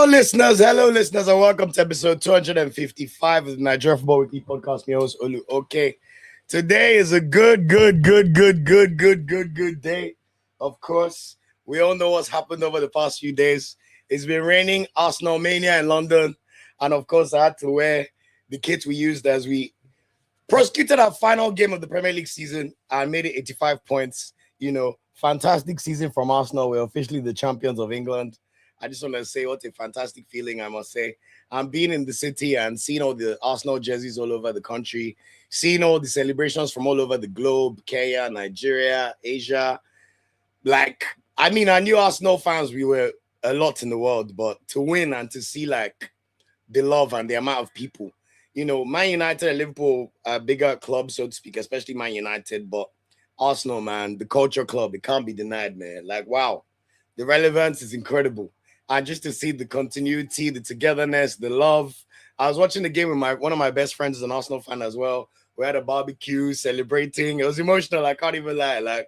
Hello, listeners, and welcome to episode 255 of the Nigerian Football Weekly Podcast. My host, Olu. Okay, today is a good day. Of course, we all know what's happened over the past few days. It's been raining, Arsenal mania in London, and of course, I had to wear the kit we used as we prosecuted our final game of the Premier League season and made it 85 points. Fantastic season from Arsenal. We're officially the champions of England. I just want to say what a fantastic feeling, I must say. I'm being in the city and seeing all the Arsenal jerseys all over the country, seeing all the celebrations from all over the globe, Kenya, Nigeria, Asia. I knew Arsenal fans, we were a lot in the world, but to win and to see the love and the amount of people. Man United and Liverpool are bigger clubs, so to speak, especially Man United, but Arsenal, man, the culture club, it can't be denied, man. Wow, the relevance is incredible. And just to see the continuity, the togetherness, the love. I was watching the game with one of my best friends is an Arsenal fan as well. We had a barbecue, celebrating. It was emotional, I can't even lie.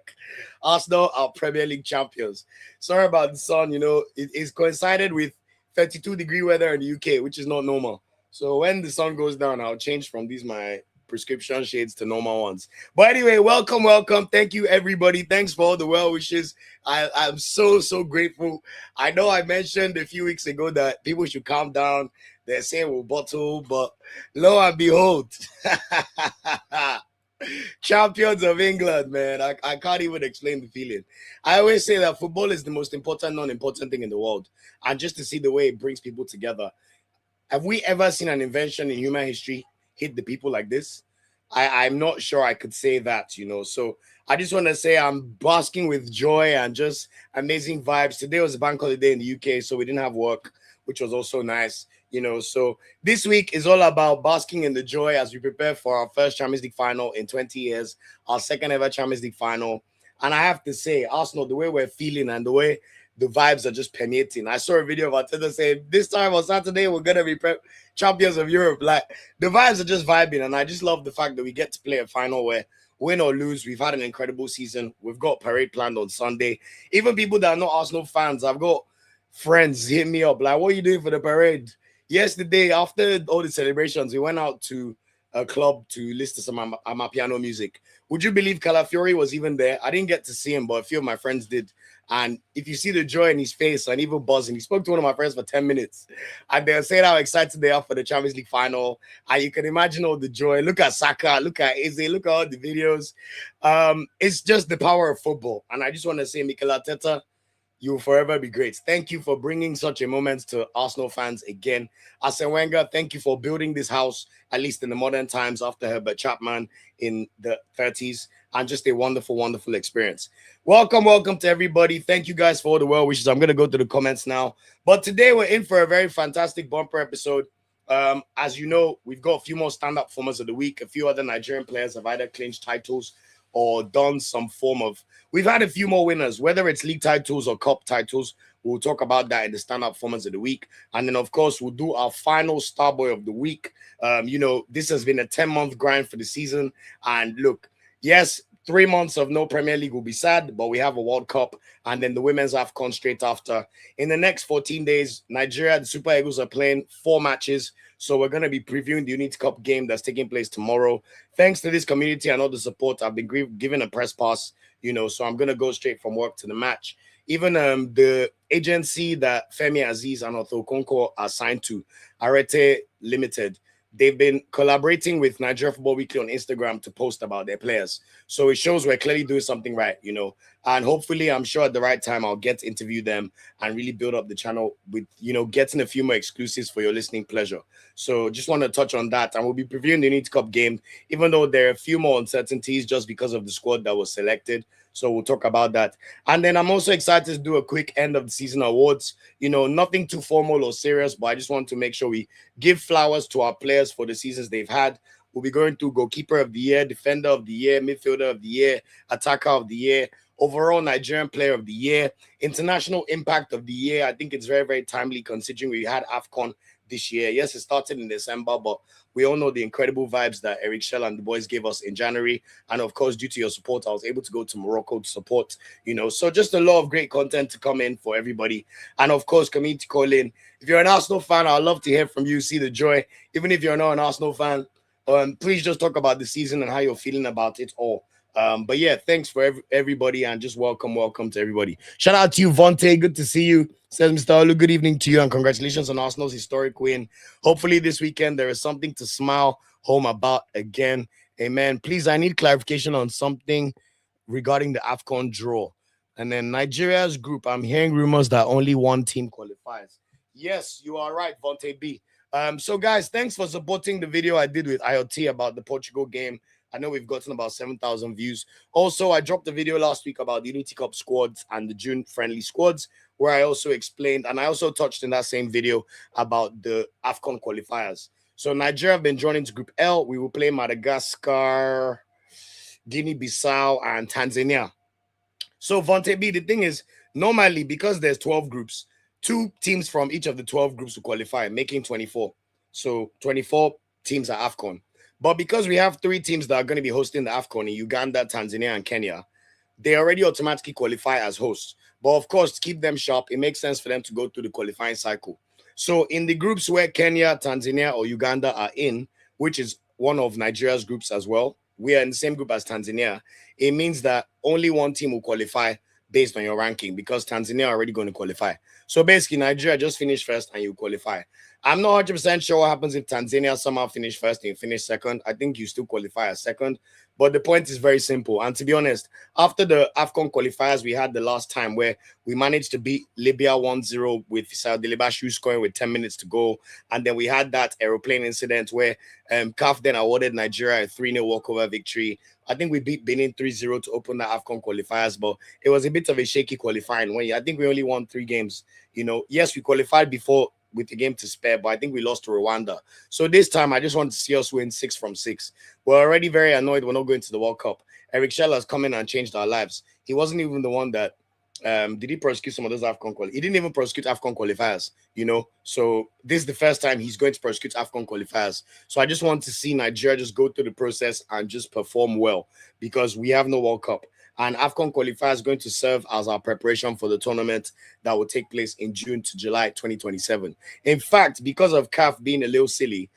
Arsenal are Premier League champions. Sorry about the sun, it's coincided with 32-degree weather in the UK, which is not normal. So when the sun goes down, I'll change from my prescription shades to normal ones. But anyway, welcome. Thank you, everybody. Thanks for all the well wishes. I'm so grateful. I know I mentioned a few weeks ago that people should calm down. They're saying we'll bottle, but lo and behold, champions of England, man. I can't even explain the feeling. I always say that football is the most important, non-important thing in the world. And just to see the way it brings people together. Have we ever seen an invention in human history hit the people like this? I'm not sure I could say that, So I just want to say I'm basking with joy and just amazing vibes. Today was a bank holiday in the UK, so we didn't have work, which was also nice, So this week is all about basking in the joy as we prepare for our first Champions League final in 20 years, our second ever Champions League final. And I have to say, Arsenal, the way we're feeling and the way the vibes are just permeating. I saw a video of Arteta saying, this time on Saturday, we're going to be champions of Europe. The vibes are just vibing, and I just love the fact that we get to play a final where, win or lose, we've had an incredible season. We've got parade planned on Sunday. Even people that are not Arsenal fans, I've got friends hit me up, what are you doing for the parade? Yesterday, after all the celebrations, we went out to a club to listen to some Amapiano music. Would you believe Calafiori was even there? I didn't get to see him, but a few of my friends did. And if you see the joy in his face and even buzzing, he spoke to one of my friends for 10 minutes. And they were saying how excited they are for the Champions League final. And you can imagine all the joy. Look at Saka, look at Eze, look at all the videos. It's just the power of football. And I just want to say, Mikel Arteta, you will forever be great. Thank you for bringing such a moment to Arsenal fans again. Arsene Wenger, thank you for building this house, at least in the modern times after Herbert Chapman in the 30s. And just a wonderful experience. Welcome to everybody. Thank you guys for all the well wishes. I'm going to go to the comments now. But today we're in for a very fantastic bumper episode. As you know, we've got a few more stand-up performers of the week. A few other Nigerian players have either clinched titles or done some form of... We've had a few more winners, whether it's league titles or cup titles. We'll talk about that in the stand-up performance of the week. And then, of course, we'll do our final Starboy of the week. This has been a 10-month grind for the season. And look, yes, 3 months of no Premier League will be sad, but we have a World Cup and then the Women's AFCON straight after. In the next 14 days, Nigeria, the Super Eagles are playing 4 matches. So we're going to be previewing the Unity Cup game that's taking place tomorrow. Thanks to this community and all the support, I've been given a press pass, so I'm going to go straight from work to the match. Even the agency that Femi Aziz and Otho Konko are signed to, Arete Limited, they've been collaborating with Nigeria Football Weekly on Instagram to post about their players. So it shows we're clearly doing something right, And hopefully, I'm sure at the right time, I'll get to interview them and really build up the channel with, getting a few more exclusives for your listening pleasure. So just want to touch on that. And we'll be previewing the Unity Cup game, even though there are a few more uncertainties just because of the squad that was selected. So we'll talk about that. And then I'm also excited to do a quick end of the season awards. Nothing too formal or serious, but I just want to make sure we give flowers to our players for the seasons they've had. We'll be going through goalkeeper of the year, defender of the year, midfielder of the year, attacker of the year, overall Nigerian player of the year, international impact of the year. I think it's very, very timely considering we had AFCON this year. Yes, it started in December, but we all know the incredible vibes that Eric Shell and the boys gave us in January. And of course, due to your support, I was able to go to Morocco to support, So just a lot of great content to come in for everybody. And of course, community calling. If you're an Arsenal fan, I'd love to hear from you, see the joy. Even if you're not an Arsenal fan, please just talk about the season and how you're feeling about it all. But yeah, thanks for everybody, and just welcome to everybody. Shout out to you, Vontae. Good to see you. Says Mr. Olu, good evening to you, and congratulations on Arsenal's historic win. Hopefully this weekend there is something to smile home about again. Amen. Please, I need clarification on something regarding the AFCON draw. And then Nigeria's group, I'm hearing rumors that only one team qualifies. Yes, you are right, Vontae B. So guys, thanks for supporting the video I did with IoT about the Portugal game. I know we've gotten about 7,000 views. Also, I dropped a video last week about the Unity Cup squads and the June friendly squads, where I also explained, and I also touched in that same video about the AFCON qualifiers. So Nigeria have been drawn into Group L. We will play Madagascar, Guinea-Bissau, and Tanzania. So Vontae B, the thing is, normally, because there's 12 groups, 2 teams from each of the 12 groups will qualify, making 24. So 24 teams are AFCON. But because we have 3 teams that are going to be hosting the AFCON in Uganda, Tanzania, and Kenya, they already automatically qualify as hosts. But of course, to keep them sharp, it makes sense for them to go through the qualifying cycle. So in the groups where Kenya, Tanzania, or Uganda are in, which is one of Nigeria's groups as well, we are in the same group as Tanzania. It means that only one team will qualify based on your ranking, because Tanzania are already going to qualify. So basically, Nigeria just finish first and you qualify. I'm not 100% sure what happens if Tanzania somehow finish first and you finish second. I think you still qualify as second. But the point is very simple. And to be honest, after the AFCON qualifiers we had the last time, where we managed to beat Libya 1-0 with Fisayo Dele-Bashiru scoring with 10 minutes to go, and then we had that aeroplane incident where CAF then awarded Nigeria a 3-0 walkover victory. I think we beat Benin 3-0 to open the AFCON qualifiers, but it was a bit of a shaky qualifying. I think we only won 3 games. Yes, we qualified before with the game to spare, but I think we lost to Rwanda. So this time, I just want to see us win 6 from 6. We're already very annoyed we're not going to the World Cup. Eric Shell has come in and changed our lives. He wasn't even the one that did he prosecute some of those AFCON qualifiers? He didn't even prosecute AFCON qualifiers, So this is the first time he's going to prosecute AFCON qualifiers. So I just want to see Nigeria just go through the process and just perform well, because we have no World Cup. And AFCON qualifier is going to serve as our preparation for the tournament that will take place in June to July 2027. In fact, because of CAF being a little silly,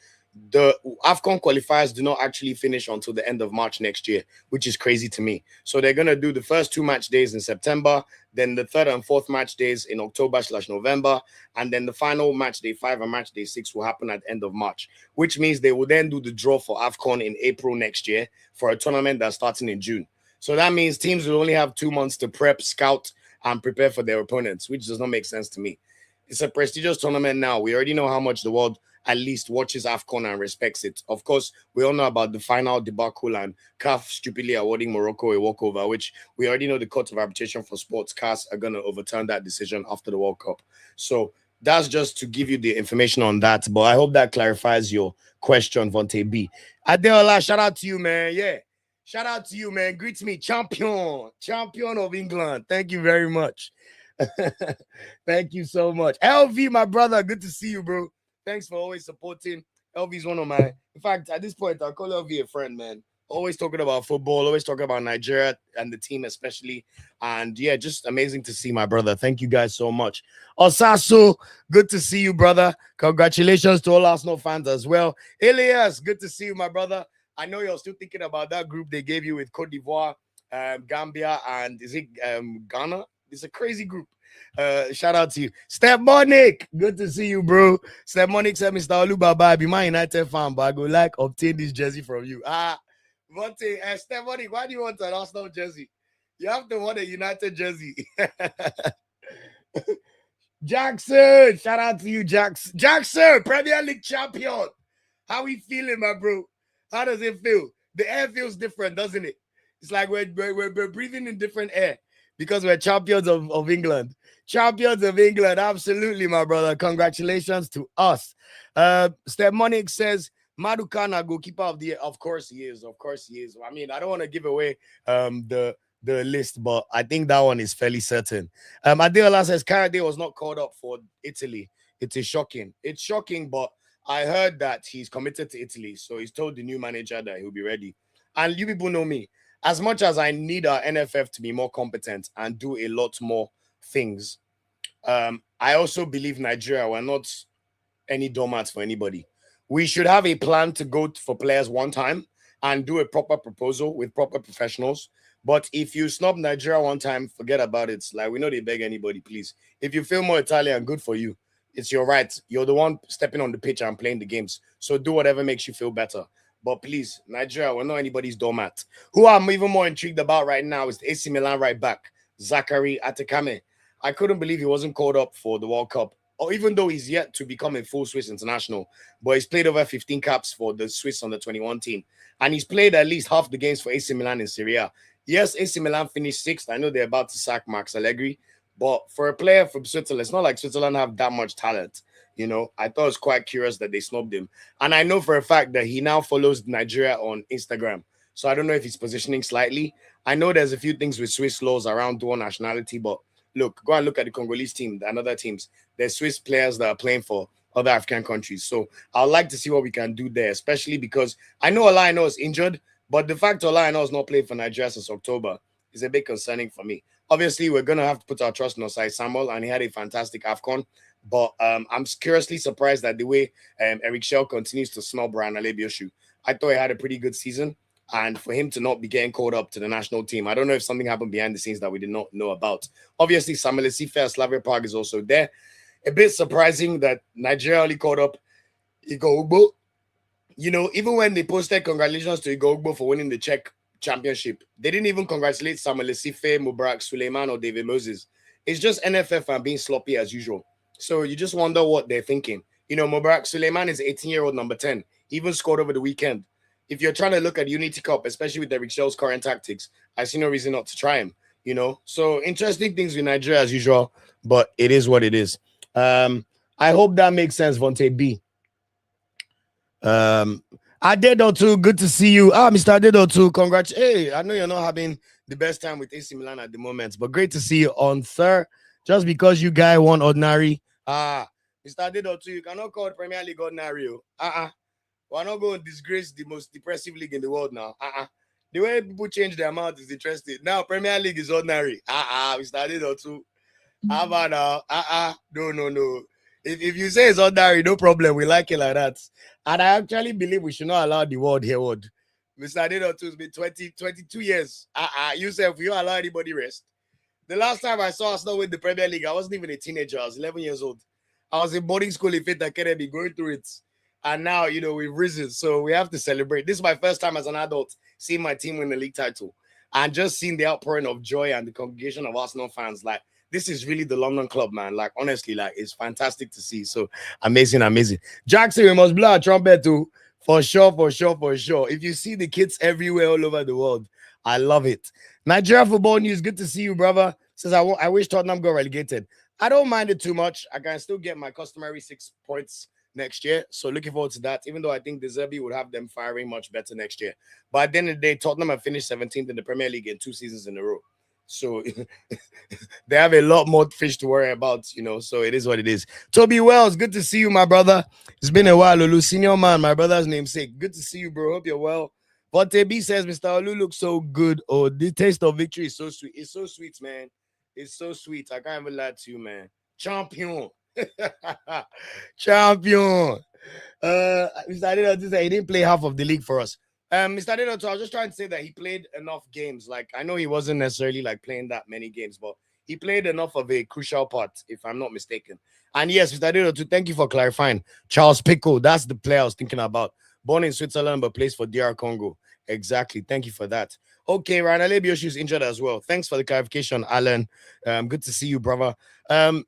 the AFCON qualifiers do not actually finish until the end of March next year, which is crazy to me. So they're going to do the first 2 match days in September, then the 3rd and 4th match days in October/November, and then the final match day 5 and match day 6 will happen at the end of March, which means they will then do the draw for AFCON in April next year for a tournament that's starting in June. So that means teams will only have 2 months to prep, scout, and prepare for their opponents, which does not make sense to me. It's a prestigious tournament now. We already know how much the world at least watches AFCON and respects it. Of course, we all know about the final debacle and CAF stupidly awarding Morocco a walkover, which we already know the Court of Arbitration for Sports, CAS, are going to overturn that decision after the World Cup. So that's just to give you the information on that. But I hope that clarifies your question, Vontae B. Adeola, shout out to you, man. Yeah. Shout out to you, man. Greet me, champion of England. Thank you very much. Thank you so much. LV, my brother, good to see you, bro. Thanks for always supporting. LV is one of my, in fact, at this point, I'll call LV a friend, man. Always talking about football, always talking about Nigeria and the team especially. And yeah, just amazing to see my brother. Thank you guys so much. Osasu, good to see you, brother. Congratulations to all Arsenal fans as well. Elias, good to see you, my brother. I know you're still thinking about that group they gave you with Cote d'Ivoire, Gambia, and is it Ghana? It's a crazy group. Shout out to you. Step Monic, good to see you, bro. Step Monic said, Mr. Olubaba, I be my United fan, but I go like obtain this jersey from you. Vontae, Step Monic, why do you want an Arsenal jersey? You have to want a United jersey. Jackson, shout out to you, Jackson. Jackson, Premier League champion. How we feeling, my bro? How does it feel? The air feels different, doesn't it? It's like we're breathing in different air because we're champions of England. Champions of England, absolutely, my brother. Congratulations to us. Step Monic says, Madukana, goalkeeper of the year. Of course he is. Of course he is. I mean, I don't want to give away the list, but I think that one is fairly certain. Adeola says Carade was not called up for Italy. it is shocking. It's shocking, but I heard that he's committed to Italy. So he's told the new manager that he'll be ready. And you people know me. As much as I need our NFF to be more competent and do a lot more things, I also believe Nigeria were not any doormats for anybody. We should have a plan to go for players one time and do a proper proposal with proper professionals. But if you snub Nigeria one time, forget about it. Like, we know they beg anybody, please. If you feel more Italian, good for you. It's your right. You're the one stepping on the pitch and playing the games. So do whatever makes you feel better. But please, Nigeria, we're not anybody's doormat. Who I'm even more intrigued about right now is the AC Milan right back, Zachary Atakame. I couldn't believe he wasn't called up for the World Cup, or even though he's yet to become a full Swiss international. But he's played over 15 caps for the Swiss under 21 team. And he's played at least half the games for AC Milan in Serie A. Yes, AC Milan finished sixth. I know they're about to sack Max Allegri. But for a player from Switzerland, it's not like Switzerland have that much talent. You know, I thought it was quite curious that they snubbed him. And I know for a fact that he now follows Nigeria on Instagram. So I don't know if he's positioning slightly. I know there's a few things with Swiss laws around dual nationality, but look, go and look at the Congolese team and other teams. There's Swiss players that are playing for other African countries. So I'd like to see what we can do there, especially because I know Olaino is injured, but the fact Olaino has not played for Nigeria since October is a bit concerning for me. Obviously, we're going to have to put our trust in Osai Samuel, and he had a fantastic AFCON. But I'm curiously surprised at the way Eric Shell continues to snub Dele-Bashiru. I thought he had a pretty good season, and for him to not be getting called up to the national team, I don't know if something happened behind the scenes that we did not know about. Obviously, Samuel Esife, Slavia Prague is also there. A bit surprising that Nigeria only called up Igor Ugbo. You know, even when they posted congratulations to Igor Ugbo for winning the Czech championship, they didn't even congratulate Samuel Esife, Mubarak, Suleiman, or David Moses. It's just NFF and being sloppy as usual. So you just wonder what they're thinking. You know, Mubarak Suleiman is 18-year-old number 10. He even scored over the weekend. If you're trying to look at Unity Cup, especially with Eric Shell's current tactics, I see no reason not to try him. You know, so interesting things with Nigeria as usual, but it is what it is. I hope that makes sense, Vontae B. Adedotu, good to see you. Mr. Adedotu, congrats. Hey, I know you're not having the best time with AC Milan at the moment, but great to see you on third. Just because you guy won ordinary. Mr. Adedotu, you cannot call Premier League ordinary. We're not going to disgrace the most depressive league in the world now. The way people change their mouth is interesting. Now Premier League is ordinary. Mr. Adedotu. How about now? No. If you say it's ordinary, no problem. We like it like that. And I actually believe we should not allow the word here. Mr. Adedotu has been 22 years. Yourself, you allow anybody rest. The last time I saw Arsenal win the Premier League, I wasn't even a teenager. I was 11 years old. I was in boarding school in Faith Academy going through it. And now, you know, we've risen. So we have to celebrate. This is my first time as an adult seeing my team win the league title. And just seeing the outpouring of joy and the congregation of Arsenal fans. Like, this is really the London club, man. Like, honestly, like, it's fantastic to see. So amazing. Jackson, we must blow a trumpet too. For sure. If you see the kids everywhere all over the world, I love it. Nigeria football news. Good to see you, brother. Says I wish Tottenham got relegated. I don't mind it too much. I can still get my customary 6 points next year. So looking forward to that, even though I think the Zerbi would have them firing much better next year. But at the end of the day, Tottenham have finished 17th in the Premier League in 2 seasons in a row. So they have a lot more fish to worry about, you know. So it is what it is. Toby Wells, good to see you, my brother. It's been a while. Olu, senior man, my brother's namesake. Good to see you, bro. Hope you're well. Vontae B says, Mr. Olu looks so good. Oh, the taste of victory is so sweet. It's so sweet, man. It's so sweet. I can't even lie to you, man. Champion. Champion. Mr. Adedotu said he didn't play half of the league for us. Mr. Adedotu, I was just trying to say that he played enough games. Like, I know he wasn't necessarily like playing that many games, but he played enough of a crucial part, if I'm not mistaken. And yes, Mr. Adedotu, thank you for clarifying. Charles Pico, that's the player I was thinking about. Born in Switzerland, but plays for DR Congo. Exactly. Thank you for that. Okay, Ryan Alebioshi is injured as well. Thanks for the clarification, Alan. Good to see you, brother.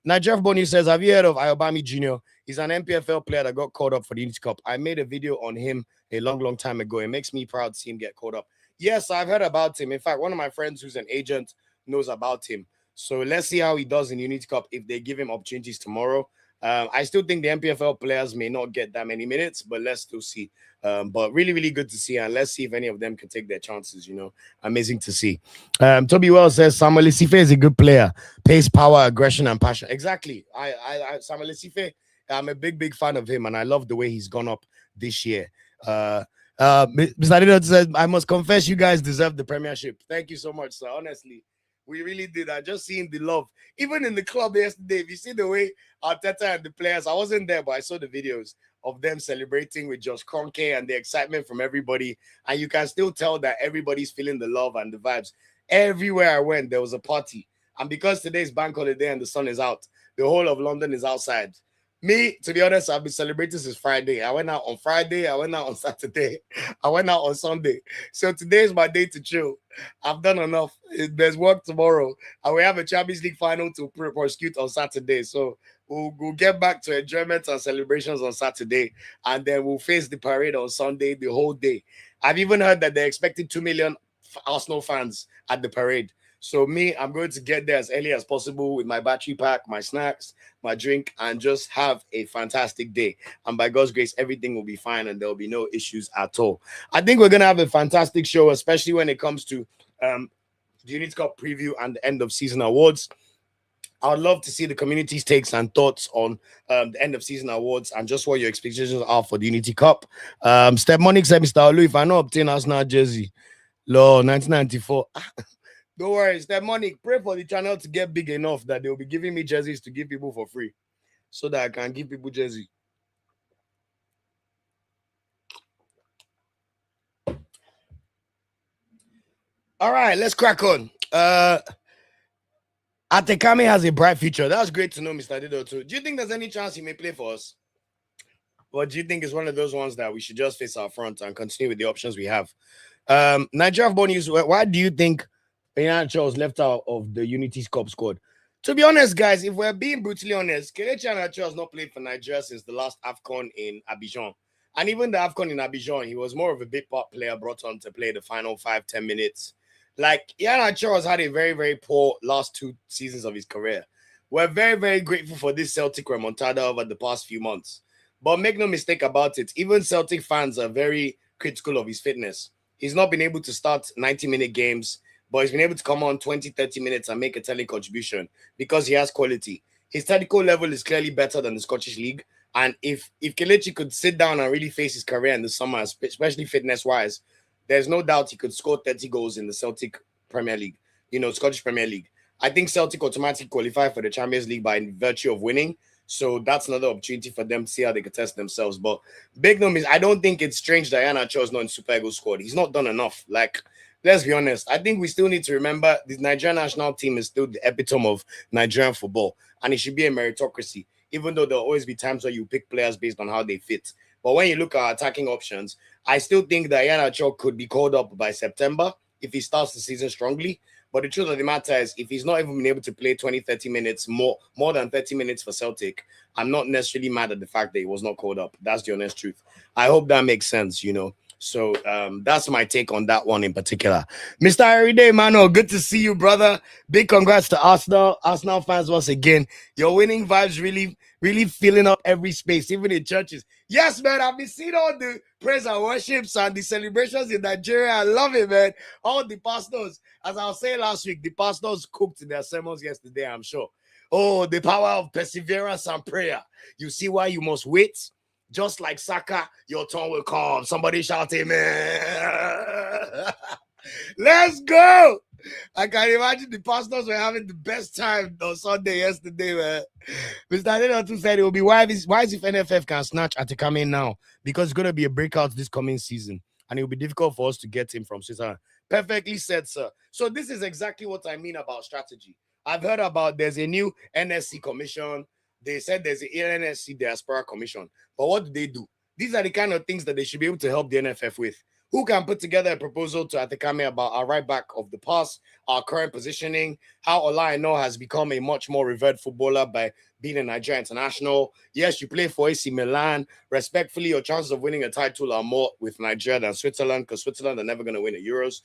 Nigeria Boni says, have you heard of Ayobami Jr.? He's an MPFL player that got called up for the Unity Cup. I made a video on him a long time ago. It makes me proud to see him get called up. Yes, I've heard about him. In fact, one of my friends who's an agent knows about him. So let's see how he does in Unity Cup if they give him opportunities tomorrow. I still think the MPFL players may not get that many minutes, but let's still see. But really good to see. And let's see if any of them can take their chances, you know. Amazing to see. Toby Wells says, Samuel Esife is a good player. Pace, power, aggression, and passion. Exactly. Samuel Esife I'm a big fan of him, and I love the way he's gone up this year. Mr. Adidas said, I must confess, you guys deserve the Premiership. Thank you so much, sir. Honestly, we really did. I just seen the love, even in the club yesterday. If you see the way Arteta and the players, I wasn't there, but I saw the videos of them celebrating with Josh Kroenke and the excitement from everybody, and you can still tell that everybody's feeling the love and the vibes. Everywhere I went, there was a party, and because today's bank holiday and the sun is out, the whole of London is outside. Me, to be honest, I've been celebrating since Friday. I went out on Friday, I went out on Saturday, I went out on Sunday. So today is my day to chill. I've done enough. There's work tomorrow, and we have a Champions League final to prosecute on Saturday. So we'll get back to enjoyment and celebrations on Saturday, and then we'll face the parade on Sunday the whole day. I've even heard that they're expecting 2 million Arsenal fans at the parade. So me, I'm going to get there as early as possible with my battery pack, my snacks, my drink, and just have a fantastic day. And by God's grace, everything will be fine and there will be no issues at all. I think we're going to have a fantastic show, especially when it comes to the Unity Cup preview and the end of season awards. I would love to see the community's takes and thoughts on the end of season awards and just what your expectations are for the Unity Cup. Step Monique said, Mr. Olu, if I know obtain Arsenal jersey, Lord, 1994. Don't worry, Step Monique, pray for the channel to get big enough that they'll be giving me jerseys to give people for free so that I can give people jersey. All right, let's crack on. Atekame has a bright future. That's great to know, Mr. Dido, too. Do you think there's any chance he may play for us? Or do you think it's one of those ones that we should just face our front and continue with the options we have? Nigeria Born News, why do you think Iheanacho was left out of the Unity Cup squad? To be honest, guys, if we're being brutally honest, Kelechi Iheanacho has not played for Nigeria since the last AFCON in Abidjan. And even the AFCON in Abidjan, he was more of a big part player brought on to play the final 5-10 minutes. Like, Iheanacho has had a very poor last 2 seasons of his career. We're very grateful for this Celtic remontada over the past few months. But make no mistake about it, even Celtic fans are very critical of his fitness. He's not been able to start 90-minute games, but he's been able to come on 20-30 minutes and make a telling contribution because he has quality. His technical level is clearly better than the Scottish League. And if Kelechi could sit down and really face his career in the summer, especially fitness-wise, there's no doubt he could score 30 goals in the Celtic Premier League, Scottish Premier League. I think Celtic automatically qualify for the Champions League by virtue of winning. So that's another opportunity for them to see how they can test themselves. But big numbers, I don't think it's strange that Iheanacho is not in Super Eagles squad. He's not done enough. Like, let's be honest. I think we still need to remember the Nigerian national team is still the epitome of Nigerian football. And it should be a meritocracy, even though there'll always be times where you pick players based on how they fit. But when you look at attacking options, I still think that Iheanacho could be called up by September if he starts the season strongly. But the truth of the matter is, if he's not even been able to play 20-30 minutes, more than 30 minutes for Celtic, I'm not necessarily mad at the fact that he was not called up. That's the honest truth. I hope that makes sense, So that's my take on that one in particular. Mr. Everyday Mano, good to see you, brother. Big congrats to Arsenal fans once again. Your winning vibes really filling up every space, even in churches. Yes, man, I've been seeing all the praise and worships and the celebrations in Nigeria. I love it, man. All the pastors, as I was saying last week, the pastors cooked their sermons yesterday, I'm sure. Oh, the power of perseverance and prayer. You see why you must wait? Just like Saka, your turn will come. Somebody shout amen. Let's go. I can imagine the pastors were having the best time on Sunday yesterday, man. Mr. Adedotu said it will be wise if NFF can snatch Atekame now, because it's going to be a breakout this coming season, and it will be difficult for us to get him from Switzerland. Perfectly said, sir. So this is exactly what I mean about strategy. I've heard about there's a new NSC commission. They said there's an NSC diaspora commission. But what do? These are the kind of things that they should be able to help the NFF with. Who can put together a proposal to Atekame about our right back of the past, our current positioning, how Ola Aina has become a much more revered footballer by being a Nigerian international. Yes, you play for AC Milan. Respectfully, your chances of winning a title are more with Nigeria than Switzerland, because Switzerland are never going to win the Euros.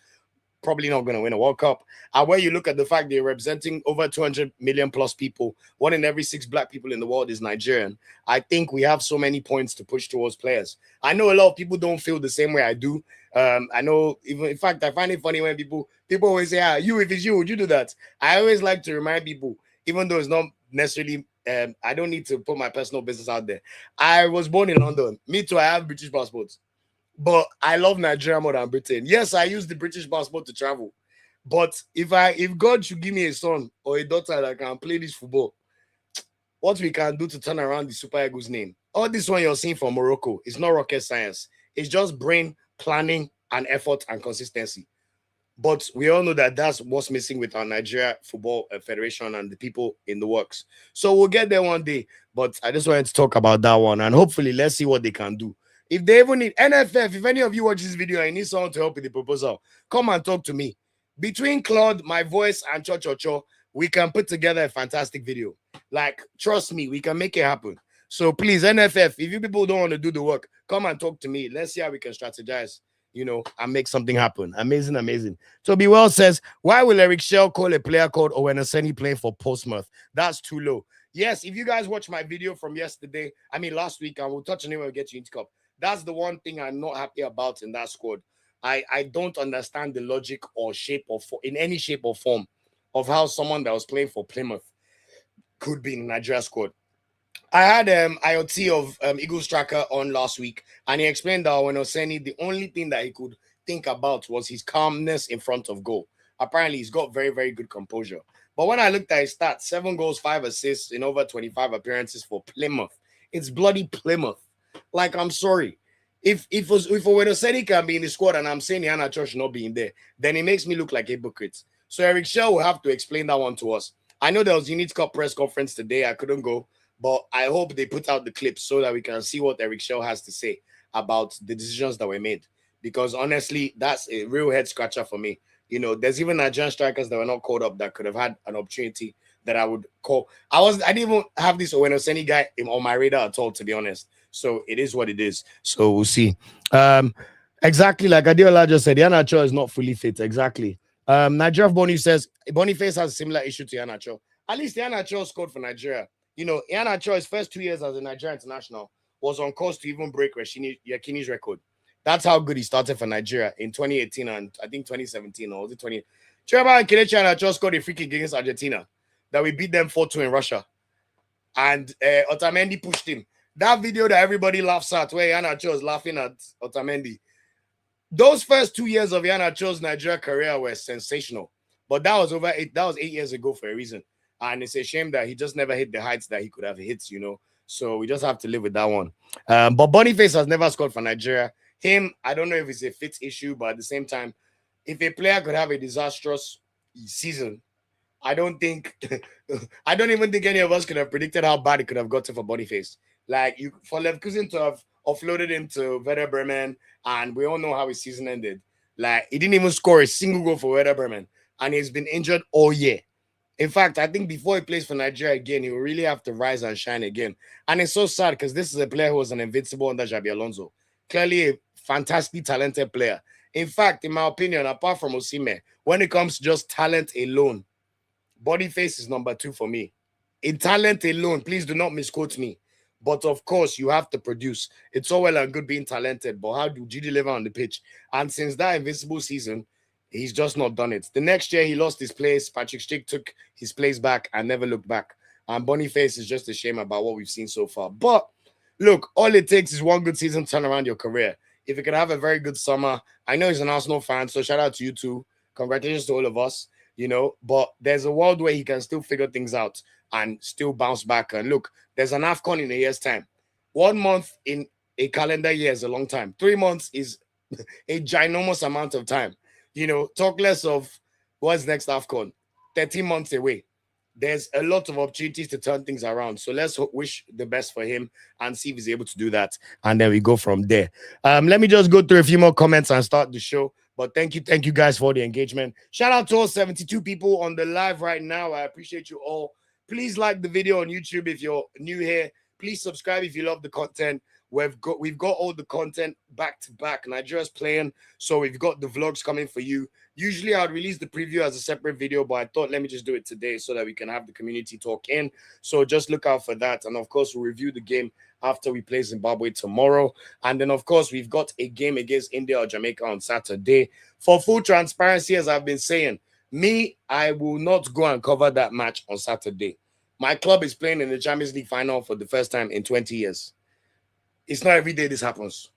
Probably not going to win a World Cup. And when you look at the fact they're representing over 200 million plus people, 1 in every 6 black people in the world is Nigerian. I think we have so many points to push towards players. I know a lot of people don't feel the same way I do. I know, even in fact, I find it funny when people always say, if it's you, would you do that? I always like to remind people, even though it's not necessarily I don't need to put my personal business out there. I was born in London. Me too, I have British passports. But I love Nigeria more than Britain. Yes, I use the British passport to travel. But if God should give me a son or a daughter that can play this football, what we can do to turn around the Super Eagles name. All this one you're seeing from Morocco is not rocket science. It's just brain, planning, and effort and consistency. But we all know that that's what's missing with our Nigeria Football Federation and the people in the works. So we'll get there one day. But I just wanted to talk about that one. And hopefully, let's see what they can do. If they even need NFF, if any of you watch this video and need someone to help with the proposal, come and talk to me. Between Claude, my voice, and Cho, we can put together a fantastic video. Like, trust me, we can make it happen. So please, NFF, if you people don't want to do the work, come and talk to me. Let's see how we can strategize, and make something happen. Amazing, amazing. Toby Well says, why will Eric Shell call a player called Owenaseni playing for Portsmouth? That's too low. Yes, if you guys watch my video from last week, and we'll touch on it when we get to Inter Cup. That's the one thing I'm not happy about in that squad. I don't understand the logic or shape or in any shape or form of how someone that was playing for Plymouth could be in the Nigeria squad. I had IoT of Eagles Tracker on last week, and he explained that when Oseni, the only thing that he could think about was his calmness in front of goal. Apparently, he's got very, very good composure. But when I looked at his stats, 7 goals, 5 assists in over 25 appearances for Plymouth. It's bloody Plymouth. Like, I'm sorry. If Oseni can be in the squad and I'm saying Iheanacho should not be in there, then it makes me look like a hypocrite. So Eric Shell will have to explain that one to us. I know there was Unit Cup press conference today. I couldn't go. But I hope they put out the clips so that we can see what Eric Shell has to say about the decisions that were made. Because honestly, that's a real head scratcher for me. There's even Nigerian strikers that were not called up that could have had an opportunity that I would call. I didn't even have this Owenaseni guy on my radar at all, to be honest. So it is what it is. So we'll see. Exactly like Adiola just said, Iheanacho is not fully fit. Exactly. Nigeria Boniface says Boniface has a similar issue to Iheanacho. At least Iheanacho scored for Nigeria. Iheanacho, his first 2 years as a Nigerian international, was on course to even break Yakini's record. That's how good he started for Nigeria in 2018 and I think 2017, or was it 20? Trevor and Kelechi Iheanacho scored a free kick against Argentina that we beat them 4-2 in Russia. And Otamendi pushed him. That video that everybody laughs at, where Iheanacho is laughing at Otamendi. Those first 2 years of Iheanacho's Nigeria career were sensational. But that was 8 years ago for a reason. And it's a shame that he just never hit the heights that he could have hit, So we just have to live with that one. But Boniface has never scored for Nigeria. Him, I don't know if it's a fit issue, but at the same time, if a player could have a disastrous season, I don't even think any of us could have predicted how bad it could have gotten for Boniface. Like, for Leverkusen to have offloaded him to Werder Bremen, and we all know how his season ended. Like, he didn't even score a single goal for Werder Bremen, and he's been injured all year. In fact, I think before he plays for Nigeria again, he will really have to rise and shine again. And it's so sad because this is a player who was an invincible under Xabi Alonso. Clearly a fantastically talented player. In fact, in my opinion, apart from Osimhen, when it comes to just talent alone, Boniface is number 2 for me. In talent alone, please do not misquote me. But of course, you have to produce. It's all well and good being talented, but how do you deliver on the pitch? And since that invincible season, he's just not done it. The next year, he lost his place. Patrick Schick took his place back and never looked back. And Boniface is just a shame about what we've seen so far. But look, all it takes is one good season to turn around your career. If you could have a very good summer, I know he's an Arsenal fan, so shout out to you too. Congratulations to all of us, But there's a world where he can still figure things out and still bounce back. And look, there's an AFCON in a year's time. 1 month in a calendar year is a long time. 3 months is a ginormous amount of time. Talk less of what's next AFCON. 13 months away. There's a lot of opportunities to turn things around. So let's wish the best for him and see if he's able to do that. And then we go from there. Let me just go through a few more comments and start the show. But thank you guys for the engagement. Shout out to all 72 people on the live right now. I appreciate you all. Please like the video on YouTube if you're new here. Please subscribe if you love the content. We've got all the content back to back. Nigeria's playing, so we've got the vlogs coming for you. Usually I'd release the preview as a separate video, but I thought let me just do it today so that we can have the community talk in. So just look out for that. And of course, we'll review the game after we play Zimbabwe tomorrow. And then of course, we've got a game against India or Jamaica on Saturday. For full transparency, as I've been saying, I will not go and cover that match on Saturday. My club is playing in the Champions League final for the first time in 20 years. It's not every day this happens.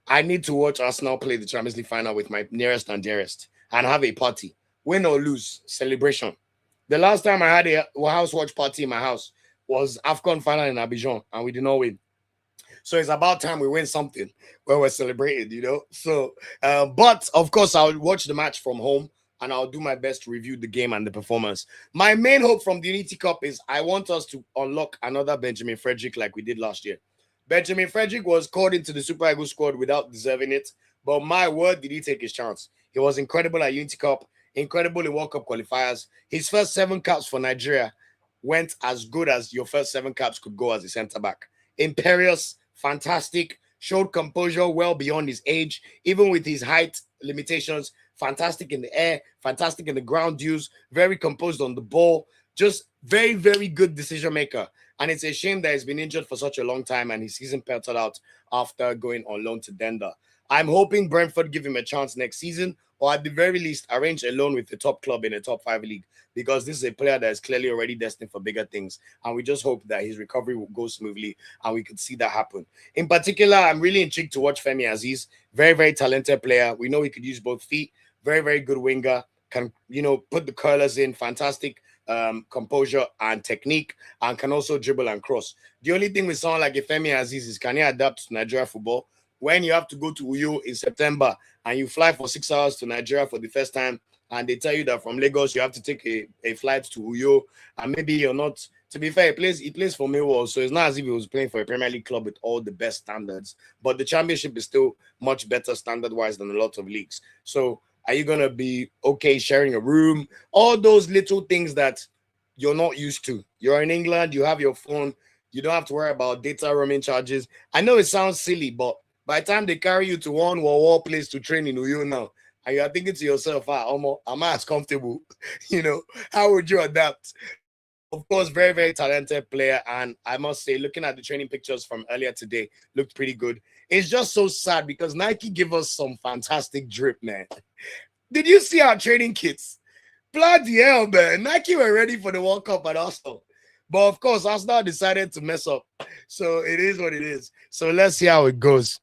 I need to watch Arsenal play the Champions League final with my nearest and dearest and have a party. Win or lose, celebration. The last time I had a house watch party in my house was AFCON final in Abidjan, and we did not win. So it's about time we win something where we're celebrating, you know. So, but of course, I'll watch the match from home and I'll do my best to review the game and the performance. My main hope from the Unity Cup is I want us to unlock another Benjamin Frederick like we did last year. Benjamin Frederick was called into the Super Eagles squad without deserving it, but my word, did he take his chance? He was incredible at Unity Cup, incredible in World Cup qualifiers. His first 7 caps for Nigeria went as good as your first 7 caps could go as a centre back. Imperious, fantastic, showed composure well beyond his age, even with his height limitations. Fantastic in the air, fantastic in the ground duels, very composed on the ball, just very, very good decision maker. And it's a shame that he's been injured for such a long time and his season petered out after going on loan to Denda. I'm hoping Brentford give him a chance next season, or at the very least arrange a loan with the top club in a top 5 league, because this is a player that is clearly already destined for bigger things. And we just hope that his recovery will go smoothly and we could see that happen. In particular, I'm really intrigued to watch Femi Aziz. Very, very talented player. We know he could use both feet. Very, very good winger. Can, you know, put the curlers in. Fantastic composure and technique, and can also dribble and cross. The only thing with someone like Femi Aziz is, can he adapt to Nigeria football? When you have to go to Uyo in September and you fly for 6 hours to Nigeria for the first time, and they tell you that from Lagos you have to take a flight to Uyo, and maybe you're not. To be fair, he plays for Millwall, so it's not as if he was playing for a Premier League club with all the best standards. But the Championship is still much better standard-wise than a lot of leagues. So are you going to be okay sharing a room? All those little things that you're not used to. You're in England, you have your phone, you don't have to worry about data roaming charges. I know it sounds silly, but by the time they carry you to one war place to train in Uyo now, and you're thinking to yourself, am I as comfortable? You know, how would you adapt? Of course, very, very talented player. And I must say, looking at the training pictures from earlier today, looked pretty good. It's just so sad because Nike give us some fantastic drip, man. Did you see our training kits? Bloody hell, man. Nike were ready for the World Cup at Arsenal. But of course, Arsenal decided to mess up. So it is what it is. So let's see how it goes.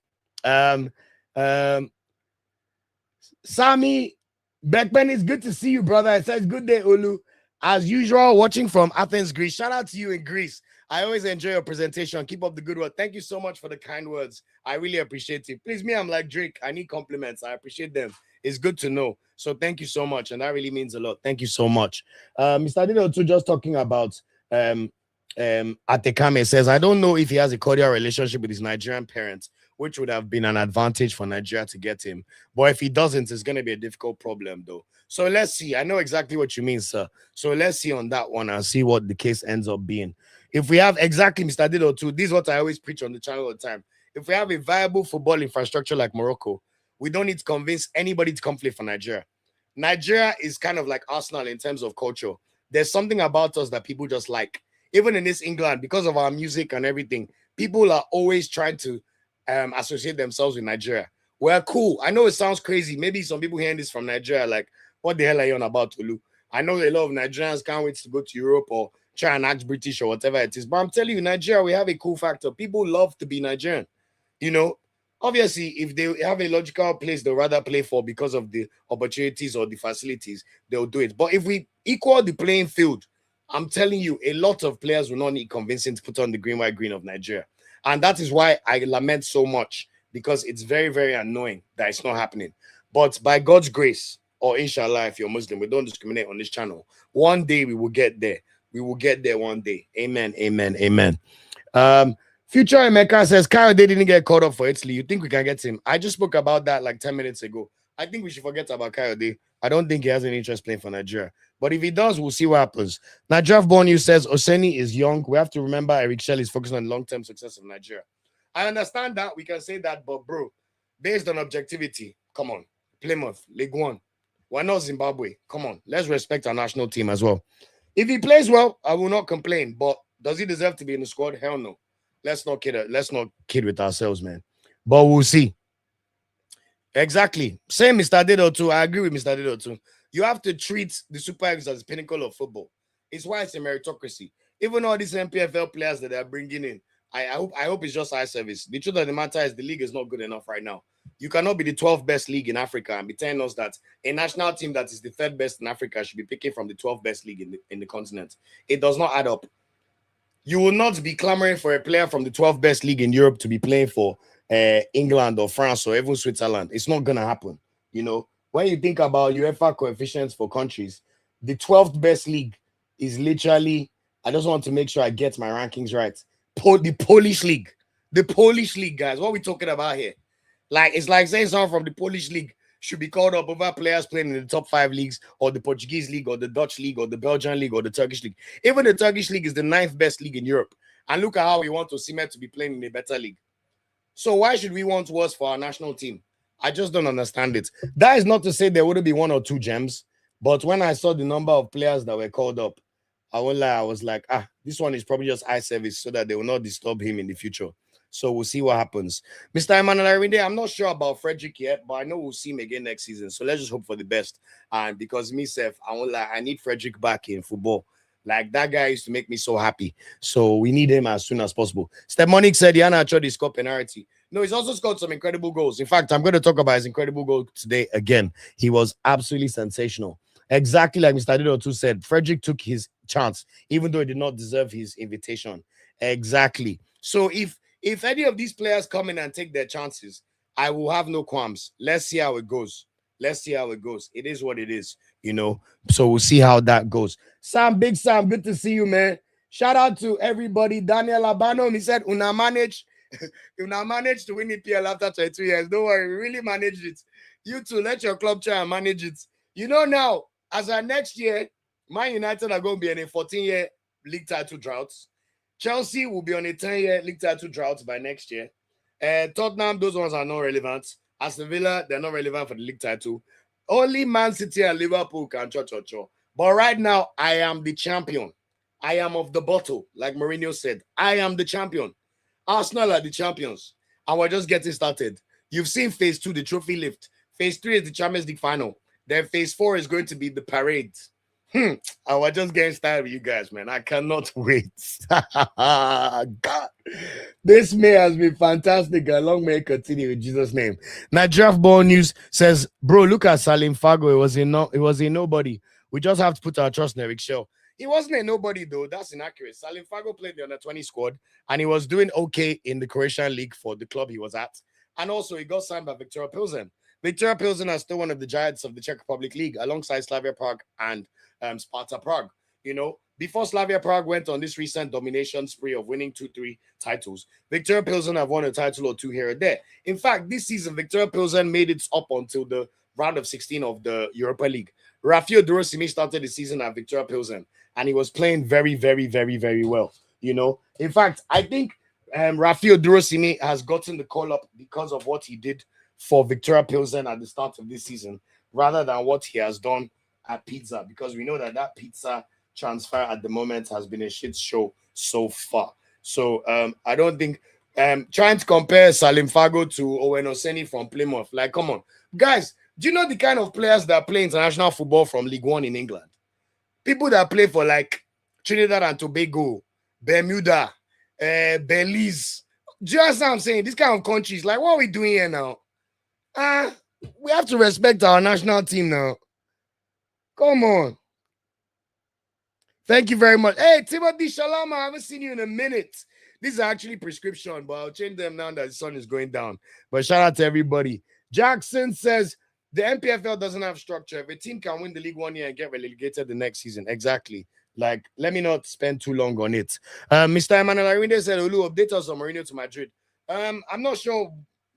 Sammy Beckman, it's good to see you, brother. It says good day, Olu. As usual, watching from Athens, Greece. Shout out to you in Greece. I always enjoy your presentation. Keep up the good work. Thank you so much for the kind words. I really appreciate it. Please, me, I'm like Drake. I need compliments. I appreciate them. It's good to know. So thank you so much. And that really means a lot. Thank you so much. Mr. Dino, too, just talking about Atekame says, I don't know if he has a cordial relationship with his Nigerian parents, which would have been an advantage for Nigeria to get him. But if he doesn't, it's going to be a difficult problem, though. So let's see. I know exactly what you mean, sir. So let's see on that one and see what the case ends up being. If we have exactly, Mr. Dido, too, this is what I always preach on the channel all the time. If we have a viable football infrastructure like Morocco, we don't need to convince anybody to come play for Nigeria. Nigeria is kind of like Arsenal in terms of culture. There's something about us that people just like. Even in this England, because of our music and everything, people are always trying to associate themselves with Nigeria. We're cool. I know it sounds crazy. Maybe some people hearing this from Nigeria like, what the hell are you on about, Olu? I know a lot of Nigerians can't wait to go to Europe or try and act British or whatever it is. But I'm telling you, Nigeria, we have a cool factor. People love to be Nigerian. You know, obviously, if they have a logical place they'll rather play for because of the opportunities or the facilities, they'll do it. But if we equal the playing field, I'm telling you, a lot of players will not need convincing to put on the green, white, green of Nigeria. And that is why I lament so much, because it's very, very annoying that it's not happening. But by God's grace, or inshallah, if you're Muslim, we don't discriminate on this channel. One day we will get there. We will get there one day. Amen, amen, amen. Future Emeka says, Kyle, they didn't get caught up for Italy. You think we can get him? I just spoke about that like 10 minutes ago. I think we should forget about Kayode. I don't think he has any interest playing for Nigeria. But if he does, we'll see what happens. Now, Draft Born you says Oseni is young. We have to remember Eric Shell is focusing on long-term success of Nigeria. I understand that. We can say that, but bro, based on objectivity, come on. Plymouth, League One. Why not Zimbabwe? Come on. Let's respect our national team as well. If he plays well, I will not complain. But does he deserve to be in the squad? Hell no. Let's not kid with ourselves, man. But we'll see. Exactly. Same Mr. Dido too. I agree with Mr. Dido too. You have to treat the Super Eagles as the pinnacle of football. It's why it's a meritocracy. Even all these MPFL players that they're bringing in, I hope it's just eye service. The truth of the matter is the league is not good enough right now. You cannot be the 12th best league in Africa and be telling us that a national team that is the third best in Africa should be picking from the 12th best league in the continent. It does not add up. You will not be clamoring for a player from the 12th best league in Europe to be playing for England or France or even Switzerland. It's not going to happen. You know, when you think about UEFA coefficients for countries, the 12th best league is literally, I just want to make sure I get my rankings right. The Polish league. The Polish league, guys. What are we talking about here? Like, it's like saying someone from the Polish league should be called up over players playing in the top 5 leagues or the Portuguese league or the Dutch league or the Belgian league or the Turkish league. Even the Turkish league is the 9th best league in Europe. And look at how we want Osimhen to be playing in a better league. So why should we want worse for our national team? I just don't understand it. That is not to say there wouldn't be 1 or 2 gems. But when I saw the number of players that were called up, I won't lie, I was like, this one is probably just eye service so that they will not disturb him in the future. So we'll see what happens. Mr. Emmanuel Arinde, I'm not sure about Frederick yet, but I know we'll see him again next season. So let's just hope for the best. And because myself, I won't lie, I need Frederick back in football. Like, that guy used to make me so happy. So we need him as soon as possible. Stepmonic said Iheanacho scored penalty. No, he's also scored some incredible goals. In fact, I'm going to talk about his incredible goal today again. He was absolutely sensational. Exactly like Mr. Dido said, Frederick took his chance, even though he did not deserve his invitation. Exactly. So if any of these players come in and take their chances, I will have no qualms. Let's see how it goes. Let's see how it goes. It is what it is, you know. So we'll see how that goes. Sam, Big Sam, good to see you, man. Shout out to everybody. Daniel Abano, he said, Una managed to win EPL after 22 years. Don't worry, we really managed it. You too, let your club try and manage it. You know now, as our next year, Man United are going to be in a 14-year league title drought. Chelsea will be on a 10-year league title drought by next year. Tottenham, those ones are not relevant. Aston Villa, they're not relevant for the league title. Only Man City and Liverpool can cho. But right now, I am the champion. I am of the bottle, like Mourinho said. I am the champion. Arsenal are the champions. And we're just getting started. You've seen phase 2, the trophy lift. Phase 3 is the Champions League final. Then phase 4 is going to be the parade. And we're just getting started with you guys, man. I cannot wait. God, this May has been fantastic. Long may it continue in Jesus' name. Now, Draft Ball News says, bro, look at Salim Fago. It was a nobody. We just have to put our trust in Eric Shell. He wasn't a nobody, though. That's inaccurate. Salim Fago played the under-20 squad, and he was doing okay in the Croatian league for the club he was at. And also, he got signed by Viktoria Pilsen. Viktoria Pilsen is still one of the giants of the Czech Republic League, alongside Slavia Prague and Sparta Prague. You know, before Slavia Prague went on this recent domination spree of winning 2-3 titles, Viktoria Pilsen have won a title or 2 here or there. In fact, this season, Viktoria Pilsen made it up until the round of 16 of the Europa League. Raphaël Onyedika started the season at Viktoria Pilsen, and he was playing very, very, very, very well. You know, in fact, I think Raphaël Onyedika has gotten the call up because of what he did for Viktoria Pilsen at the start of this season, rather than what he has done at Pizza, because we know that Pizza transfer at the moment has been a shit show so far. So I don't think trying to compare Salim Fago to Owen Oseni from Plymouth, like, come on, guys. Do you know the kind of players that play international football from League One in England? People that play for like Trinidad and Tobago, Bermuda, Belize. Do you understand what I'm saying? These kind of countries, like, what are we doing here now? We have to respect our national team now. Come on. Thank you very much. Hey, Timothy Shalama, I haven't seen you in a minute. This is actually prescription, but I'll change them now that the sun is going down. But shout out to everybody. Jackson says, the MPFL doesn't have structure. If a team can win the league 1 year and get relegated the next season, exactly. Like, let me not spend too long on it. Mr. Emmanuel Arinde said, Olu, update us on Mourinho to Madrid. I'm not sure.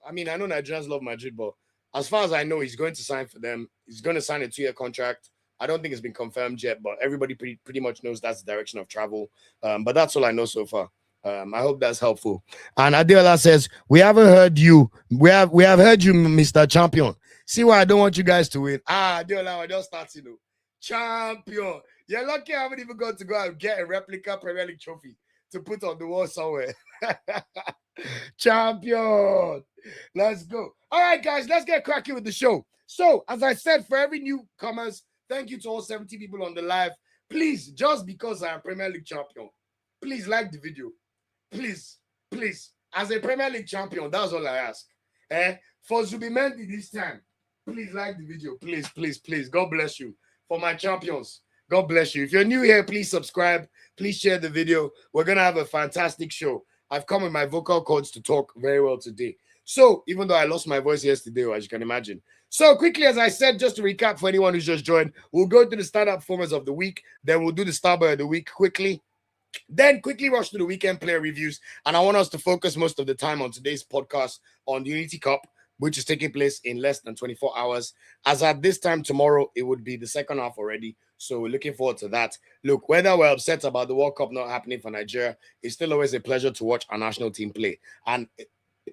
I mean, I know Nigerians love Madrid, but as far as I know, he's going to sign for them. He's going to sign a 2-year contract. I don't think it's been confirmed yet, but everybody pretty much knows that's the direction of travel. But that's all I know so far. I hope that's helpful. And Adela says, we haven't heard you. We have heard you, Mr. Champion. See why I don't want you guys to win. Adela, I just started. Champion. You're lucky I haven't even got to go and get a replica Premier League trophy to put on the wall somewhere. Champion. Let's go. All right, guys, let's get cracking with the show. So, as I said, for every newcomers, thank you to all 70 people on the live. Please, just because I am Premier League champion, please like the video. Please, please. As a Premier League champion, that's all I ask. For Zubimendi this time, please like the video. Please, please, please. God bless you. For my champions, God bless you. If you're new here, please subscribe. Please share the video. We're going to have a fantastic show. I've come with my vocal cords to talk very well today. So, even though I lost my voice yesterday, as you can imagine. So, quickly, as I said, just to recap for anyone who's just joined, we'll go to the standout performance of the week. Then we'll do the Starboy of the week quickly. Then quickly rush to the weekend player reviews. And I want us to focus most of the time on today's podcast on the Unity Cup, which is taking place in less than 24 hours. As at this time tomorrow, it would be the second half already. So we're looking forward to that. Look, whether we're upset about the World Cup not happening for Nigeria, it's still always a pleasure to watch our national team play. And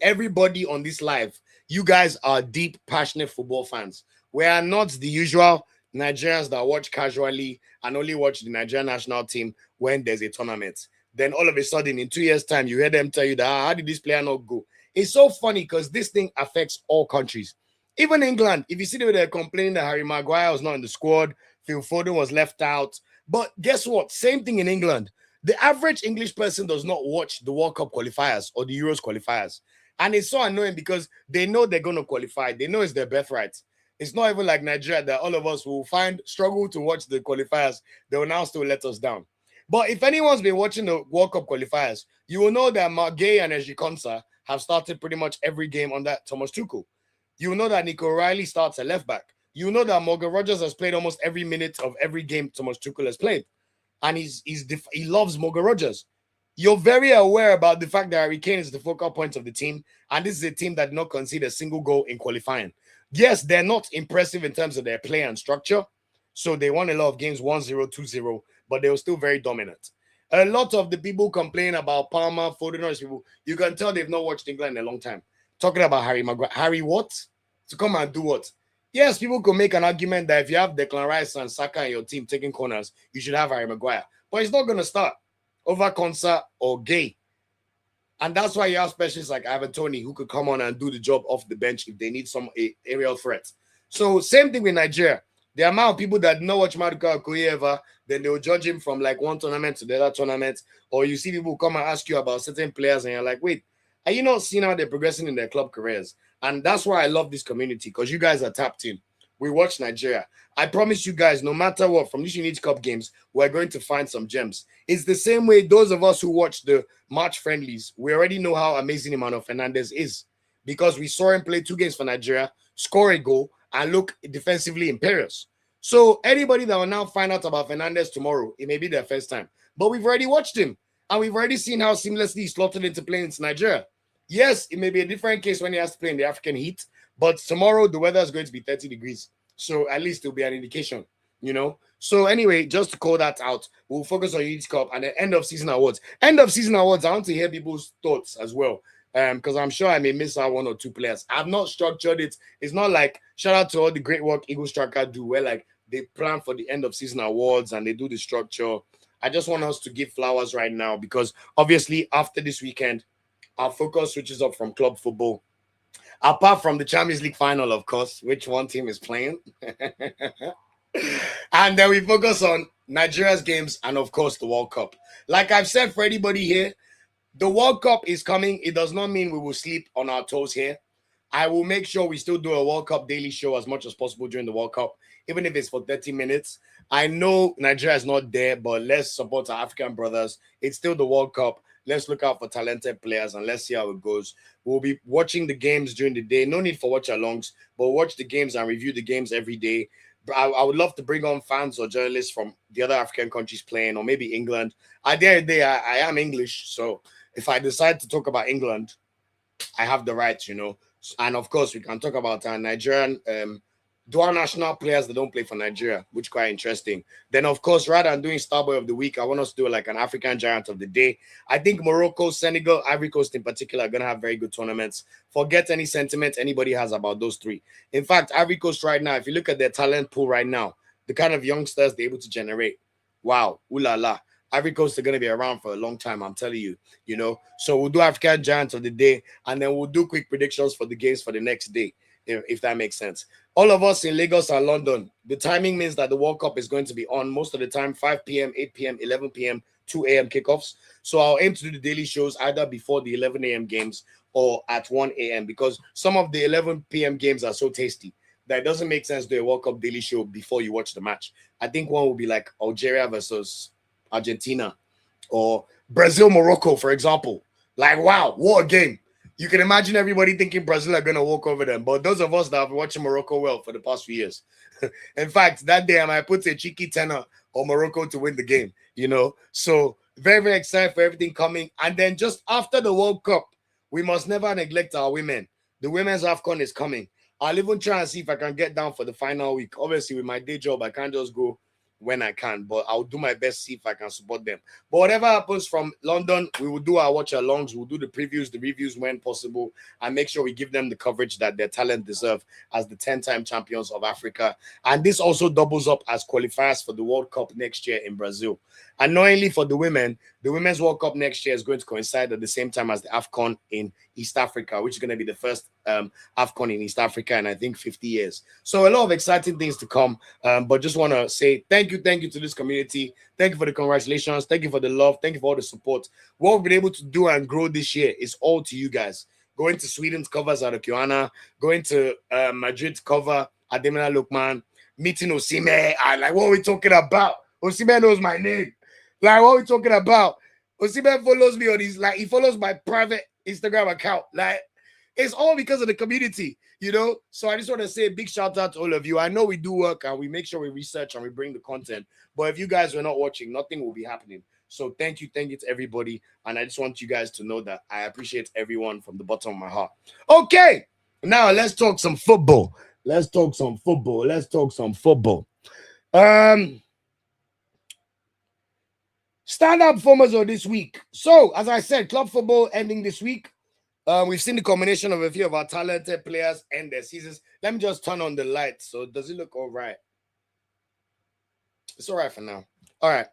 everybody on this live, you guys are deep, passionate football fans. We are not the usual Nigerians that watch casually and only watch the Nigerian national team when there's a tournament. Then all of a sudden, in 2 years' time, you hear them tell you that, how did this player not go? It's so funny because this thing affects all countries. Even England, if you see the way they're complaining that Harry Maguire was not in the squad, Phil Foden was left out. But guess what? Same thing in England. The average English person does not watch the World Cup qualifiers or the Euros qualifiers. And it's so annoying because they know they're going to qualify. They know it's their birthright. It's not even like Nigeria that all of us will struggle to watch the qualifiers. They will now still let us down. But if anyone's been watching the World Cup qualifiers, you will know that Ajayi and Ejike have started pretty much every game under Thomas Tuchel. You will know that Nico Riley starts at left back. You will know that Morgan Rogers has played almost every minute of every game Thomas Tuchel has played. And he loves Morgan Rogers. You're very aware about the fact that Harry Kane is the focal point of the team. And this is a team that did not concede a single goal in qualifying. Yes, they're not impressive in terms of their play and structure. So they won a lot of games 1-0, 2-0, but they were still very dominant. A lot of the people complain about Palmer, Foden, people, you can tell they've not watched England in a long time. Talking about Harry Maguire. Harry what? To come and do what? Yes, people could make an argument that if you have Declan Rice and Saka in your team taking corners, you should have Harry Maguire. But he's not going to start over Konsa or Gay. And that's why you have specialists like Ivan Toney who could come on and do the job off the bench if they need some aerial threat. So same thing with Nigeria. The amount of people that know watch Maduka Okoye ever, then they'll judge him from like one tournament to the other tournament. Or you see people come and ask you about certain players and you're like, wait, are you not seeing how they're progressing in their club careers? And that's why I love this community, because you guys are tapped in. We watch Nigeria. I promise you guys, no matter what, from these Unity Cup games, we're going to find some gems. It's the same way those of us who watch the March friendlies, we already know how amazing Emmanuel Fernandez is, because we saw him play 2 games for Nigeria, score a goal, and look defensively imperious. So anybody that will now find out about Fernandez tomorrow, it may be their first time. But we've already watched him, and we've already seen how seamlessly he slotted into playing in Nigeria. Yes, it may be a different case when he has to play in the African heat, but tomorrow the weather is going to be 30 degrees. So at least it'll be an indication, you know. So anyway, just to call that out, we'll focus on Unity Cup and the end of season awards. End of season awards, I want to hear people's thoughts as well. Because I'm sure I may miss out 1 or 2 players. I've not structured it. It's not like, shout out to all the great work Eagle Striker do, where like they plan for the end of season awards and they do the structure. I just want us to give flowers right now, because obviously after this weekend, our focus switches up from club football. Apart from the Champions League final, of course, which one team is playing. And then we focus on Nigeria's games and, of course, the World Cup. Like I've said for anybody here, the World Cup is coming. It does not mean we will sleep on our toes here. I will make sure we still do a World Cup daily show as much as possible during the World Cup, even if it's for 30 minutes. I know Nigeria is not there, but let's support our African brothers. It's still the World Cup. Let's look out for talented players and let's see how it goes. We'll be watching the games during the day. No need for watch-alongs, but watch the games and review the games every day. I would love to bring on fans or journalists from the other African countries playing, or maybe England. At the end of the day, I am English, so if I decide to talk about England, I have the right, you know. And of course, we can talk about our Nigerian dual national players that don't play for Nigeria, which is quite interesting. Then, of course, rather than doing Starboy of the week, I want us to do like an African giant of the day. I think Morocco, Senegal, Ivory Coast in particular are going to have very good tournaments. Forget any sentiment anybody has about those 3. In fact, Ivory Coast right now, if you look at their talent pool right now, the kind of youngsters they're able to generate, wow, ooh la la. Ivory Coast are going to be around for a long time, I'm telling you, you know. So we'll do African giants of the day, and then we'll do quick predictions for the games for the next day, if that makes sense. All of us in Lagos and London, the timing means that the World Cup is going to be on most of the time, 5 p.m., 8 p.m., 11 p.m., 2 a.m. kickoffs. So I'll aim to do the daily shows either before the 11 a.m. games or at 1 a.m. because some of the 11 p.m. games are so tasty that it doesn't make sense to do a World Cup daily show before you watch the match. I think one will be like Algeria versus Argentina or Brazil, Morocco, for example. Like, wow, what a game. You can imagine everybody thinking Brazil are going to walk over them. But those of us that have been watching Morocco well for the past few years, in fact, that day I might put a cheeky tenner on Morocco to win the game, you know. So very, very excited for everything coming. And then just after the World Cup, we must never neglect our women. The women's AFCON is coming. I'll even try and see if I can get down for the final week. Obviously, with my day job, I can't just go when I can, but I'll do my best to see if I can support them. But whatever happens from London, we will do our watch-alongs. We'll do the previews, the reviews when possible, and make sure we give them the coverage that their talent deserve as the 10-time champions of Africa. And this also doubles up as qualifiers for the World Cup next year in Brazil. Annoyingly for the women, the Women's World Cup next year is going to coincide at the same time as the AFCON in East Africa, which is going to be the first AFCON in East Africa in, I think, 50 years. So a lot of exciting things to come. But just want to say thank you to this community. Thank you for the congratulations. Thank you for the love. Thank you for all the support. What we've been able to do and grow this year is all to you guys. Going to Sweden to cover Zarakiana, going to Madrid to cover Ademina Lukman, meeting Osimhen. Like, what are we talking about? Osimhen knows my name. Like, what are we talking about? Osimhen follows me on his, like, he follows my private Instagram account. Like, it's all because of the community, you know? So I just want to say a big shout out to all of you. I know we do work and we make sure we research and we bring the content. But if you guys were not watching, nothing will be happening. So thank you to everybody. And I just want you guys to know that I appreciate everyone from the bottom of my heart. Okay, now let's talk some football. Standout performers of this week. So, as I said, club football ending this week. We've seen the combination of a few of our talented players end their seasons. Let me just turn on the lights. So, does it look all right? It's all right for now. All right.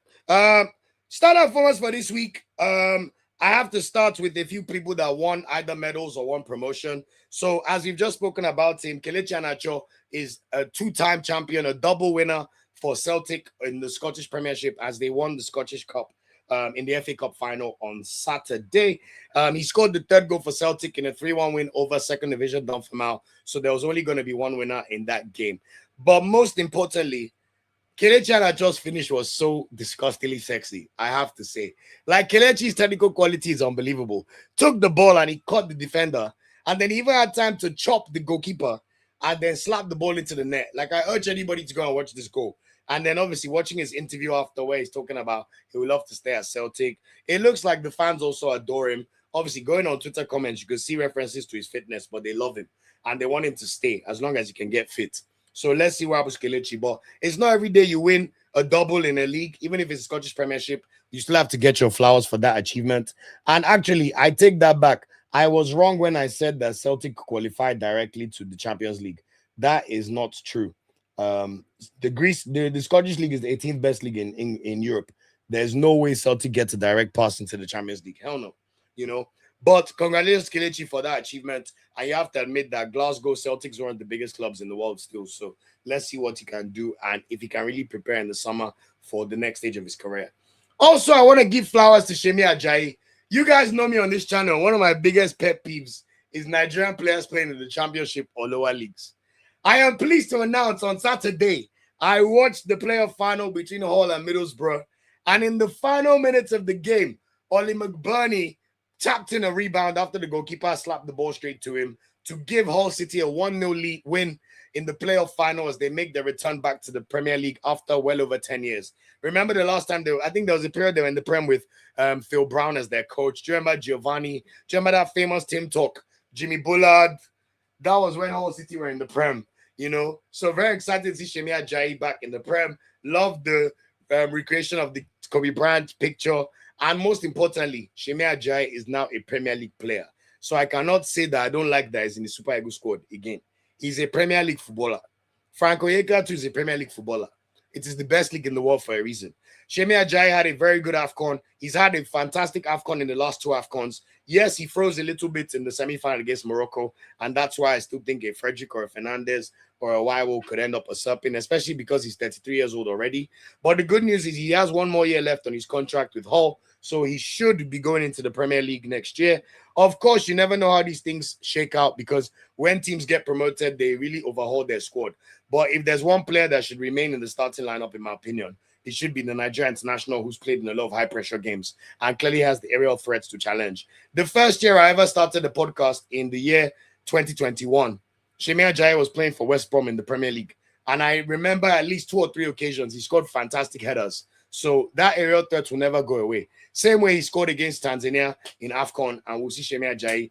Standout performers for this week. I have to start with a few people that won either medals or won promotion. So, as we've just spoken about him, Kelechi Iheanacho is a two-time champion, a double winner for Celtic in the Scottish Premiership as they won the Scottish Cup in the FA Cup final on Saturday. He scored the third goal for Celtic in a 3-1 win over second division Dunfermline. So there was only going to be one winner in that game. But most importantly, Kelechi Iheanacho's finish was so disgustingly sexy, I have to say. Like, Kelechi's technical quality is unbelievable. Took the ball and he caught the defender. And then he even had time to chop the goalkeeper and then slap the ball into the net. Like, I urge anybody to go and watch this goal. And then obviously watching his interview after where he's talking about he would love to stay at Celtic. It looks like the fans also adore him. Obviously, going on Twitter comments, you can see references to his fitness, but they love him. And they want him to stay as long as he can get fit. So let's see what happens to Kelechi. But it's not every day you win a double in a league. Even if it's a Scottish Premiership, you still have to get your flowers for that achievement. And actually, I take that back. I was wrong when I said that Celtic qualified directly to the Champions League. That is not true. The Scottish League is the 18th best league in Europe. There's no way Celtic gets a direct pass into the Champions League. Hell no. You know. But congratulations, Kelechi, for that achievement. And you have to admit that Glasgow Celtics are one of the biggest clubs in the world still. So let's see what he can do and if he can really prepare in the summer for the next stage of his career. Also, I want to give flowers to Shemi Ajayi. You guys know me on this channel. One of my biggest pet peeves is Nigerian players playing in the Championship or lower leagues. I am pleased to announce on Saturday, I watched the playoff final between Hull and Middlesbrough. And in the final minutes of the game, Ollie McBurney tapped in a rebound after the goalkeeper slapped the ball straight to him to give Hull City a 1-0 lead win in the playoff final as they make their return back to the Premier League after well over 10 years. Remember the last time I think there was a period they were in the Prem with Phil Brown as their coach. Do you remember Giovanni? Do you remember that famous team talk? Jimmy Bullard? That was when Hull City were in the Prem, you know. So very excited to see Shemi Ajayi back in the Prem. Love the recreation of the Kobe Bryant picture. And most importantly, Shemi Ajayi is now a Premier League player. So I cannot say that I don't like that he's in the Super Eagles squad again. He's a Premier League footballer. Frank Onyeka too is a Premier League footballer. It is the best league in the world for a reason. Ajayi had a very good AFCON. He's had a fantastic AFCON in the last 2 AFCONs. Yes, he froze a little bit in the semi-final against Morocco, and that's why I still think a Frederick or a Fernandez or a Nwaiwu could end up usurping, especially because he's 33 years old already. But the good news is he has 1 more year left on his contract with Hull, so he should be going into the Premier League next year. Of course, you never know how these things shake out because when teams get promoted, they really overhaul their squad. But if there's one player that should remain in the starting lineup, in my opinion, it should be the Nigerian international who's played in a lot of high-pressure games and clearly has the aerial threats to challenge. The first year I ever started the podcast in the year 2021, Ajayi was playing for West Brom in the Premier League. And I remember at least 2 or 3 occasions he scored fantastic headers. So that aerial threat will never go away. Same way he scored against Tanzania in AFCON, and we'll see Ajayi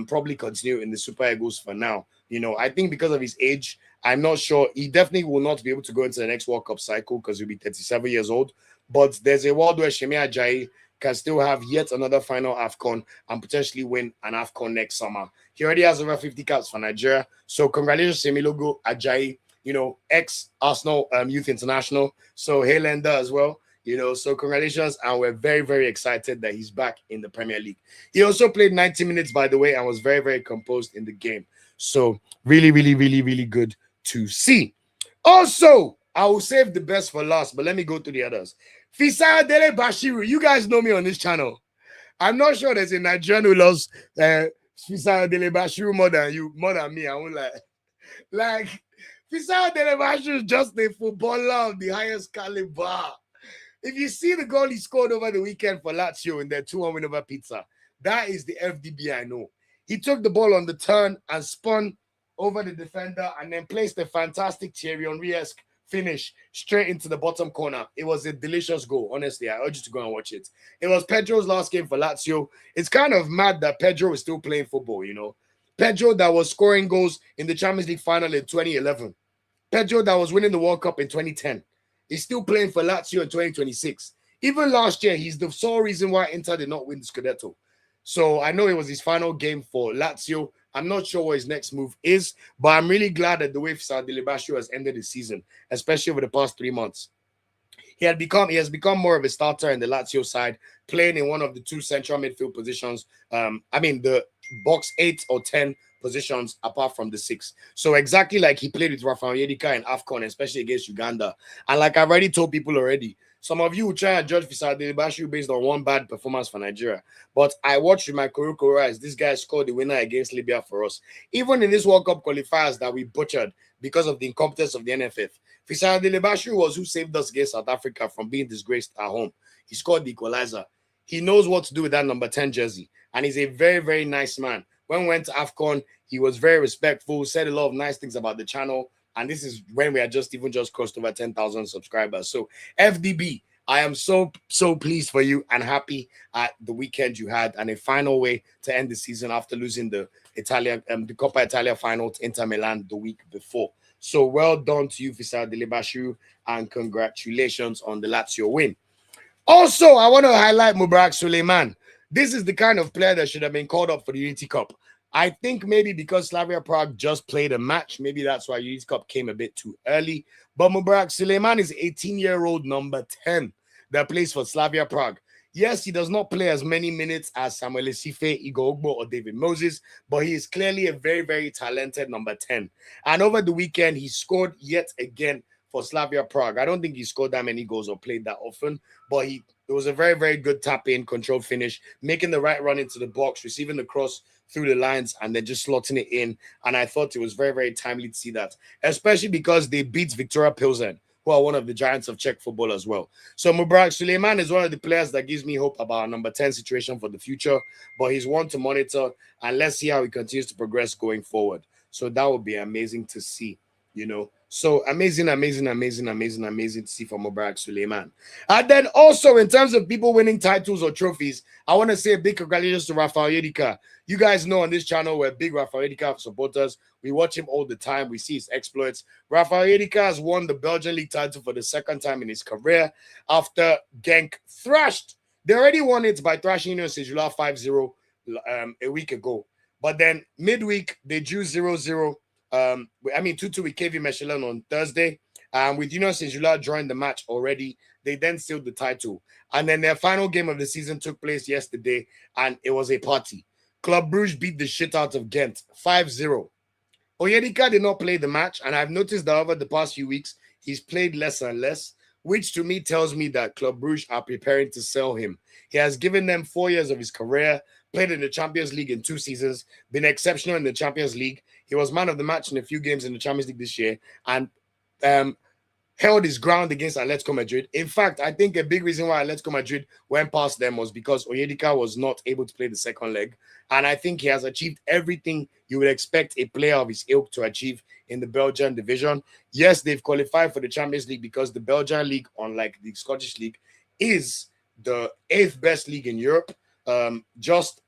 probably continue in the Super Eagles for now. You know, I think because of his age, I'm not sure. He definitely will not be able to go into the next World Cup cycle because he'll be 37 years old. But there's a world where Ajayi can still have yet another final AFCON and potentially win an AFCON next summer. He already has over 50 caps for Nigeria. So congratulations, Semilogo Ajayi, you know, ex-Arsenal Youth International. So Haylender as well. You know, so congratulations, and we're very, very excited that he's back in the Premier League. He also played 90 minutes, by the way, and was very, very composed in the game. So really, really, really, really good to see. Also, I will save the best for last, but let me go to the others. Fisayo Dele-Bashiru, you guys know me on this channel. I'm not sure there's a Nigerian who loves Fisayo Dele-Bashiru more than me. I won't lie. Like, Fisayo Dele-Bashiru is just a footballer of the highest caliber. If you see the goal he scored over the weekend for Lazio in their 2-1 win over Pizza, that is the FDB I know. He took the ball on the turn and spun over the defender and then placed a fantastic Thierry Henry-esque finish straight into the bottom corner. It was a delicious goal. Honestly, I urge you to go and watch it. It was Pedro's last game for Lazio. It's kind of mad that Pedro is still playing football, you know. Pedro that was scoring goals in the Champions League final in 2011. Pedro that was winning the World Cup in 2010. He's still playing for Lazio in 2026. Even last year, he's the sole reason why Inter did not win the Scudetto. So I know it was his final game for Lazio. I'm not sure what his next move is, but I'm really glad that the way Dele-Bashiru has ended the season, especially over the past 3 months. He has become more of a starter in the Lazio side, playing in one of the 2 central midfield positions. The box 8 or 10 positions apart from the 6. So exactly like he played with Raphaël Onyedika in AFCON, especially against Uganda. And like I've already told people already, some of you will try and judge Fisayo Dele-Bashiru based on one bad performance for Nigeria. But I watched with my Kuroko eyes, this guy scored the winner against Libya for us. Even in this World Cup qualifiers that we butchered because of the incompetence of the NFF, Fisayo Dele-Bashiru was who saved us against South Africa from being disgraced at home. He scored the equalizer. He knows what to do with that number 10 jersey. And he's a very, very nice man. When we went to AFCON, he was very respectful, said a lot of nice things about the channel. And this is when we had just crossed over 10,000 subscribers. So FDB, I am so pleased for you and happy at the weekend you had and a final way to end the season after losing the Coppa Italia final to Inter Milan the week before. So well done to you, Fisayo Dele-Bashiru, and congratulations on the Lazio win. Also, I want to highlight Mubarak Suleiman. This is the kind of player that should have been called up for the Unity Cup. I think maybe because Slavia Prague just played a match, maybe that's why Unity Cup came a bit too early. But Mubarak Suleiman is 18-year-old number 10 that plays for Slavia Prague. Yes, he does not play as many minutes as Samuel Esife, Igor Ogbo, or David Moses, but he is clearly a very, very talented number 10. And over the weekend, he scored yet again for Slavia Prague. I don't think he scored that many goals or played that often, but it was a very, very good tap-in, controlled finish, making the right run into the box, receiving the cross through the lines, and then just slotting it in. And I thought it was very, very timely to see that, especially because they beat Victoria Pilsen, who are one of the giants of Czech football as well. So Mubarak Suleiman is one of the players that gives me hope about our number 10 situation for the future, but he's one to monitor, and let's see how he continues to progress going forward. So that would be amazing to see, you know. So amazing to see from Mubarak Suleiman. And then also in terms of people winning titles or trophies, I want to say a big congratulations to Raphaël Onyedika. You guys know on this channel we're big Raphaël Onyedika supporters. We watch him all the time. We see his exploits. Raphaël Onyedika has won the Belgian league title for the 2nd time in his career after Genk thrashed. They already won it by thrashing Union Saint-Gilloise 5-0 a week ago. But then midweek they drew 0-0. 2-2 with KV Mechelen on Thursday. With Union Saint-Gilloise drawing the match already, they then sealed the title. And then their final game of the season took place yesterday, and it was a party. Club Brugge beat the shit out of Ghent 5-0. Onyedika did not play the match, and I've noticed that over the past few weeks, he's played less and less, which to me tells me that Club Brugge are preparing to sell him. He has given them 4 years of his career, played in the Champions League in 2 seasons, been exceptional in the Champions League. He was man of the match in a few games in the Champions League this year, and held his ground against Atletico Madrid. In fact, I think a big reason why Atletico Madrid went past them was because Onyedika was not able to play the second leg. And I think he has achieved everything you would expect a player of his ilk to achieve in the Belgian division. Yes, they've qualified for the Champions League because the Belgian league, unlike the Scottish league, is the 8th best league in Europe, just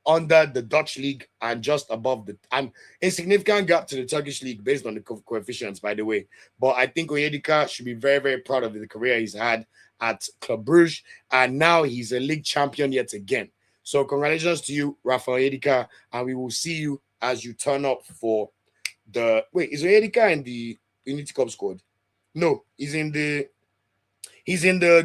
under the Dutch league and just above and a significant gap to the Turkish league based on the coefficients, by the way. But I think Onyedika should be very, very proud of the career he's had at Club Brugge, and now he's a league champion yet again. So congratulations to you, Raphaël Onyedika, and we will see you as you turn up for the... Wait, is Onyedika in the Unity Cup squad? No, he's in the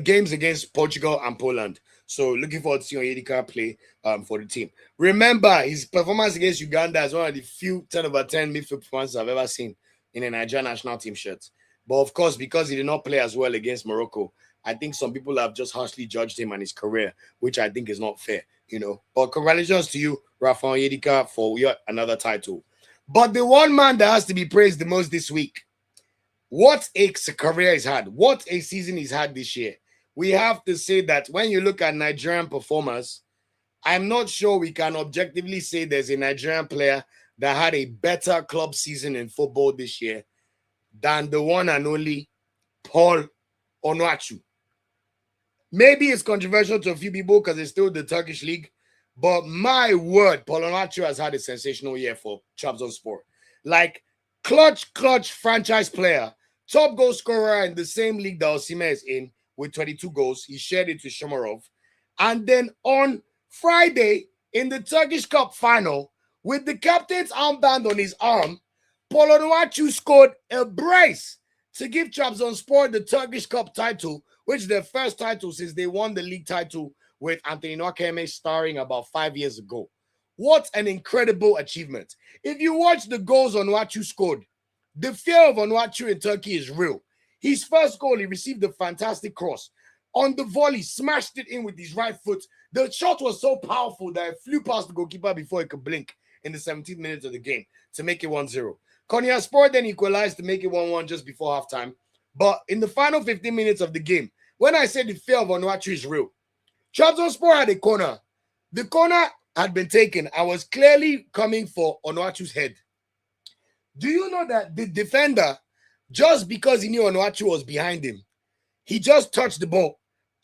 games against Portugal and Poland. So looking forward to seeing Onyedika play for the team. Remember, his performance against Uganda is one of the few 10/10 midfield performances I've ever seen in a Nigerian national team shirt. But of course, because he did not play as well against Morocco, I think some people have just harshly judged him and his career, which I think is not fair, you know. But congratulations to you, Raphaël Onyedika, for yet another title. But the one man that has to be praised the most this week, what a career he's had, what a season he's had this year. We have to say that when you look at Nigerian performers, I'm not sure we can objectively say there's a Nigerian player that had a better club season in football this year than the one and only Paul Onuachu. Maybe it's controversial to a few people because it's still the Turkish league, but my word, Paul Onuachu has had a sensational year for Trabzonspor. Like, clutch franchise player, top goal scorer in the same league that Osimhen is in with 22 goals. He shared it with Shomarov. And then on Friday, in the Turkish Cup final, with the captain's armband on his arm, Paul Onuachu scored a brace to give Trabzonspor the Turkish Cup title, which is their first title since they won the league title with Anthony Nwakaeme starring about 5 years ago. What an incredible achievement. If you watch the goals Onuachu scored, the fear of Onuachu in Turkey is real. His first goal, he received a fantastic cross. On the volley, smashed it in with his right foot. The shot was so powerful that it flew past the goalkeeper before it could blink in the 17th minute of the game to make it 1-0. Konyaspor then equalized to make it 1-1 just before halftime. But in the final 15 minutes of the game, when I said the fear of Onuachu is real, Trabzonspor had a corner. The corner had been taken. I was clearly coming for Onuachu's head. Do you know that the defender, just because he knew Onuachu was behind him, he just touched the ball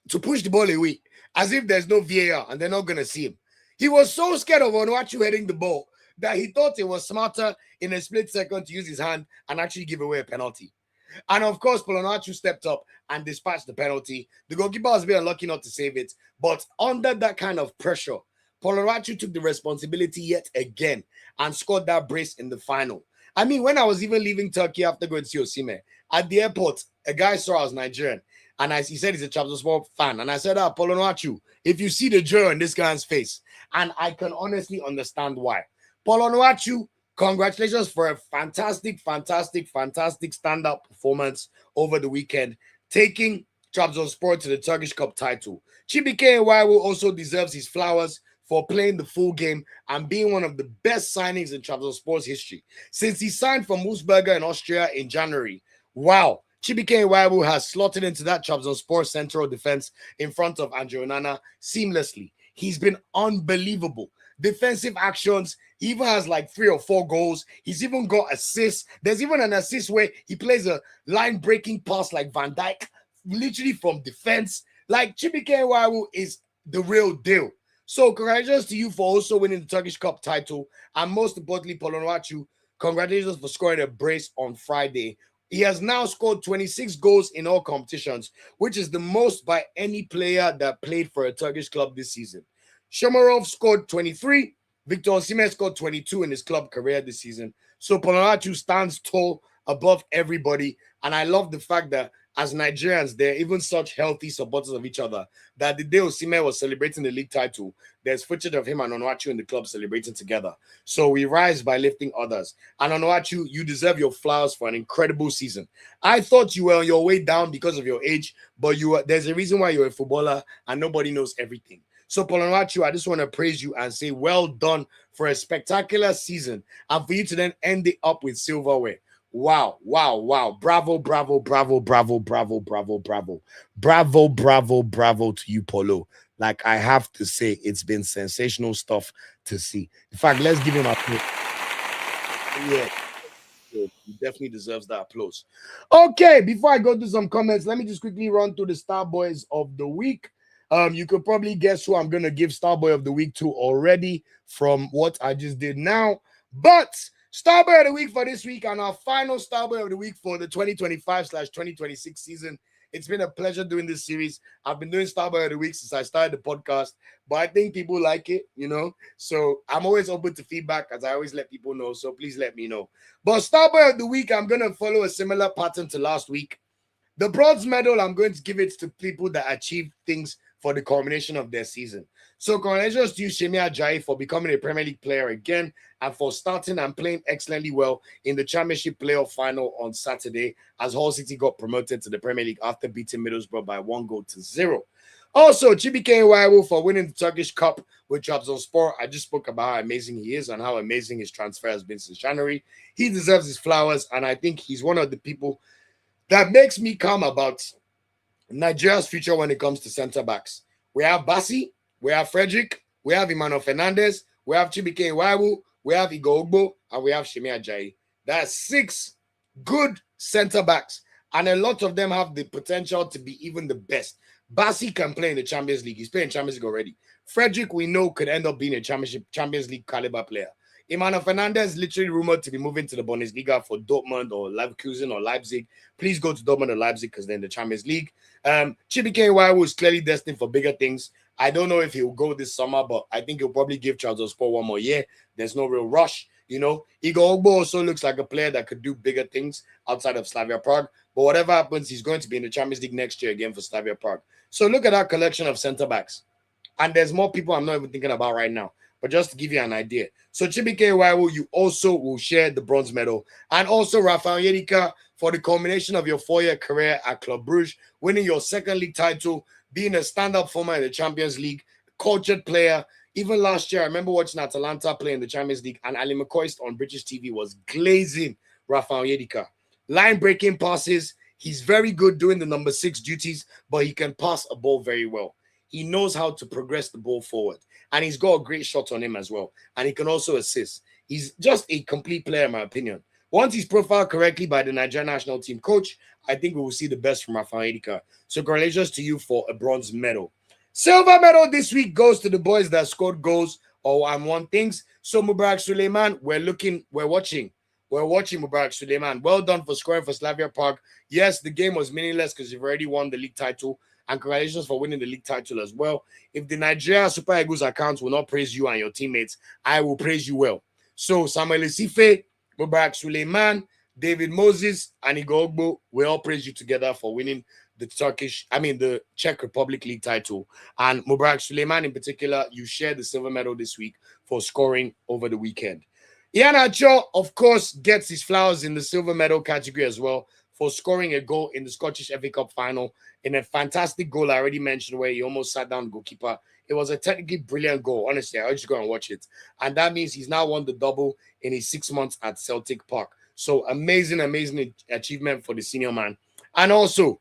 to push the ball away, as if there's no VAR and they're not going to see him. He was so scared of Onuachu heading the ball that he thought it was smarter in a split second to use his hand and actually give away a penalty. And of course, Paul Onuachu stepped up and dispatched the penalty. The goalkeeper was very unlucky not to save it. But under that kind of pressure, Paul Onuachu took the responsibility yet again and scored that brace in the final. I mean, when I was even leaving Turkey after going to see Osimhen, at the airport, a guy saw I was Nigerian. And he said he's a Trabzonspor fan. And I said, Paul Onuachu, if you see the joy on this guy's face, and I can honestly understand why. Paul Onuachu, congratulations for a fantastic standout performance over the weekend, taking Trabzonspor to the Turkish Cup title. Chibuike Nwaiwu also deserves his flowers for playing the full game and being one of the best signings in Trabzonspor's history. Since he signed from Wolfsberger in Austria in January, wow, Chibuike Nwaiwu has slotted into that Trabzonspor central defense in front of Andre Onana seamlessly. He's been unbelievable. Defensive actions, he even has like 3 or 4 goals. He's even got assists. There's even an assist where he plays a line-breaking pass like Van Dijk, literally from defense. Like, Chibuike Nwaiwu is the real deal. So congratulations to you for also winning the Turkish Cup title. And most importantly, Paul Onuachu, congratulations for scoring a brace on Friday. He has now scored 26 goals in all competitions, which is the most by any player that played for a Turkish club this season. Shomarov scored 23. Victor Osimhen scored 22 in his club career this season. So Paul Onuachu stands tall above everybody. And I love the fact that as Nigerians, they're even such healthy supporters of each other that the day Osimhen was celebrating the league title, there's footage of him and Onuachu in the club celebrating together. So we rise by lifting others. And Onuachu, you deserve your flowers for an incredible season. I thought you were on your way down because of your age, but there's a reason why you're a footballer and nobody knows everything. So, Paul Onuachu, I just want to praise you and say well done for a spectacular season and for you to then end it up with silverware. Wow, wow, wow. Bravo, bravo, bravo, bravo, bravo, bravo, bravo. Bravo, bravo, bravo to you, Polo. Like I have to say, it's been sensational stuff to see. In fact, let's give him a applause. Yeah. He definitely deserves that applause. Okay, before I go to some comments, let me just quickly run through the Starboys of the week. You could probably guess who I'm going to give Starboy of the week to already from what I just did now. But Starboy of the week for this week and our final Starboy of the week for the 2025/2026 season. It's been a pleasure doing this series. I've been doing Starboy of the week since I started the podcast, but I think people like it, you know. So I'm always open to feedback, as I always let people know. So please let me know. But Starboy of the week, I'm going to follow a similar pattern to last week. The bronze medal, I'm going to give it to people that achieve things for the culmination of their season. So congratulations to you, Ajayi, for becoming a Premier League player again and for starting and playing excellently well in the Championship playoff final on Saturday as Hull City got promoted to the Premier League after beating Middlesbrough by 1-0. Also, Chibuike Nwaiwu for winning the Turkish Cup with Trabzonspor. I just spoke about how amazing he is and how amazing his transfer has been since January. He deserves his flowers, and I think he's one of the people that makes me calm about Nigeria's future when it comes to centre backs. We have Basi, we have Frederick, we have Emmanuel Fernandez, we have Chibuike Nwaiwu, we have Igbo, and we have Ajayi. That's 6 good centre backs, and a lot of them have the potential to be even the best. Basi can play in the Champions League. He's playing Champions League already. Frederick, we know, could end up being a Champions League caliber player. Emmanuel Fernandez literally rumored to be moving to the Bundesliga for Dortmund or Leverkusen or Leipzig. Please go to Dortmund or Leipzig because they're in the Champions League. Chibuike Nwaiwu is clearly destined for bigger things. I don't know if he'll go this summer, but I think he'll probably give Trabzonspor one more year. There's no real rush, you know. Igbo also looks like a player that could do bigger things outside of Slavia Prague. But whatever happens, he's going to be in the Champions League next year again for Slavia Prague. So look at that collection of centre-backs. And there's more people I'm not even thinking about right now. But just to give you an idea. So Chibuike Nwaiwu, you also will share the bronze medal. And also Raphaël Onyedika for the culmination of your 4-year career at Club Brugge, winning your second league title, being a stand-up performer in the Champions League, cultured player. Even last year, I remember watching Atalanta play in the Champions League, and Ali McCoist on British TV was glazing Raphaël Onyedika. Line-breaking passes. He's very good doing the number 6 duties, but he can pass a ball very well. He knows how to progress the ball forward. And he's got a great shot on him as well. And he can also assist. He's just a complete player, in my opinion. Once he's profiled correctly by the Nigerian national team coach, I think we will see the best from Raphaël Onyedika. So congratulations to you for a bronze medal. Silver medal this week goes to the boys that scored goals and won things. So Mubarak Suleiman, we're watching Mubarak Suleiman. Well done for scoring for Slavia Prague. Yes, the game was meaningless because you've already won the league title. And congratulations for winning the league title as well. If the Nigeria Super Eagles accounts will not praise you and your teammates, I will praise you well. So Samuel Isife, Mubarak Suleiman, David Moses, and Igbo will all praise you together for winning the Czech Republic League title. And Mubarak Suleiman in particular, you shared the silver medal this week for scoring over the weekend. Iheanacho, of course, gets his flowers in the silver medal category as well for scoring a goal in the Scottish FA Cup final in a fantastic goal I already mentioned where he almost sat down the goalkeeper. It was a technically brilliant goal. Honestly, I just go and watch it. And that means he's now won the double in his 6 months at Celtic Park. So amazing, amazing achievement for the senior man. And also,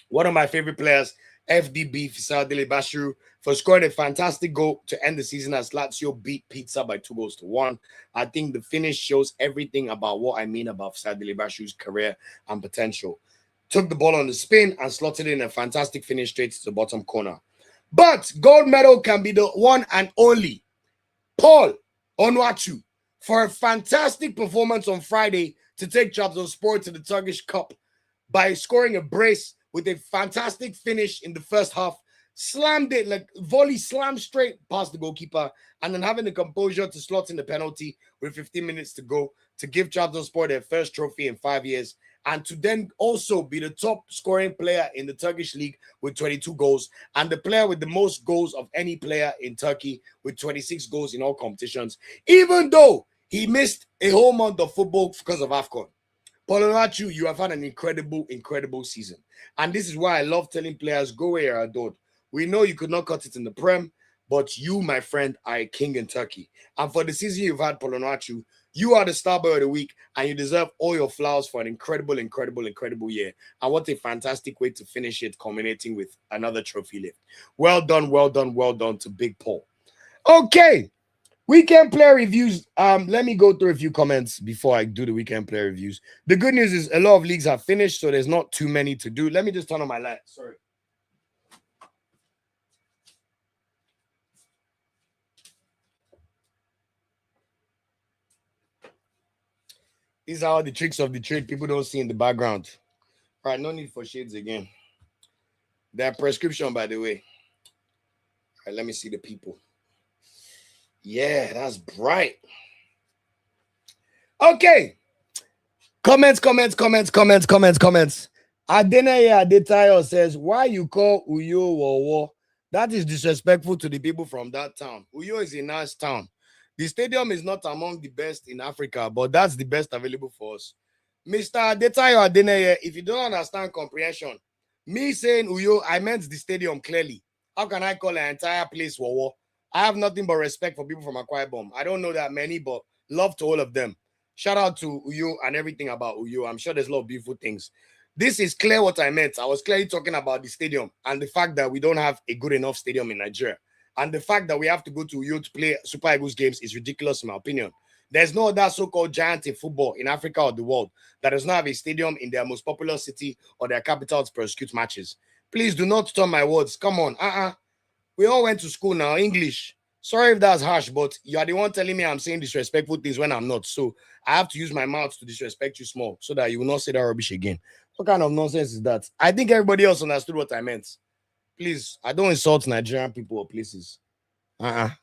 one of my favorite players, FDB, Fisayo Dele-Bashiru, for scoring a fantastic goal to end the season as Lazio beat Pizza by 2-1. I think the finish shows everything about what I mean about Fisayo Dele-Bashiru's career and potential. Took the ball on the spin and slotted in a fantastic finish straight to the bottom corner. But gold medal can be the one and only Paul Onuachu for a fantastic performance on Friday to take Trabzonspor to the Turkish Cup by scoring a brace with a fantastic finish in the first half, slammed it, like volley slammed straight past the goalkeeper, and then having the composure to slot in the penalty with 15 minutes to go to give Trabzonspor their first trophy in 5 years and to then also be the top scoring player in the Turkish league with 22 goals, and the player with the most goals of any player in Turkey with 26 goals in all competitions, even though he missed a whole month of football because of AFCON. Onuachu, you have had an incredible season. And this is why I love telling players, go where you're adored. We know you could not cut it in the Prem, but you, my friend, are a king in Turkey. And for the season you've had, Onuachu, you are the Starboy of the week, and you deserve all your flowers for an incredible year. And what a fantastic way to finish it, culminating with another trophy lift. Well done to Big Paul. Okay. Weekend player reviews. Let me go through a few comments before I do the weekend player reviews. The good news is a lot of leagues have finished, so there's not too many to do. Let me just turn on my light. Sorry. These are all the tricks of the trade people don't see in the background. All right, no need for shades again. Their prescription, by the way. All right, let me see the people. Yeah, that's bright. Okay. Comments. Adeneye Adetayo says, why you call Uyo Wowo? That is disrespectful to the people from that town. Uyo is a nice town. The stadium is not among the best in Africa, but that's the best available for us. Mr. Adetayo Adeneye, if you don't understand comprehension, me saying Uyo, I meant the stadium clearly. How can I call an entire place Wowo? I have nothing but respect for people from Akwa Ibom. I don't know that many, but love to all of them. Shout out to Uyo and everything about Uyo. I'm sure there's a lot of beautiful things. This is clear what I meant. I was clearly talking about the stadium and the fact that we don't have a good enough stadium in Nigeria. And the fact that we have to go to Uyo to play Super Eagles games is ridiculous in my opinion. There's no other so-called giant in football in Africa or the world that does not have a stadium in their most popular city or their capital to prosecute matches. Please do not turn my words. Come on. We all went to school now, English. Sorry if that's harsh, but you are the one telling me I'm saying disrespectful things when I'm not. So I have to use my mouth to disrespect you small so that you will not say that rubbish again. What kind of nonsense is that? I think everybody else understood what I meant. Please, I don't insult Nigerian people or places. Mr.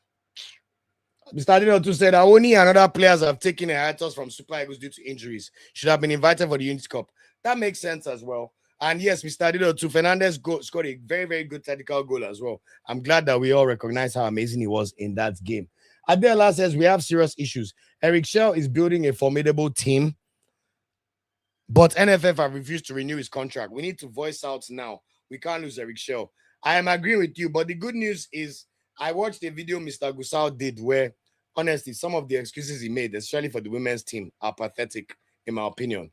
Standout said, only another players have taken a hiatus from Super Eagles due to injuries. Should have been invited for the Unity Cup. That makes sense as well. And yes, Mr. Fernandez scored a very good technical goal as well. I'm glad that we all recognize how amazing he was in that game. Adela says, we have serious issues. Eric Shell is building a formidable team, but NFF have refused to renew his contract. We need to voice out now. We can't lose Eric Shell. I am agreeing with you, but the good news is I watched a video Mr. Gusau did where, honestly, some of the excuses he made, especially for the women's team, are pathetic, in my opinion.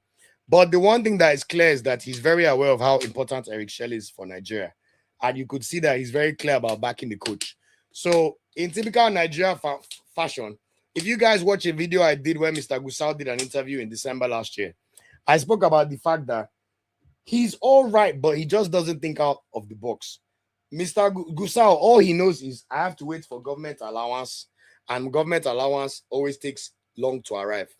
But the one thing that is clear is that he's very aware of how important Eric Shell is for Nigeria. And you could see that he's very clear about backing the coach. So, in typical Nigeria fashion, if you guys watch a video I did where Mr. Gusau did an interview in December last year, I spoke about the fact that he's all right, but he just doesn't think out of the box. Mr. Gusau, all he knows is I have to wait for government allowance, and government allowance always takes long to arrive.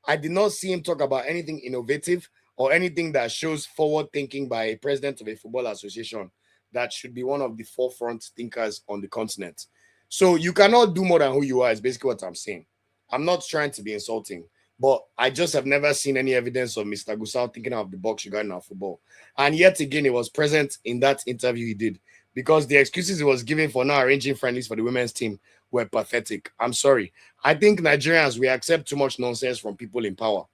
I did not see him talk about anything innovative or anything that shows forward thinking by a president of a football association that should be one of the forefront thinkers on the continent. So you cannot do more than who you are, is basically what I'm saying. I'm not trying to be insulting, but I just have never seen any evidence of Mr. Gusau thinking out of the box regarding our football. And yet again, he was present in that interview he did, because the excuses he was giving for not arranging friendlies for the women's team were pathetic. I'm sorry. I think Nigerians, we accept too much nonsense from people in power.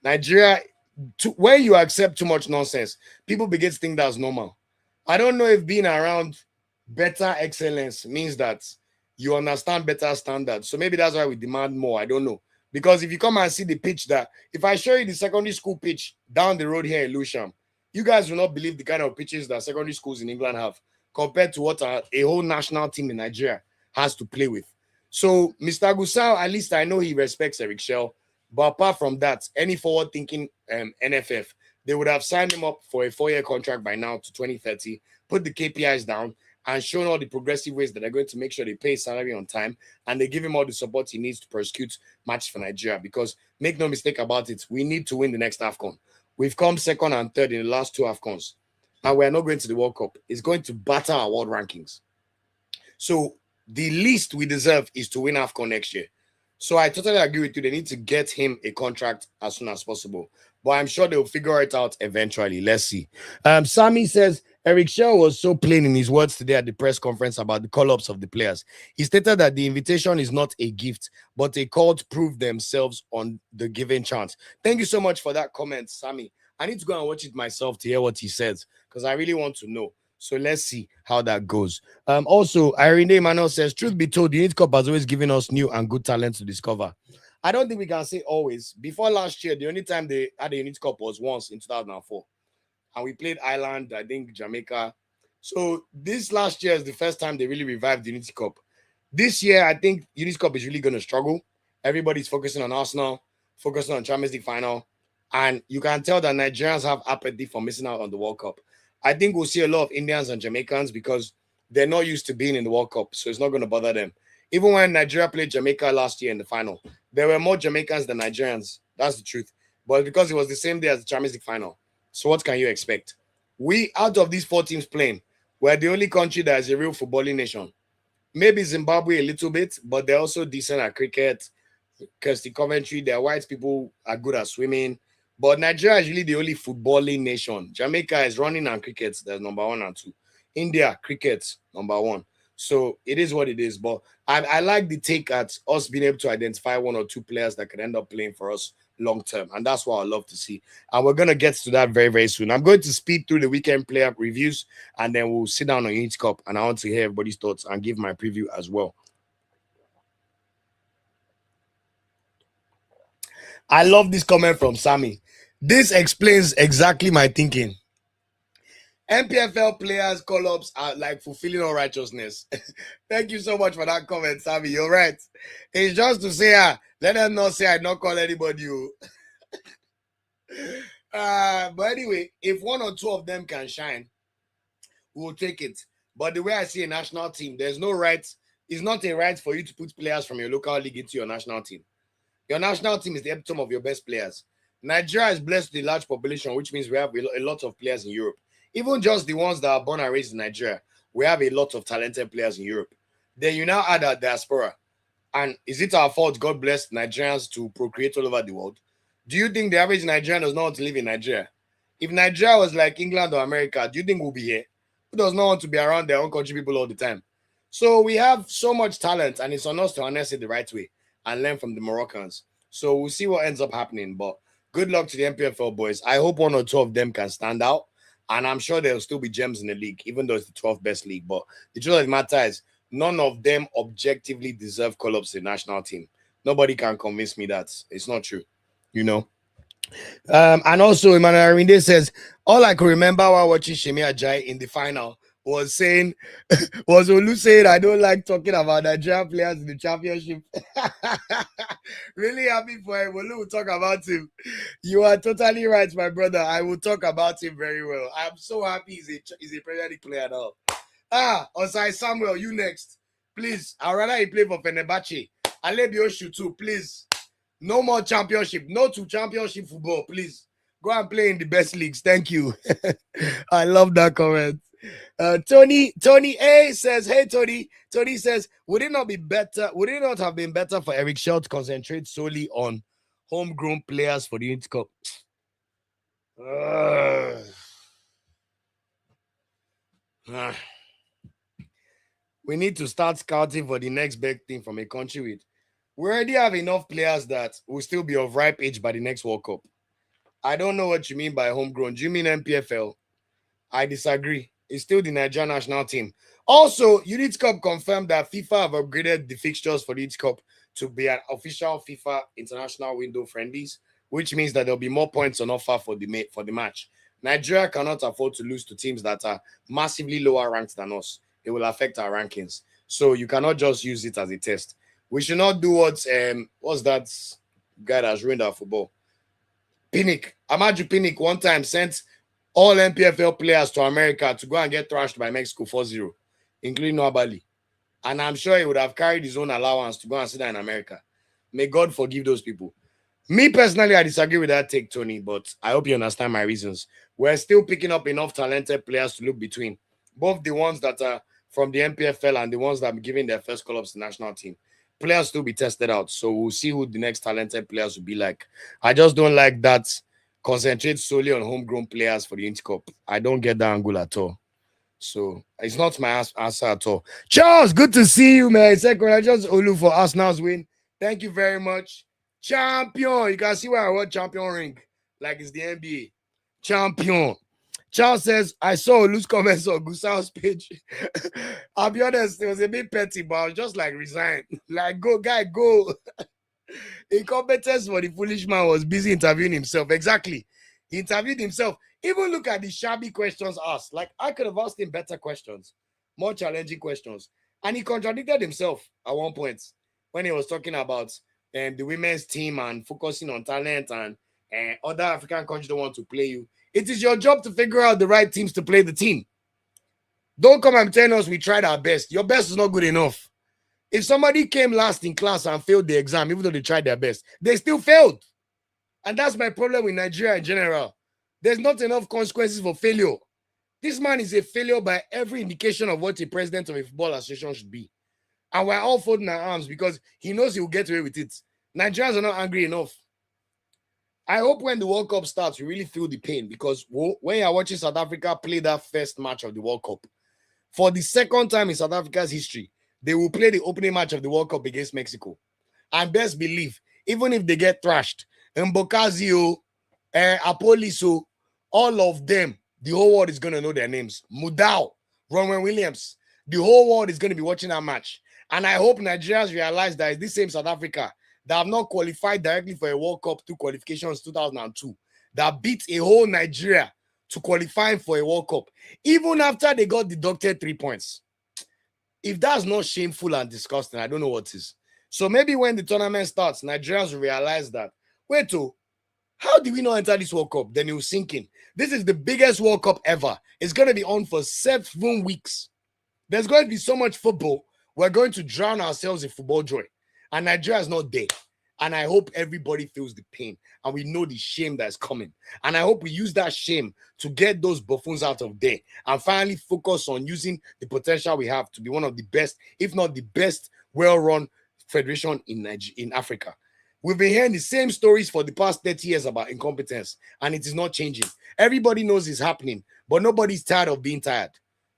Nigeria, when you accept too much nonsense, people begin to think that's normal. I don't know if being around better excellence means that you understand better standards. So maybe that's why we demand more. I don't know. Because if you come and see the pitch that, if I show you the secondary school pitch down the road here in Lewisham, you guys will not believe the kind of pitches that secondary schools in England have compared to what a whole national team in Nigeria has to play with. So Mr. Gusau, at least I know he respects Eric Shell. But apart from that, any forward-thinking NFF, they would have signed him up for a 4-year contract by now to 2030, put the KPIs down, and shown all the progressive ways that are going to make sure they pay his salary on time, and they give him all the support he needs to prosecute matches for Nigeria. Because make no mistake about it, we need to win the next AFCON. We've come second and third in the last 2 AFCONs, and we're not going to the World Cup. It's going to batter our world rankings. So the least we deserve is to win AFCON next year. So I totally agree with you. They need to get him a contract as soon as possible. but I'm sure they'll figure it out eventually. Let's see. Sammy says Eric Shell was so plain in his words today at the press conference about the call-ups of the players. He stated that the invitation is not a gift, but a call to prove themselves on the given chance. Thank you so much for that comment, Sammy. I need to go and watch it myself to hear what he says because I really want to know. So let's see how that goes. Also, Irene Emmanuel says, truth be told, the Unit Cup has always given us new and good talent to discover. I don't think we can say always. Before last year, the only time they had a Unit Cup was once in 2004. And we played Ireland, I think Jamaica. So this last year is the first time they really revived the Unity Cup. This year, I think Unity Cup is really going to struggle. Everybody's focusing on Arsenal, focusing on Champions League final. And you can tell that Nigerians have apathy for missing out on the World Cup. I think we'll see a lot of Indians and Jamaicans because they're not used to being in the World Cup. So it's not going to bother them. Even when Nigeria played Jamaica last year in the final, there were more Jamaicans than Nigerians. That's the truth. But because it was the same day as the Champions League final. So what can you expect? We, out of these 4 teams playing, we're the only country that is a real footballing nation. Maybe Zimbabwe a little bit, but they're also decent at cricket. Kirsty Coventry, their white people are good at swimming. But Nigeria is really the only footballing nation. Jamaica is running and cricket. That's number 1 and 2. India, cricket, number 1. So it is what it is. But I like the take at us being able to identify 1 or 2 players that could end up playing for us long term. And that's what I love to see. And we're going to get to that very, very soon. I'm going to speed through the weekend player reviews and then we'll sit down on Unity Cup. And I want to hear everybody's thoughts and give my preview as well. I love this comment from Sammy. This explains exactly my thinking. MPFL players' call-ups are like fulfilling all righteousness. Thank you so much for that comment, Sammy. You're right. It's just to say, let them not say I don't call anybody. But anyway, if 1 or 2 of them can shine, we'll take it. But the way I see a national team, there's no right. It's not a right for you to put players from your local league into your national team. Your national team is the epitome of your best players. Nigeria is blessed with a large population, which means we have a lot of players in Europe. Even just the ones that are born and raised in Nigeria, we have a lot of talented players in Europe. Then you now add our diaspora. And is it our fault God blessed Nigerians to procreate all over the world? Do you think the average Nigerian does not want to live in Nigeria? If Nigeria was like England or America, do you think we'll be here? Who does not want to be around their own country people all the time? So we have so much talent, and it's on us to harness it the right way and learn from the Moroccans. So we'll see what ends up happening. But good luck to the MPFL boys. I hope 1 or 2 of them can stand out. And I'm sure there'll still be gems in the league, even though it's the 12th best league. But the truth of the matter is, none of them objectively deserve call-ups to the national team. Nobody can convince me that it's not true, you know. And also, Emmanuel Arinde says, all I could remember while watching Shemi Ajayi in the final was Olu saying, I don't like talking about Nigerian players in the championship. Really happy for him. Olu will talk about him. You are totally right, my brother. I will talk about him very well. I'm so happy he's a Premier League player now. Osai Samuel, you next. Please, I'd rather he play for Fenerbahce. Alebioshu too, please. No more championship. No to championship football, please. Go and play in the best leagues. Thank you. I love that comment. Tony A says, hey, Tony. Tony says, would it not have been better for Eric Shell to concentrate solely on homegrown players for the Unity Cup? We need to start scouting for the next big thing from a country with. We already have enough players that will still be of ripe age by the next World Cup. I don't know what you mean by homegrown. Do you mean MPFL? I disagree. It's still the Nigerian national team. Also, Unity Cup confirmed that FIFA have upgraded the fixtures for the Unity Cup to be an official FIFA international window friendlies, which means that there'll be more points on offer for the match. Nigeria cannot afford to lose to teams that are massively lower ranked than us. It will affect our rankings. So you cannot just use it as a test. We should not do what's that guy that's ruined our football? Pinnick. Amaju Pinnick one time sent all MPFL players to America to go and get thrashed by Mexico 4-0, including Nwabali. And I'm sure he would have carried his own allowance to go and sit there in America. May God forgive those people. Me personally, I disagree with that take, Tony, but I hope you understand my reasons. We're still picking up enough talented players to look between, both the ones that are from the MPFL and the ones that are giving their first call-ups to the national team. Players to be tested out, so we'll see who the next talented players will be like. I just don't like that concentrate solely on homegrown players for the Inter Cup. I don't get that angle at all. So it's not my answer at all. Charles, good to see you, man. Congratulations, Olu, for Arsenal's win. Thank you very much. Champion. You can see where I wrote champion ring. Like it's the NBA. Champion. Charles says, I saw Olu's comments on Gusao's page. I'll be honest, it was a bit petty, but I was just like, resign. Like, go, guy, go. Incompetence for the foolish man was busy interviewing himself. Exactly. He interviewed himself. Even look at the shabby questions asked. Like, I could have asked him better questions, more challenging questions. And he contradicted himself at one point when he was talking about the women's team and focusing on talent and other African countries don't want to play you. It is your job to figure out the right teams to play the team. Don't come and tell us we tried our best. Your best is not good enough. If somebody came last in class and failed the exam, even though they tried their best, they still failed. And that's my problem with Nigeria in general. There's not enough consequences for failure. This man is a failure by every indication of what a president of a football association should be. And we're all folding our arms because he knows he will get away with it. Nigerians are not angry enough. I hope when the World Cup starts, we really feel the pain because when you're watching South Africa play that first match of the World Cup, for the second time in South Africa's history, they will play the opening match of the World Cup against Mexico. And best believe, even if they get thrashed, Mbokazio, Apoliso, all of them, the whole world is going to know their names. Mudau, Ronwen Williams, the whole world is going to be watching that match. And I hope Nigerians realize that it's this same South Africa that have not qualified directly for a World Cup through qualifications 2002, that beat a whole Nigeria to qualify for a World Cup, even after they got deducted 3 points. If that's not shameful and disgusting, I don't know what is. So maybe when the tournament starts, Nigerians will realize that, wait, how did we not enter this World Cup? Then it will sink in. This is the biggest World Cup ever. It's going to be on for 7 weeks. There's going to be so much football. We're going to drown ourselves in football joy. And Nigeria is not there. And I hope everybody feels the pain. And we know the shame that's coming. And I hope we use that shame to get those buffoons out of there. And finally focus on using the potential we have to be one of the best, if not the best, well-run federation in Africa. We've been hearing the same stories for the past 30 years about incompetence. And it is not changing. Everybody knows it's happening. But nobody's tired of being tired.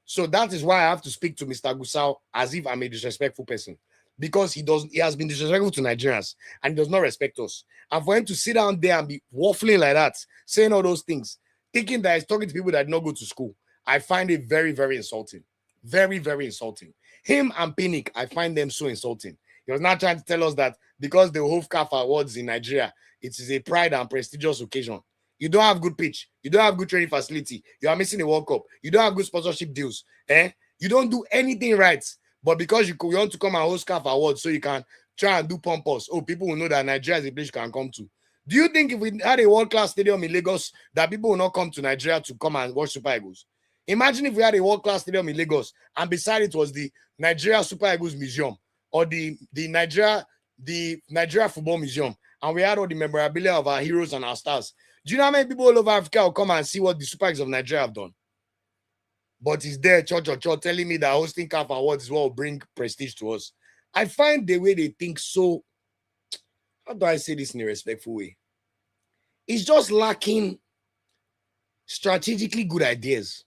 So that is why I have to speak to Mr. Gusau as if I'm a disrespectful person. Because he has been disrespectful to Nigerians and he does not respect us. And for him to sit down there and be waffling like that, saying all those things, thinking that he's talking to people that did not go to school, I find it very, very insulting. Very, very insulting. Him and Pinnick, I find them so insulting. He was not trying to tell us that because the Hove-CAF Awards in Nigeria, it is a pride and prestigious occasion. You don't have good pitch. You don't have good training facility. You are missing a World Cup. You don't have good sponsorship deals. You don't do anything right. But because you want to come and host CAF Awards so you can try and do pompous, people will know that Nigeria is a place you can come to. Do you think if we had a world-class stadium in Lagos, that people will not come to Nigeria to come and watch Super Eagles? Imagine if we had a world-class stadium in Lagos and beside it was the Nigeria Super Eagles Museum or the Nigeria Football Museum, and we had all the memorabilia of our heroes and our stars. Do you know how many people all over Africa will come and see what the Super Eagles of Nigeria have done? But he's there, church telling me that hosting CAF Awards is what will bring prestige to us. I find the way they think so, how do I say this in a respectful way? It's just lacking strategically good ideas.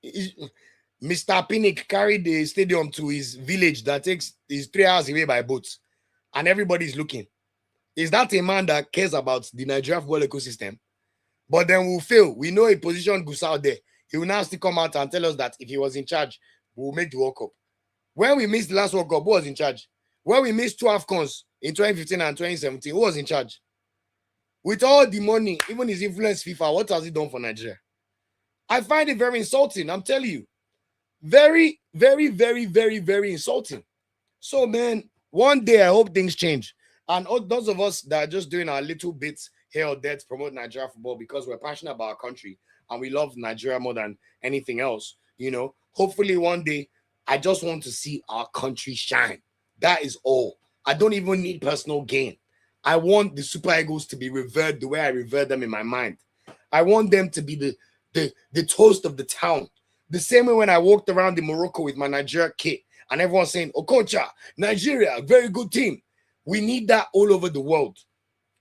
Mr. Pinnick carried the stadium to his village that is 3 hours away by boat, and everybody's looking. Is that a man that cares about the Nigeria football ecosystem? But then we'll fail. We know a position goes out there. He will now still come out and tell us that if he was in charge, we'll make the World Cup. When we missed the last World Cup, who was in charge? When we missed 2 AFCONs in 2015 and 2017, who was in charge? With all the money, even his influence FIFA, what has he done for Nigeria? I find it very insulting, I'm telling you. Very, very, very, very, very insulting. So, man, one day I hope things change. And all those of us that are just doing our little bits here or there to promote Nigeria football because we're passionate about our country and we love Nigeria more than anything else, hopefully one day I just want to see our country shine. That is all. I don't even need personal gain. I want the Super Eagles to be revered the way I revere them in my mind. I want them to be the toast of the town. The same way when I walked around in Morocco with my Nigeria kit and everyone saying, Okocha, Nigeria, very good team. We need that all over the world.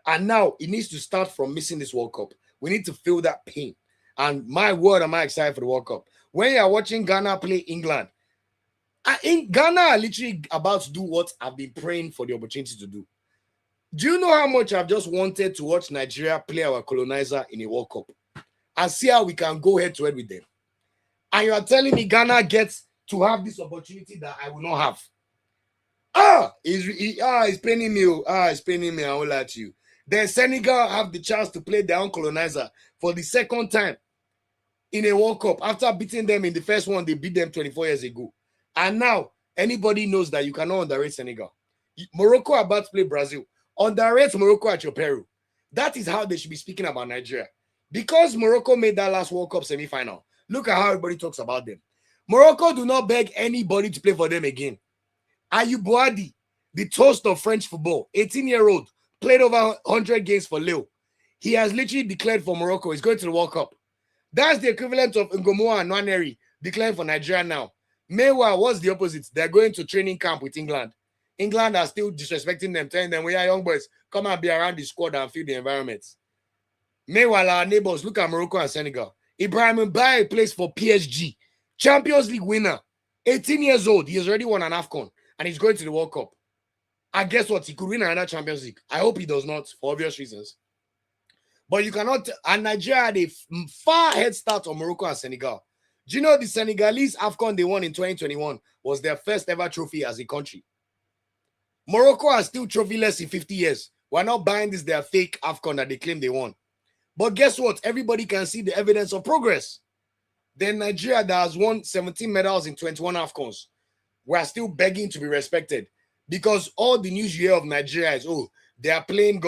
And now it needs to start from missing this World Cup. We need to feel that pain. And my word, am I excited for the World Cup. When you are watching Ghana play England, in Ghana are literally about to do what I've been praying for the opportunity to do. Do you know how much I've just wanted to watch Nigeria play our colonizer in a World Cup and see how we can go head to head with them? And you are telling me Ghana gets to have this opportunity that I will not have. It's paining me. It's paining me. I won't lie to you. Then Senegal have the chance to play their own colonizer for the second time in a World Cup. After beating them in the first one, they beat them 24 years ago. And now, anybody knows that you cannot underrate Senegal. Morocco are about to play Brazil. Underrate Morocco at your peril. That is how they should be speaking about Nigeria. Because Morocco made that last World Cup semi-final, look at how everybody talks about them. Morocco do not beg anybody to play for them again. Ayub Boadi, the toast of French football, 18-year-old, played over 100 games for Lille. He has literally declared for Morocco. He's going to the World Cup. That's the equivalent of Ngomoa and Nwaneri declaring for Nigeria now. Meanwhile, what's the opposite? They're going to training camp with England. England are still disrespecting them, telling them, we are young boys, come and be around the squad and feel the environment. Meanwhile, our neighbors, look at Morocco and Senegal. Ibrahim Mbaye plays for PSG. Champions League winner. 18 years old. He has already won an AFCON. And he's going to the World Cup. And guess what? He could win another Champions League. I hope he does not, for obvious reasons. But you cannot... And Nigeria had a far head start on Morocco and Senegal. Do you know the Senegalese AFCON they won in 2021 was their first ever trophy as a country? Morocco are still trophyless in 50 years. We're not buying this their fake AFCON that they claim they won. But guess what? Everybody can see the evidence of progress. Then Nigeria that has won 17 medals in 21 AFCONs. We're still begging to be respected. Because all the news you hear of Nigeria is, oh, their plane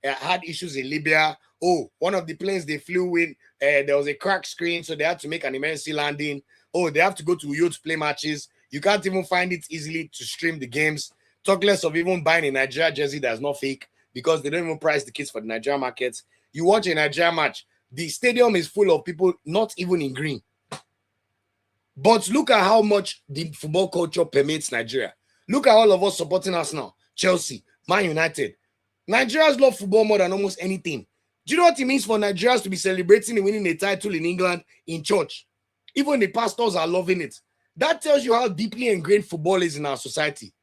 had issues in Libya. Oh, one of the planes they flew in, there was a cracked screen, so they had to make an emergency landing. Oh, they have to go to Uyo to play matches. You can't even find it easily to stream the games. Talk less of even buying a Nigeria jersey that's not fake because they don't even price the kits for the Nigeria markets. You watch a Nigeria match, the stadium is full of people not even in green. But look at how much the football culture permeates Nigeria. Look at all of us supporting Arsenal, Chelsea, Man United. Nigerians love football more than almost anything. Do you know what it means for Nigerians to be celebrating and winning a title in England in church? Even the pastors are loving it. That tells you how deeply ingrained football is in our society.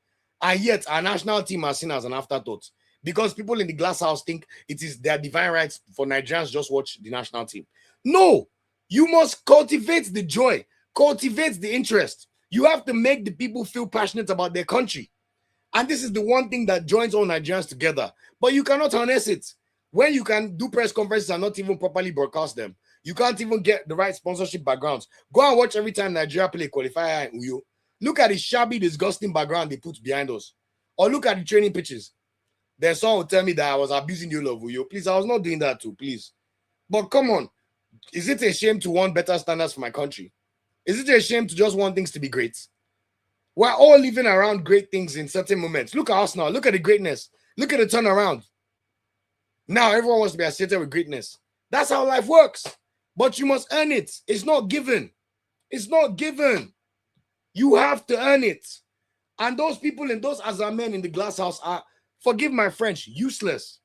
And yet, our national team are seen as an afterthought. Because people in the glass house think it is their divine rights for Nigerians to just watch the national team. No! You must cultivate the joy. Cultivate the interest. You have to make the people feel passionate about their country. And this is the one thing that joins all Nigerians together. But you cannot harness it. When you can do press conferences and not even properly broadcast them, you can't even get the right sponsorship backgrounds. Go and watch every time Nigeria play qualifier in Uyo. Look at the shabby, disgusting background they put behind us. Or look at the training pitches. Then someone will tell me that I was abusing the whole of Uyo. Please, I was not doing that too, please. But come on. Is it a shame to want better standards for my country? Is it a shame to just want things to be great? We're all living around great things in certain moments. Look at us now. Look at the greatness. Look at the turnaround. Now everyone wants to be associated with greatness. That's how life works. But you must earn it. It's not given. It's not given. You have to earn it. And those people and those Azamen in the glass house are, forgive my French, useless.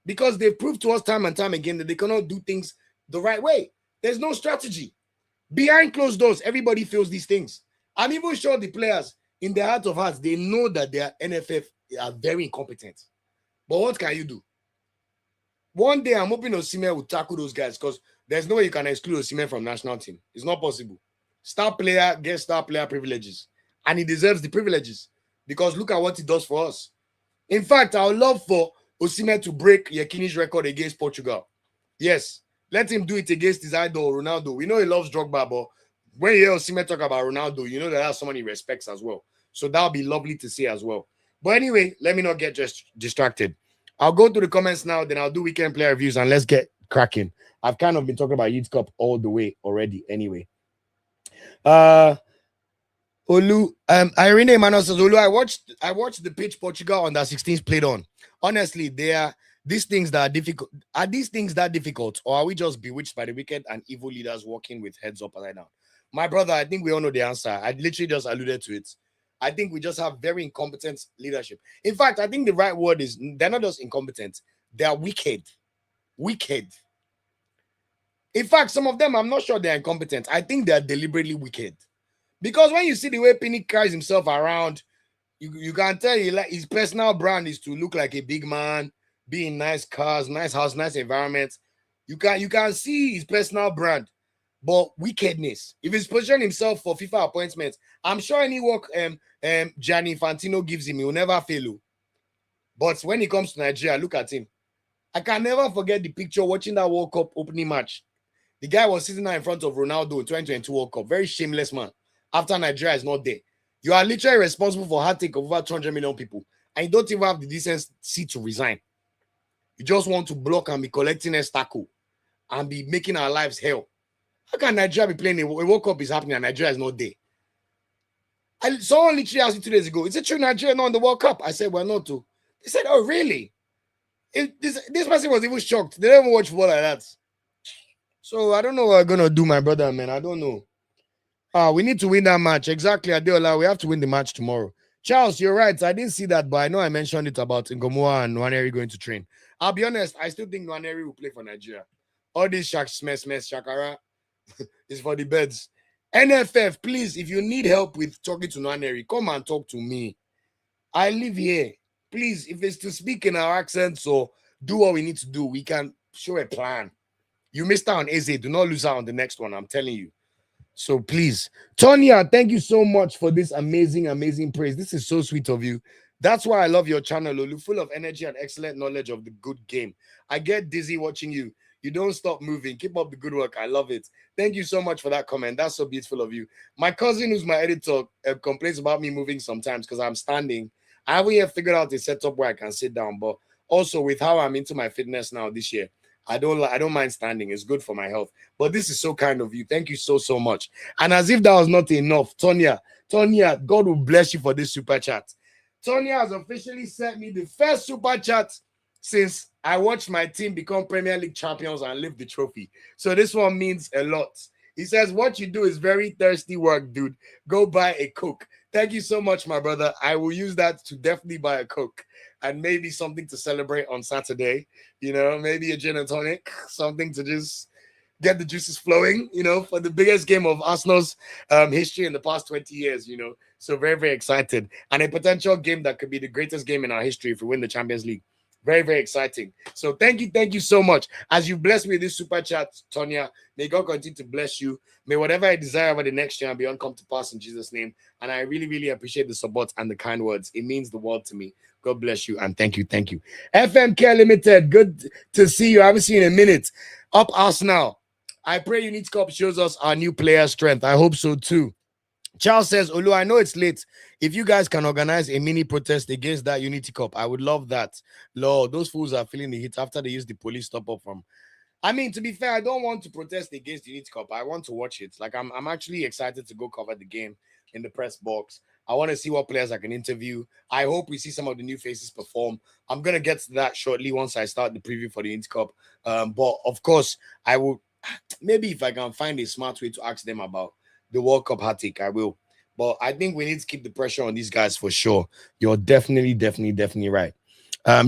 Because they've proved to us time and time again that they cannot do things the right way. There's no strategy. Behind closed doors, everybody feels these things. I'm even sure the players, in their heart of hearts, they know that their NFF are very incompetent. But what can you do? One day, I'm hoping Osimhen will tackle those guys because there's no way you can exclude Osimhen from national team. It's not possible. Star player gets star player privileges. And he deserves the privileges because look at what he does for us. In fact, I would love for Osimhen to break Yekini's record against Portugal. Yes, let him do it against his idol, Ronaldo. We know he loves Drogba, but when you hear Osimhen talk about Ronaldo, you know that that's someone he respects as well. So that would be lovely to see as well. But anyway, let me not get just distracted. I'll go to the comments now, then I'll do weekend player reviews and let's get cracking. I've kind of been talking about Youth Cup all the way already anyway. Olu, Irene Emmanuel says, Olu, I watched the pitch Portugal under 16s played on. Honestly, they are these things that are difficult. Are these things that difficult, or are we just bewitched by the wicked and evil leaders walking with heads up and right down? My brother, I think we all know the answer. I literally just alluded to it. I think we just have very incompetent leadership. In fact, I think the right word is they're not just incompetent, they are wicked. Wicked. In fact, some of them, I'm not sure they're incompetent. I think they're deliberately wicked. Because when you see the way Pinnick carries himself around, you can tell his personal brand is to look like a big man, be in nice cars, nice house, nice environment. You can see his personal brand, but wickedness. If he's positioning himself for FIFA appointments, I'm sure any work Gianni Infantino gives him, he will never fail. But when it comes to Nigeria, look at him. I can never forget the picture watching that World Cup opening match. The guy was sitting there in front of Ronaldo in 2022 World Cup. Very shameless man. After Nigeria is not there. You are literally responsible for heart take of over 200 million people. And you don't even have the decency to resign. You just want to block and be collecting estaco and be making our lives hell. How can Nigeria be playing a World Cup is happening and Nigeria is not there? Someone literally asked me 2 days ago, is it true Nigeria not in the World Cup? I said, well, not too. They said, oh, really? This person was even shocked. They don't even watch football like that. So I don't know what we're going to do, my brother, man. I don't know. We need to win that match. Exactly, Adeola. We have to win the match tomorrow. Charles, you're right. I didn't see that, but I know I mentioned it about Ngomoa and Nwaneri going to train. I'll be honest, I still think Nwaneri will play for Nigeria. All this shakara is for the beds. NFF, please, if you need help with talking to Nwaneri, come and talk to me. I live here. Please, if it's to speak in our accents or do what we need to do, we can show a plan. You missed out on Eze. Do not lose out on the next one. I'm telling you. So please, Tonya, thank you so much for this amazing, amazing praise. This is so sweet of you. That's why I love your channel, Lulu, full of energy and excellent knowledge of the good game. I get dizzy watching you. You don't stop moving. Keep up the good work. I love it. Thank you so much for that comment. That's so beautiful of you. My cousin, who's my editor, complains about me moving sometimes because I'm standing. I haven't yet figured out a setup where I can sit down, but also with how I'm into my fitness now this year, I don't mind standing. It's good for my health. But this is so kind of you. Thank you so, so much. And as if that was not enough, Tonya, God will bless you for this super chat. Tonya has officially sent me the first super chat since I watched my team become Premier League champions and lift the trophy. So this one means a lot. He says, what you do is very thirsty work, dude. Go buy a Coke. Thank you so much, my brother. I will use that to definitely buy a Coke and maybe something to celebrate on Saturday. You know, maybe a gin and tonic, something to just get the juices flowing, you know, for the biggest game of Arsenal's history in the past 20 years, you know. So very, very excited. And a potential game that could be the greatest game in our history if we win the Champions League. Very, very exciting. So thank you so much. As you bless me with this super chat, Tonya, may God continue to bless you. May whatever I desire over the next year and beyond come to pass in Jesus' name. And I really, really appreciate the support and the kind words. It means the world to me. God bless you and thank you. FMK Limited, good to see you. I haven't seen you in a minute. Up Arsenal. I pray Unity Cup shows us our new player strength. I hope so too. Charles says, Olu, I know it's late. If you guys can organize a mini protest against that Unity Cup, I would love that. Lord, those fools are feeling the heat after they use the police stop up from. I mean, to be fair, I don't want to protest against the Unity Cup. I want to watch it. Like, I'm actually excited to go cover the game in the press box. I want to see what players I can interview. I hope we see some of the new faces perform. I'm going to get to that shortly once I start the preview for the Unity Cup. But, of course, I will, maybe if I can find a smart way to ask them about the World Cup heartache, I will. But I think we need to keep the pressure on these guys for sure. You're definitely right.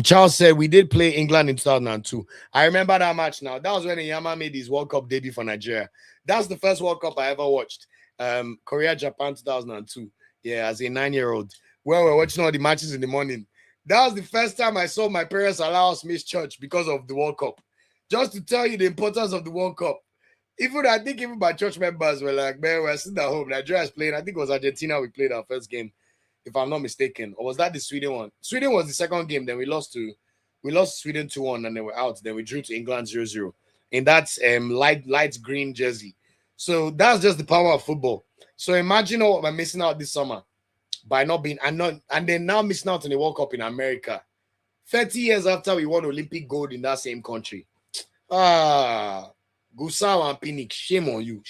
Charles said we did play England in 2002. I remember that match now. That was when Iyama made his World Cup debut for Nigeria. That's the first World Cup I ever watched. Korea, Japan 2002. Yeah, as a 9-year-old. When we're watching all the matches in the morning. That was the first time I saw my parents allow us miss church because of the World Cup. Just to tell you the importance of the World Cup. I think even my church members were like, man, we're sitting at home. Nigeria is playing. I think it was Argentina we played our first game, if I'm not mistaken. Or was that the Sweden one? Sweden was the second game. Then we lost Sweden 2-1 and then we're out. Then we drew to England 0-0 in that light green jersey. So that's just the power of football. So imagine what we're missing out this summer by not being and then now missing out on the World Cup in America. 30 years after we won Olympic gold in that same country. Gusau and Pinnick, shame on you.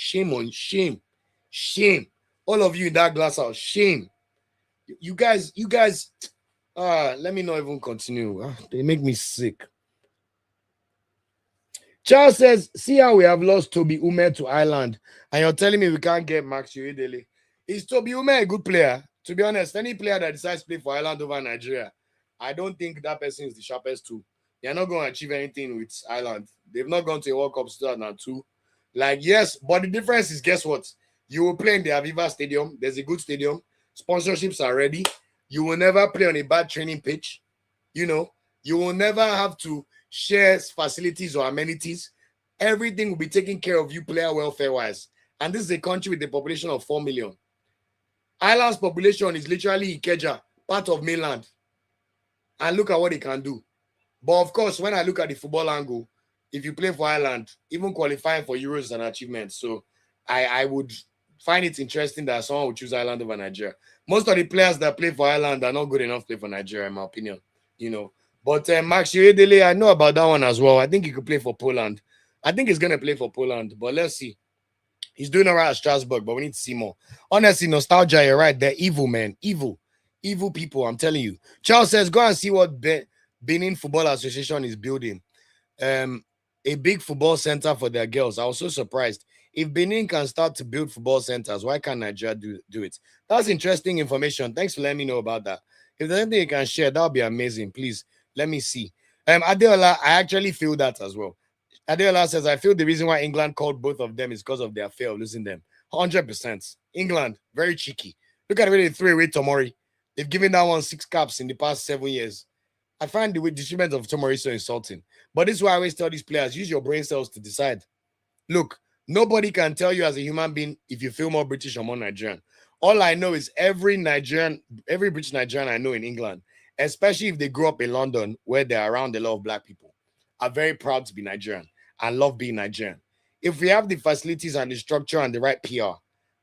Shame. All of you in that glass house, shame. You guys, let me not even continue. They make me sick. Charles says, see how we have lost Toby Ume to Ireland, and you're telling me we can't get Max Uedele. Is Toby Ume a good player? To be honest, any player that decides to play for Ireland over Nigeria, I don't think that person is the sharpest tool. They're not going to achieve anything with Ireland. They've not gone to a World Cup since 2002. Like, yes, but the difference is, guess what? You will play in the Aviva Stadium. There's a good stadium. Sponsorships are ready. You will never play on a bad training pitch. You know, you will never have to share facilities or amenities. Everything will be taken care of you player welfare wise. And this is a country with a population of 4 million. Ireland's population is literally Ikeja, part of mainland. And look at what they can do. But of course, when I look at the football angle, if you play for Ireland, even qualifying for Euros is an achievement. So I would find it interesting that someone would choose Ireland over Nigeria. Most of the players that play for Ireland are not good enough to play for Nigeria, in my opinion. You know. But Max Dele, I know about that one as well. I think he could play for Poland. I think he's going to play for Poland, but let's see. He's doing all right at Strasbourg, but we need to see more. Honestly, nostalgia, you're right. They're evil, man. Evil. Evil people, I'm telling you. Charles says, go and see what Benin Football Association is building. A big football center for their girls. I was so surprised. If Benin can start to build football centers, why can't Nigeria do it? That's interesting information. Thanks for letting me know about that. If there's anything you can share, that would be amazing. Please, let me see. Adeola, I actually feel that as well. Adeola says, I feel the reason why England called both of them is because of their fear of losing them. 100%. England, very cheeky. Look at the way they threw away Tomori. They've given that one 6 caps in the past 7 years. I find the treatment of Tomori so insulting. But this is why I always tell these players, use your brain cells to decide. Look, nobody can tell you as a human being if you feel more British or more Nigerian. All I know is every British Nigerian I know in England, especially if they grew up in London where they're around a lot of black people, are very proud to be Nigerian and love being Nigerian. If we have the facilities and the structure and the right PR,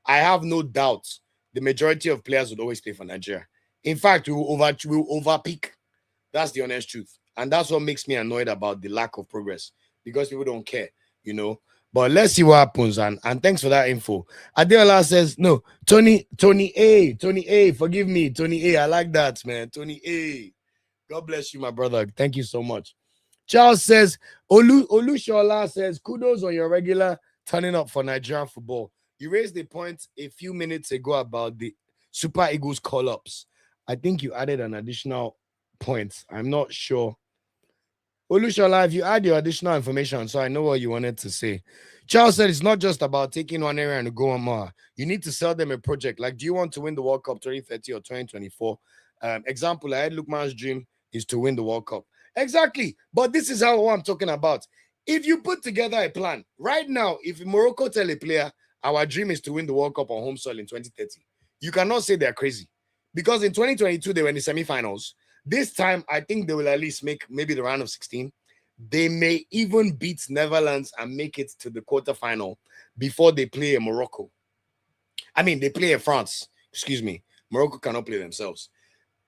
I have no doubt the majority of players would always play for Nigeria. In fact, we will overpeak. That's the honest truth. And that's what makes me annoyed about the lack of progress, because people don't care, you know. But let's see what happens. And thanks for that info. Adeola says, no, Tony A, forgive me, Tony A. I like that, man. Tony A. God bless you, my brother. Thank you so much. Charles says, Olushola says, kudos on your regular turning up for Nigerian football. You raised the point a few minutes ago about the Super Eagles call-ups. I think you added an additional point. I'm not sure. Olushola, if you add your additional information, so I know what you wanted to say. Charles said it's not just about taking one area and go on more. You need to sell them a project. Like, do you want to win the World Cup 2030 or 2024? Example, I had Lukman's dream is to win the World Cup. Exactly. But this is what I'm talking about. If you put together a plan right now, if Morocco tell a player, our dream is to win the World Cup on home soil in 2030, you cannot say they're crazy. Because in 2022, they were in the semifinals. This time, I think they will at least make maybe the round of 16. They may even beat Netherlands and make it to the quarterfinal before they play a Morocco. I mean, they play a France. Excuse me. Morocco cannot play themselves.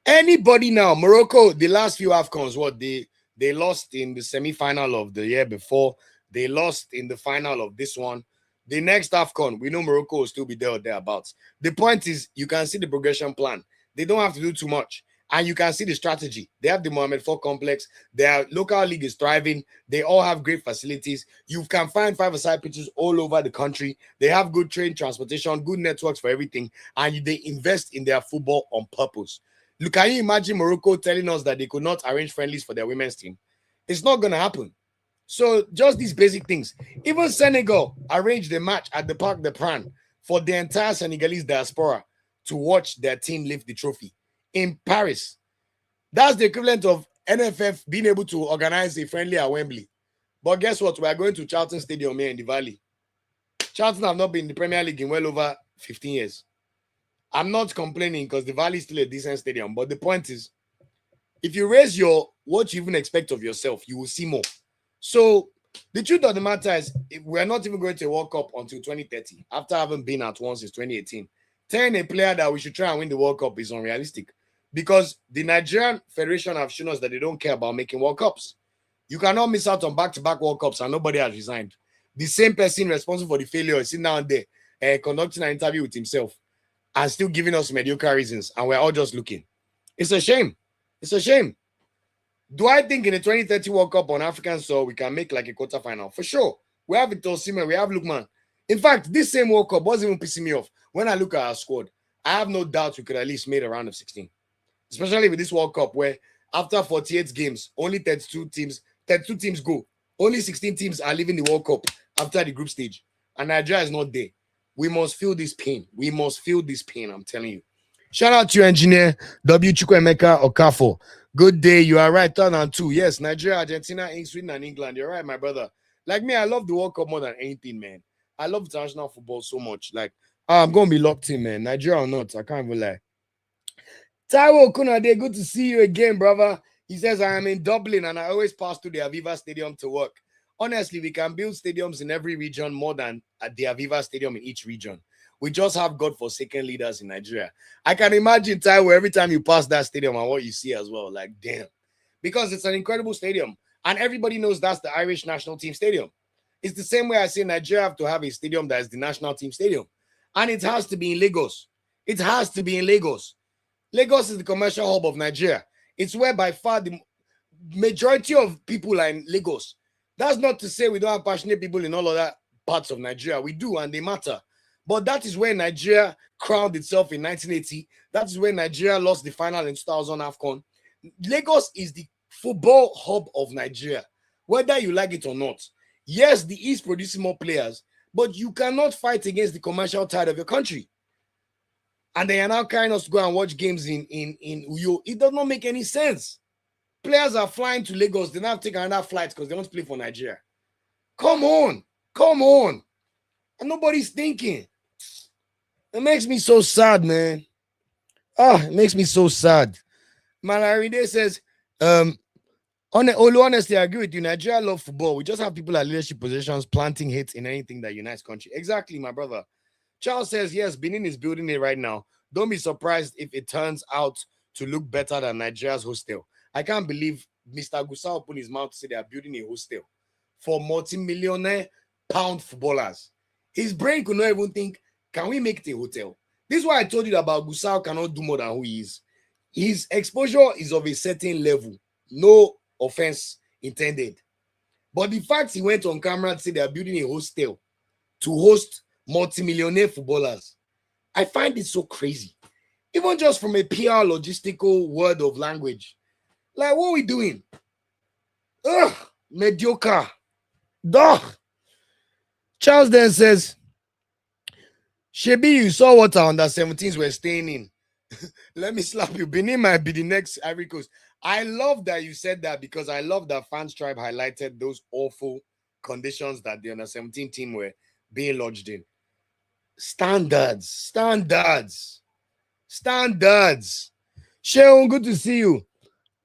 Anybody now, Morocco, the last few AFCONs, what they lost in the semi-final of the year before. They lost in the final of this one. The next AFCON, we know Morocco will still be there or thereabouts. The point is, you can see the progression plan. They don't have to do too much. And you can see the strategy. They have the Mohamed IV complex. Their local league is thriving. They all have great facilities. You can find 5-a-side pitches all over the country. They have good train transportation, good networks for everything. And they invest in their football on purpose. Look, can you imagine Morocco telling us that they could not arrange friendlies for their women's team? It's not going to happen. So just these basic things. Even Senegal arranged a match at the Parc des Princes for the entire Senegalese diaspora to watch their team lift the trophy in Paris. That's the equivalent of NFF being able to organize a friendly at Wembley. But guess what? We are going to Charlton Stadium here in the Valley. Charlton have not been in the Premier League in well over 15 years. I'm not complaining because the Valley is still a decent stadium. But the point is, if you raise what you even expect of yourself, you will see more. So the truth of the matter is, we're not even going to a World Cup until 2030, after having been at one since 2018. Telling a player that we should try and win the World Cup is unrealistic, because the Nigerian Federation have shown us that they don't care about making World Cups. You cannot miss out on back-to-back World Cups and nobody has resigned. The same person responsible for the failure is sitting down there conducting an interview with himself and still giving us mediocre reasons, and we're all just looking. It's a shame. It's a shame. Do I think in the 2030 World Cup on African soil we can make like a quarterfinal? For sure. We have Victor Osimhen, we have Lukman. In fact, this same World Cup wasn't even pissing me off. When I look at our squad, I have no doubt we could at least make a round of 16. Especially with this World Cup where after 48 games, only 32 teams go. Only 16 teams are leaving the World Cup after the group stage. and Nigeria is not there. We must feel this pain. We must feel this pain, I'm telling you. Shout out to you, engineer W. Chukwemeka Okafo. Good day. You are right. 3-2. Yes, Nigeria, Argentina, Sweden, and England. You're right, my brother. Like me, I love the World Cup more than anything, man. I love international football so much. Like, I'm going to be locked in, man. Nigeria or not, I can't even lie. Taiwo Kunade, good to see you again, brother. He says, I am in Dublin and I always pass through the Aviva Stadium to work. Honestly, we can build stadiums in every region more than at the Aviva Stadium in each region. We just have God-forsaken leaders in Nigeria. I can imagine Taiwo every time you pass that stadium and what you see as well. Like, damn. Because it's an incredible stadium. And everybody knows that's the Irish national team stadium. It's the same way I say Nigeria have to have a stadium that is the national team stadium. And it has to be in Lagos. It has to be in Lagos. Lagos is the commercial hub of Nigeria. It's where by far the majority of people are in Lagos. That's not to say we don't have passionate people in all other parts of Nigeria. We do, and they matter. But that is where Nigeria crowned itself in 1980. That is where Nigeria lost the final in 2000 AFCON. Lagos is the football hub of Nigeria, whether you like it or not. Yes, the East produces more players, but you cannot fight against the commercial tide of your country. And they are now carrying us to go and watch games in Uyo. It does not make any sense. Players are flying to Lagos. They now take another flight because they want to play for Nigeria. Come on. Come on. And nobody's thinking. It makes me so sad, man. It makes me so sad. Malaride says, honestly, I agree with you. Nigeria love football. We just have people at leadership positions planting hate in anything that unites country. Exactly, my brother. Charles says, yes, Benin is building it right now. Don't be surprised if it turns out to look better than Nigeria's hostel. I can't believe Mr. Gusau opened his mouth to say they are building a hostel for multi-millionaire pound footballers. His brain could not even think, can we make it a hotel? This is why I told you about Gusau cannot do more than who he is. His exposure is of a certain level. No offense intended. But the fact he went on camera to say they are building a hostel to host multi-millionaire footballers, I find it so crazy. Even just from a PR logistical word of language. Like, what are we doing? Ugh, mediocre. Duh. Charles then says, Shebi, you saw what our under-17s were staying in. Let me slap you. Benin might be the next Ivory Coast. I love that you said that because I love that Fans Tribe highlighted those awful conditions that the under-17 team were being lodged in. Standards. Sheon, good to see you.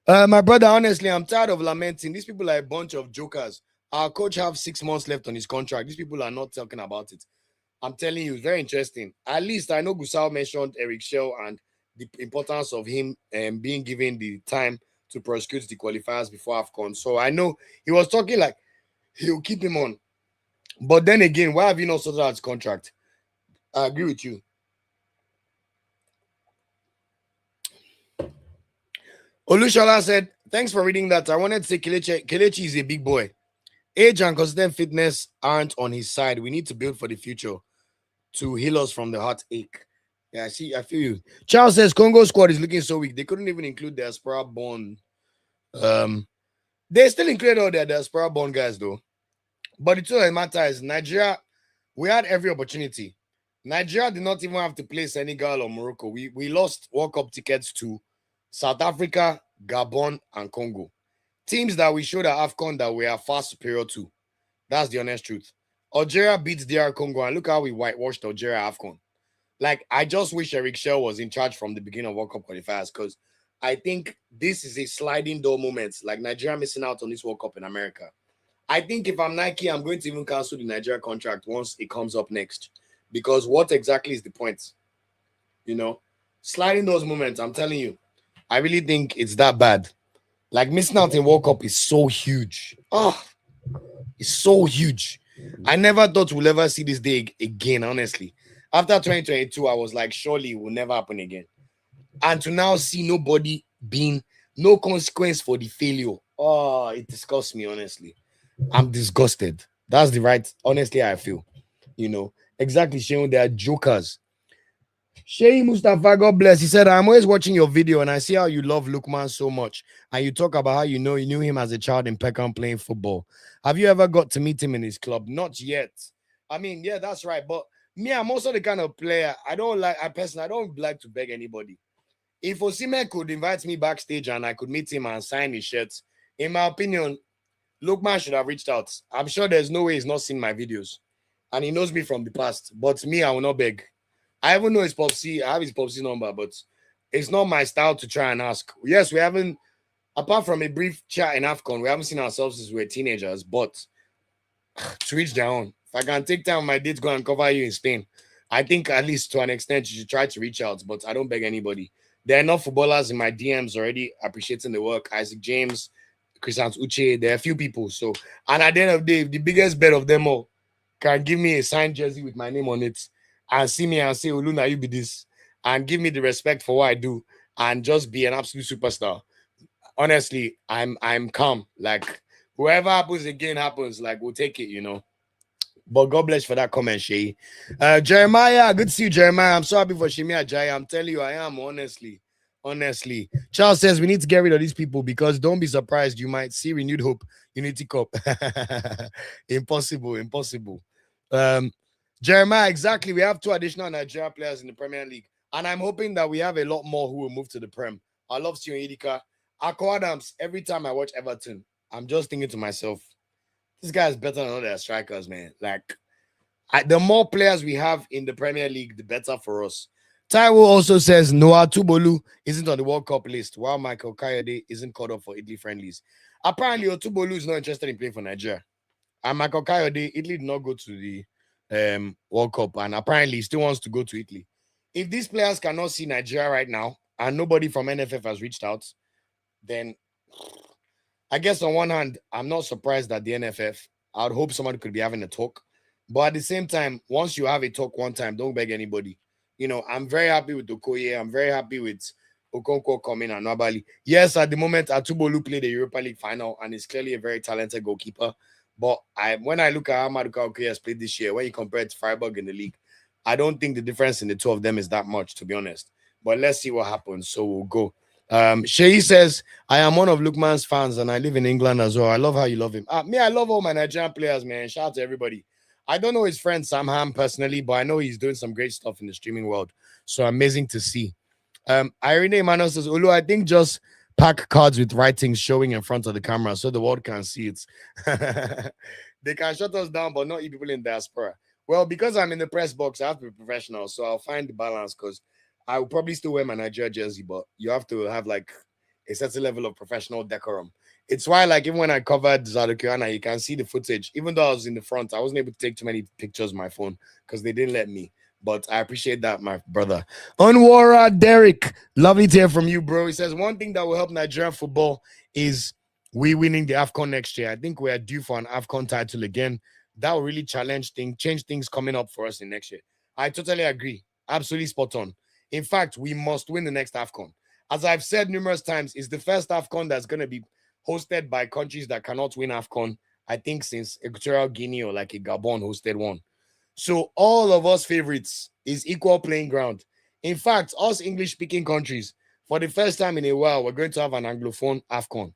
My brother, honestly, I'm tired of lamenting. These people are a bunch of jokers. Our coach have 6 months left on his contract. These people are not talking about it. I'm telling you, it's very interesting. At least I know Gusau mentioned Eric Shell and the importance of him being given the time to prosecute the qualifiers before AFCON. So I know he was talking like he'll keep him on. But then again, why have you not sorted out his contract? I agree with you. Olushola said, thanks for reading that. I wanted to say Kelechi is a big boy. Age and consistent fitness aren't on his side. We need to build for the future to heal us from the heartache. Yeah, I feel you. Charles says Congo squad is looking so weak. They couldn't even include the diaspora-born. They still included all their diaspora-born guys, though. But the truth of the matter is, Nigeria, we had every opportunity. Nigeria did not even have to play Senegal or Morocco. We lost World Cup tickets to South Africa, Gabon, and Congo. Teams that we showed at AFCON that we are far superior to. That's the honest truth. Algeria beats DR Congo, and look how we whitewashed Algeria AFCON. Like, I just wish Eric Shell was in charge from the beginning of World Cup qualifiers because I think this is a sliding door moment. Like, Nigeria missing out on this World Cup in America. I think if I'm Nike, I'm going to even cancel the Nigeria contract once it comes up next. Because what exactly is the point? You know? Sliding those moments, I'm telling you. I really think it's that bad. Like, missing out in World Cup is so huge. Oh, it's so huge. I never thought we'll ever see this day again, honestly. After 2022, I was like, surely it will never happen again. And to now see nobody being, no consequence for the failure. Oh, it disgusts me, honestly. I'm disgusted. That's the right, honestly, I feel. You know, exactly, Sheon, they are jokers. Shay Mustafa, God bless. He said, I'm always watching your video and I see how you love Lukman so much. And you talk about how you knew him as a child in Peckham playing football. Have you ever got to meet him in his club? Not yet. I mean, yeah, that's right. But me, I'm also the kind of player I don't like to beg anybody. If Osimhen could invite me backstage and I could meet him and sign his shirts, in my opinion, Lookman should have reached out. I'm sure there's no way he's not seen my videos. And he knows me from the past. But me, I will not beg. I even know his Popsy. I have his Popsy number, but it's not my style to try and ask. Yes, we haven't, apart from a brief chat in AFCON, we haven't seen ourselves since we were teenagers. But to reach their own, if I can take time my day to go and cover you in Spain, I think at least to an extent you should try to reach out. But I don't beg anybody. There are enough footballers in my DMs already appreciating the work. Isaac James, Christian Uche, there are a few people. So, and at the end of the day, the biggest bet of them all can give me a signed jersey with my name on it and see me and say, Oluna, you be this, and give me the respect for what I do and just be an absolute superstar. Honestly, I'm calm. Like whoever happens again happens. Like we'll take it, you know. But God bless for that comment, Shay. Jeremiah, good to see you, Jeremiah. I'm so happy for Shemi Ajayi. I'm telling you, I am, honestly. Honestly. Charles says we need to get rid of these people because don't be surprised. You might see renewed hope. Unity Cup. Impossible, impossible. Jeremiah, exactly. We have 2 additional Nigerian players in the Premier League. And I'm hoping that we have a lot more who will move to the Prem. I love seeing Idika. Akko Adams, every time I watch Everton, I'm just thinking to myself, this guy is better than all their strikers, man. Like, the more players we have in the Premier League, the better for us. Taiwo also says Noah Tubolu isn't on the World Cup list, while Michael Kayode isn't called up for Italy friendlies. Apparently, Otubolu is not interested in playing for Nigeria. And Michael Kayode, Italy did not go to the World Cup, and apparently he still wants to go to Italy. If these players cannot see Nigeria right now, and nobody from NFF has reached out, then I guess on one hand, I'm not surprised that the NFF, I'd hope somebody could be having a talk. But at the same time, once you have a talk one time, don't beg anybody. You know, I'm very happy with Okoye. I'm very happy with Okonkwo coming and Nabali. Yes, at the moment, Atubolu played the Europa League final and is clearly a very talented goalkeeper. But when I look at how Maduka Okoye has played this year, when you compare it to Freiburg in the league, I don't think the difference in the two of them is that much, to be honest. But let's see what happens. So we'll go. Shay says, I am one of Lukman's fans and I live in England as well. I love how you love him. Me, I love all my Nigerian players, man. Shout out to everybody. I don't know his friend Sam Ham personally, but I know he's doing some great stuff in the streaming world. So amazing to see. Irene Emmanuel says, Olu, I think just pack cards with writings showing in front of the camera so the world can see it. They can shut us down, but not you people in diaspora. Well, because I'm in the press box, I have to be professional. So I'll find the balance because I will probably still wear my Nigeria jersey, but you have to have like a certain level of professional decorum. It's why, like, even when I covered Zadokiana, you can see the footage. Even though I was in the front, I wasn't able to take too many pictures on my phone because they didn't let me. But I appreciate that, my brother. Onwara Derek, lovely to hear from you, bro. He says one thing that will help Nigerian football is we winning the AFCON next year. I think we are due for an AFCON title again. That will really change things coming up for us in next year. I totally agree. Absolutely spot on. In fact, we must win the next AFCON. As I've said numerous times, it's the first AFCON that's going to be hosted by countries that cannot win AFCON, I think, since Equatorial Guinea or like a Gabon hosted one. So all of us favorites is equal playing ground. In fact, us English-speaking countries, for the first time in a while, we're going to have an Anglophone AFCON.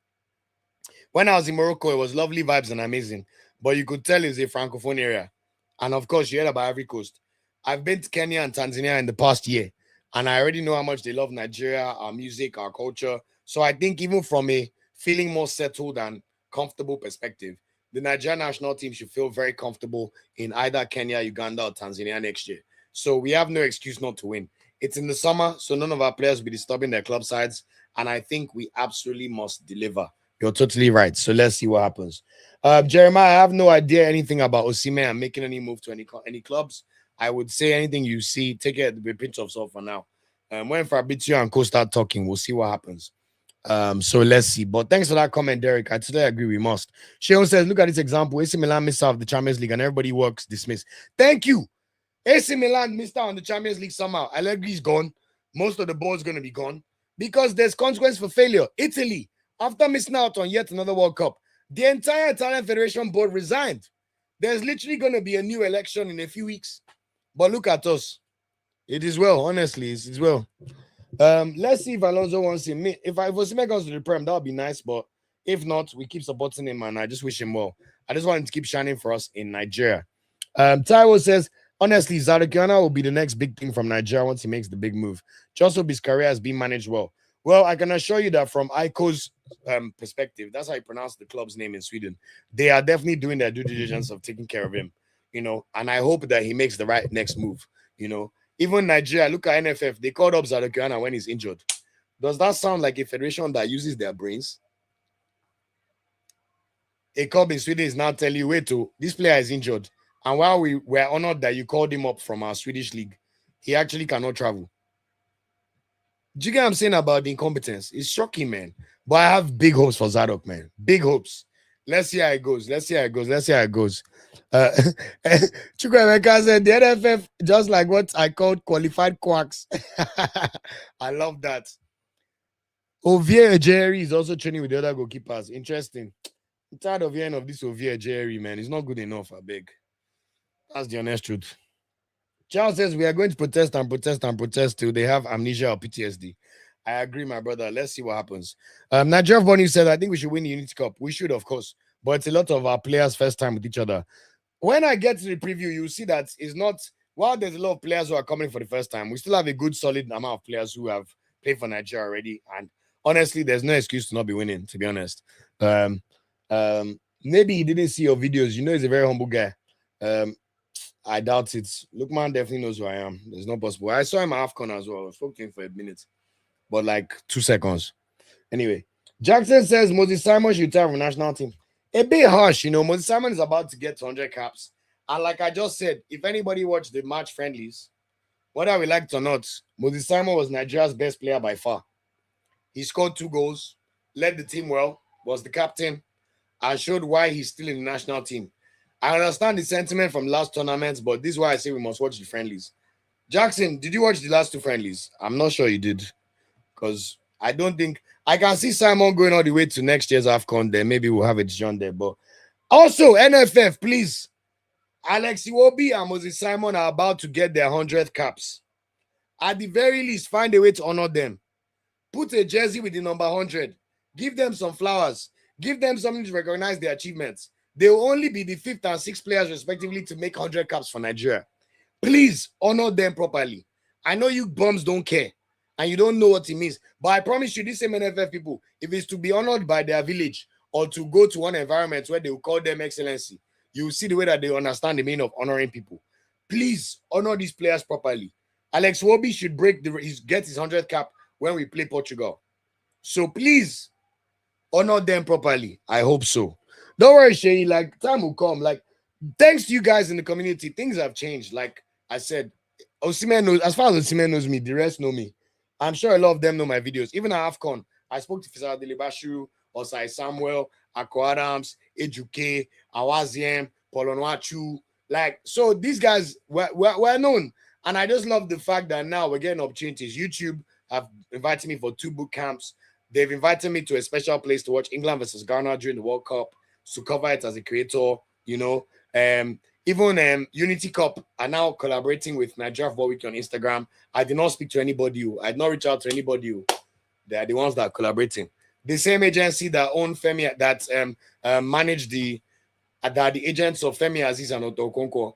When I was in Morocco, it was lovely vibes and amazing. But you could tell it's a Francophone area. And of course, you heard about Ivory Coast. I've been to Kenya and Tanzania in the past year. And I already know how much they love Nigeria, our music, our culture. So I think even from a feeling more settled and comfortable perspective, the Nigerian national team should feel very comfortable in either Kenya, Uganda, or Tanzania next year. So we have no excuse not to win. It's in the summer, so none of our players will be disturbing their club sides. And I think we absolutely must deliver. You're totally right. So let's see what happens. Jeremiah, I have no idea anything about Osimhen and making any move to any clubs. I would say anything you see, take it with a pinch of salt for now. When Fabrizio and Co start talking, we'll see what happens. So let's see. But thanks for that comment, Derek. I totally agree. We must. Sheon says, look at this example. AC Milan missed out of the Champions League and everybody works dismissed. Thank you. AC Milan missed out on the Champions League somehow. Allegri's gone. Most of the board's going to be gone because there's consequence for failure. Italy, after missing out on yet another World Cup, the entire Italian Federation board resigned. There's literally going to be a new election in a few weeks. But look at us. It is well, honestly. It's well. Let's see if Alonso wants him. If Osimhen goes to the Prem, that would be nice. But if not, we keep supporting him, and I just wish him well. I just want him to keep shining for us in Nigeria. Taiwo says, honestly, Zarakiana will be the next big thing from Nigeria once he makes the big move. Just hope his career has been managed well. Well, I can assure you that from Aiko's perspective, that's how you pronounce the club's name in Sweden. They are definitely doing their due diligence of taking care of him, and I hope that he makes the right next move. Even Nigeria, look at NFF, they called up Zarakiana when he's injured. Does that sound like a federation that uses their brains? A club in Sweden is now telling you, wait, this player is injured. And while we were honored that you called him up from our Swedish league, he actually cannot travel. Do you get what I'm saying about the incompetence? It's shocking, man. But I have big hopes for Zadok, man. Big hopes. Let's see how it goes. Chukwemeka said the NFF, just like what I called qualified quacks. I love that. Ovie Jerry is also training with the other goalkeepers. Interesting. I'm tired of hearing of this Ovie Jerry, man. It's not good enough, I beg. That's the honest truth. Charles says we are going to protest and protest and protest till they have amnesia or PTSD. I agree, my brother. Let's see what happens. Nigeria Bonnie said, I think we should win the Unity Cup. We should, of course. But it's a lot of our players' first time with each other. When I get to the preview, you'll see that it's not, while there's a lot of players who are coming for the first time, we still have a good, solid amount of players who have played for Nigeria already. And honestly, there's no excuse to not be winning, to be honest. Maybe he didn't see your videos. He's a very humble guy. I doubt it. Lookman definitely knows who I am. There's no possible. I saw him at AFCON as well. I spoke to him for a minute, but like 2 seconds. Anyway, Jackson says Moses Simon should retire from the national team. A bit harsh, Moses Simon is about to get 100 caps. And like I just said, if anybody watched the match friendlies, whether we liked or not, Moses Simon was Nigeria's best player by far. He scored 2 goals, led the team well, was the captain, and showed why he's still in the national team. I understand the sentiment from last tournaments, but this is why I say we must watch the friendlies. Jackson, did you watch the last 2 friendlies? I'm not sure you did, because I don't think I can see Simon going all the way to next year's AFCON. There, maybe we'll have a decision there. But also, NFF, please, Alex Iwobi and Moses Simon are about to get their 100 caps. At the very least, find a way to honor them. Put a jersey with the number 100. Give them some flowers. Give them something to recognize their achievements. They will only be the 5th and 6th players, respectively, to make 100 caps for Nigeria. Please honor them properly. I know you bums don't care and you don't know what it means, but I promise you, these same NFF people, if it's to be honored by their village or to go to one environment where they will call them excellency, you will see the way that they understand the meaning of honoring people. Please honor these players properly. Alex Iwobi should get his 100th cap when we play Portugal. So please honor them properly. I hope so. Don't worry, Shay. Like, time will come. Like, thanks to you guys in the community, things have changed. Like I said, Osimhen knows, as far as Osimhen knows me, the rest know me. I'm sure a lot of them know my videos. Even at AFCON, I spoke to Fisayo, Dele-Bashiru, Osai Samuel, Ako Adams, Chibuike, Awaziem, Onuachu. Like, so these guys were known. And I just love the fact that now we're getting opportunities. YouTube have invited me for 2 boot camps. They've invited me to a special place to watch England versus Ghana during the World Cup, to cover it as a creator, even Unity Cup are now collaborating with Nigeria Football Week on Instagram. I did not speak to anybody. I did not reach out to anybody. They are the ones that are collaborating. The same agency that own Femi, that manage the agents of Femi Aziz and Otokonko.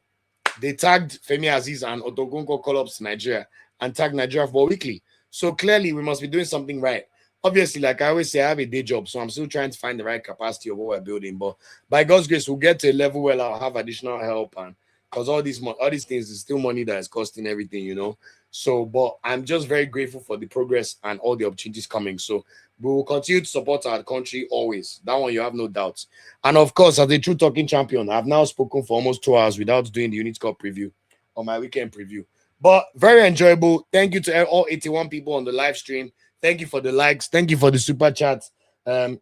They tagged Femi Aziz and Otokonko call-ups to Nigeria and tagged Nigeria Football Weekly. So clearly, we must be doing something right. Obviously, like I always say, I have a day job, so I'm still trying to find the right capacity of what we're building. But by God's grace, we'll get to a level where I'll have additional help, and because all these things is still money that is costing everything. So, but I'm just very grateful for the progress and all the opportunities coming. So we will continue to support our country always. That one you have no doubt. And of course, as a true talking champion, I've now spoken for almost 2 hours without doing the Unit Cup preview or my weekend preview. But very enjoyable. Thank you to all 81 people on the live stream. Thank you for the likes. Thank you for the super chat. Thank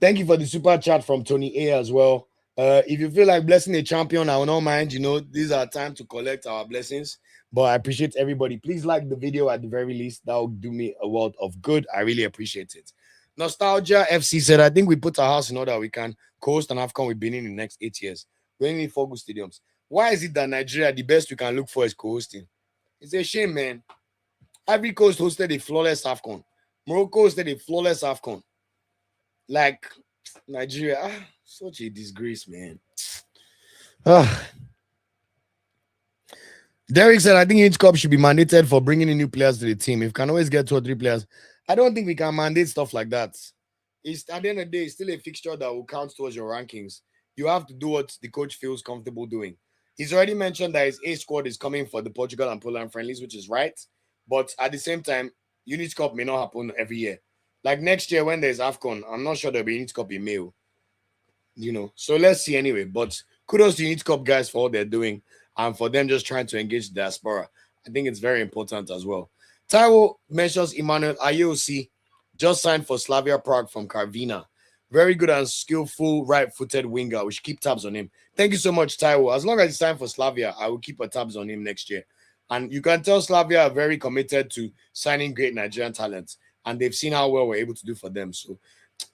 you for the super chat from Tony A as well. If you feel like blessing a champion, I will not mind. These are time to collect our blessings. But I appreciate everybody. Please like the video at the very least. That will do me a world of good. I really appreciate it. Nostalgia FC said, I think we put our house in order. We can coast and AFCON with Benin in the next 8 years. We only need 4 good stadiums. Why is it that Nigeria, the best we can look for is co-hosting? It's a shame, man. Ivory Coast hosted a flawless AFCON. Morocco hosted a flawless AFCON. Like, Nigeria, such a disgrace, man. Ah, Derek said, I think each cup should be mandated for bringing in new players to the team. If we can always get 2 or 3 players, I don't think we can mandate stuff like that. It's at the end of the day, it's still a fixture that will count towards your rankings. You have to do what the coach feels comfortable doing. He's already mentioned that his A squad is coming for the Portugal and Poland friendlies, which is right. But at the same time, Unity Cup may not happen every year. Like next year when there's AFCON, I'm not sure there'll be Unity Cup in May. So let's see anyway. But kudos to Youth Cup guys for what they're doing and for them just trying to engage the diaspora. I think it's very important as well. Taiwo mentions Emmanuel Ayosi just signed for Slavia Prague from Karvina. Very good and skillful right-footed winger. We should keep tabs on him. Thank you so much, Taiwo. As long as he's signed for Slavia, I will keep a tabs on him next year. And you can tell Slavia are very committed to signing great Nigerian talents, and they've seen how well we're able to do for them. So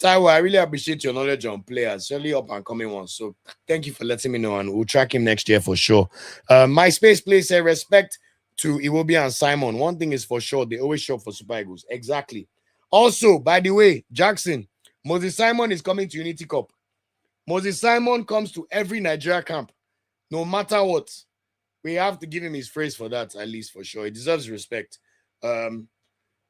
Taiwo, I really appreciate your knowledge on players, really up and coming ones. So thank you for letting me know, and we'll track him next year for sure. MySpace plays say respect to Iwobi and Simon. One thing is for sure, they always show up for Super Eagles. Exactly. Also, by the way, Jackson, Moses Simon is coming to Unity Cup. Moses Simon comes to every Nigeria camp, no matter what. We have to give him his praise for that, at least for sure. He deserves respect. Um,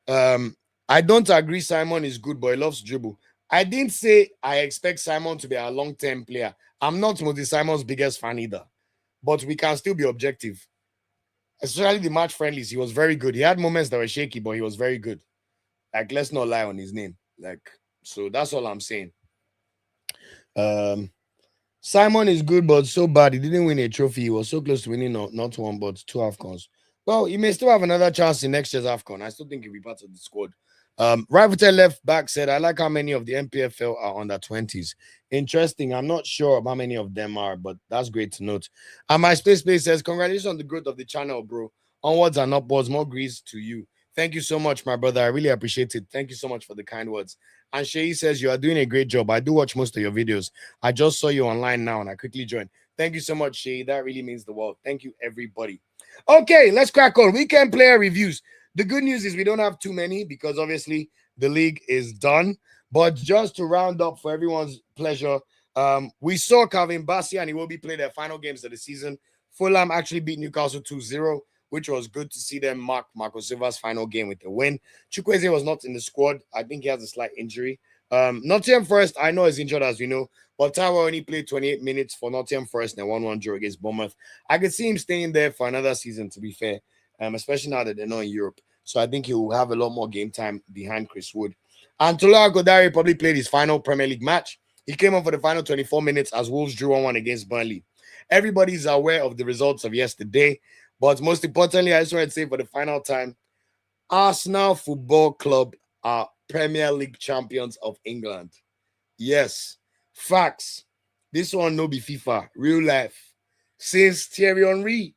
I don't agree Simon is good, but he loves dribble. I didn't say I expect Simon to be a long-term player. I'm not Moses Simon's biggest fan either, but we can still be objective. Especially the match friendlies, he was very good. He had moments that were shaky, but he was very good. Like, let's not lie on his name. So that's all I'm saying. Simon is good, but so bad. He didn't win a trophy. He was so close to winning not one, but 2 AFCONs. Well, he may still have another chance in next year's AFCON. I still think he'll be part of the squad. Right footed left back said, I like how many of the MPFL are under 20s. Interesting. I'm not sure how many of them are, but that's great to note. And my space says, congratulations on the growth of the channel, bro. Onwards and upwards, more grease to you. Thank you so much, my brother. I really appreciate it. Thank you so much for the kind words. And Shay says, you are doing a great job. I do watch most of your videos. I just saw you online now and I quickly joined. Thank you so much, Shay. That really means the world. Thank you, everybody. Okay, let's crack on. Weekend player reviews. The good news is we don't have too many because obviously the league is done. But just to round up for everyone's pleasure, we saw Calvin Bassey and Iwobi play their final games of the season. Fulham actually beat Newcastle 2-0, which was good to see them mark Marco Silva's final game with a win. Chukwueze was not in the squad. I think he has a slight injury. Nottingham Forest, I know, is injured, as you know, but Taiwo only played 28 minutes for Nottingham Forest and a 1-1 draw against Bournemouth. I could see him staying there for another season, to be fair, especially now that they're not in Europe. So I think he will have a lot more game time behind Chris Wood. And Tola Godari probably played his final Premier League match. He came on for the final 24 minutes as Wolves drew 1-1 against Burnley. Everybody's aware of the results of yesterday, but most importantly, I just want to say for the final time, Arsenal Football Club are Premier League champions of England. Yes, facts. This one no be FIFA, real life. Since Thierry Henry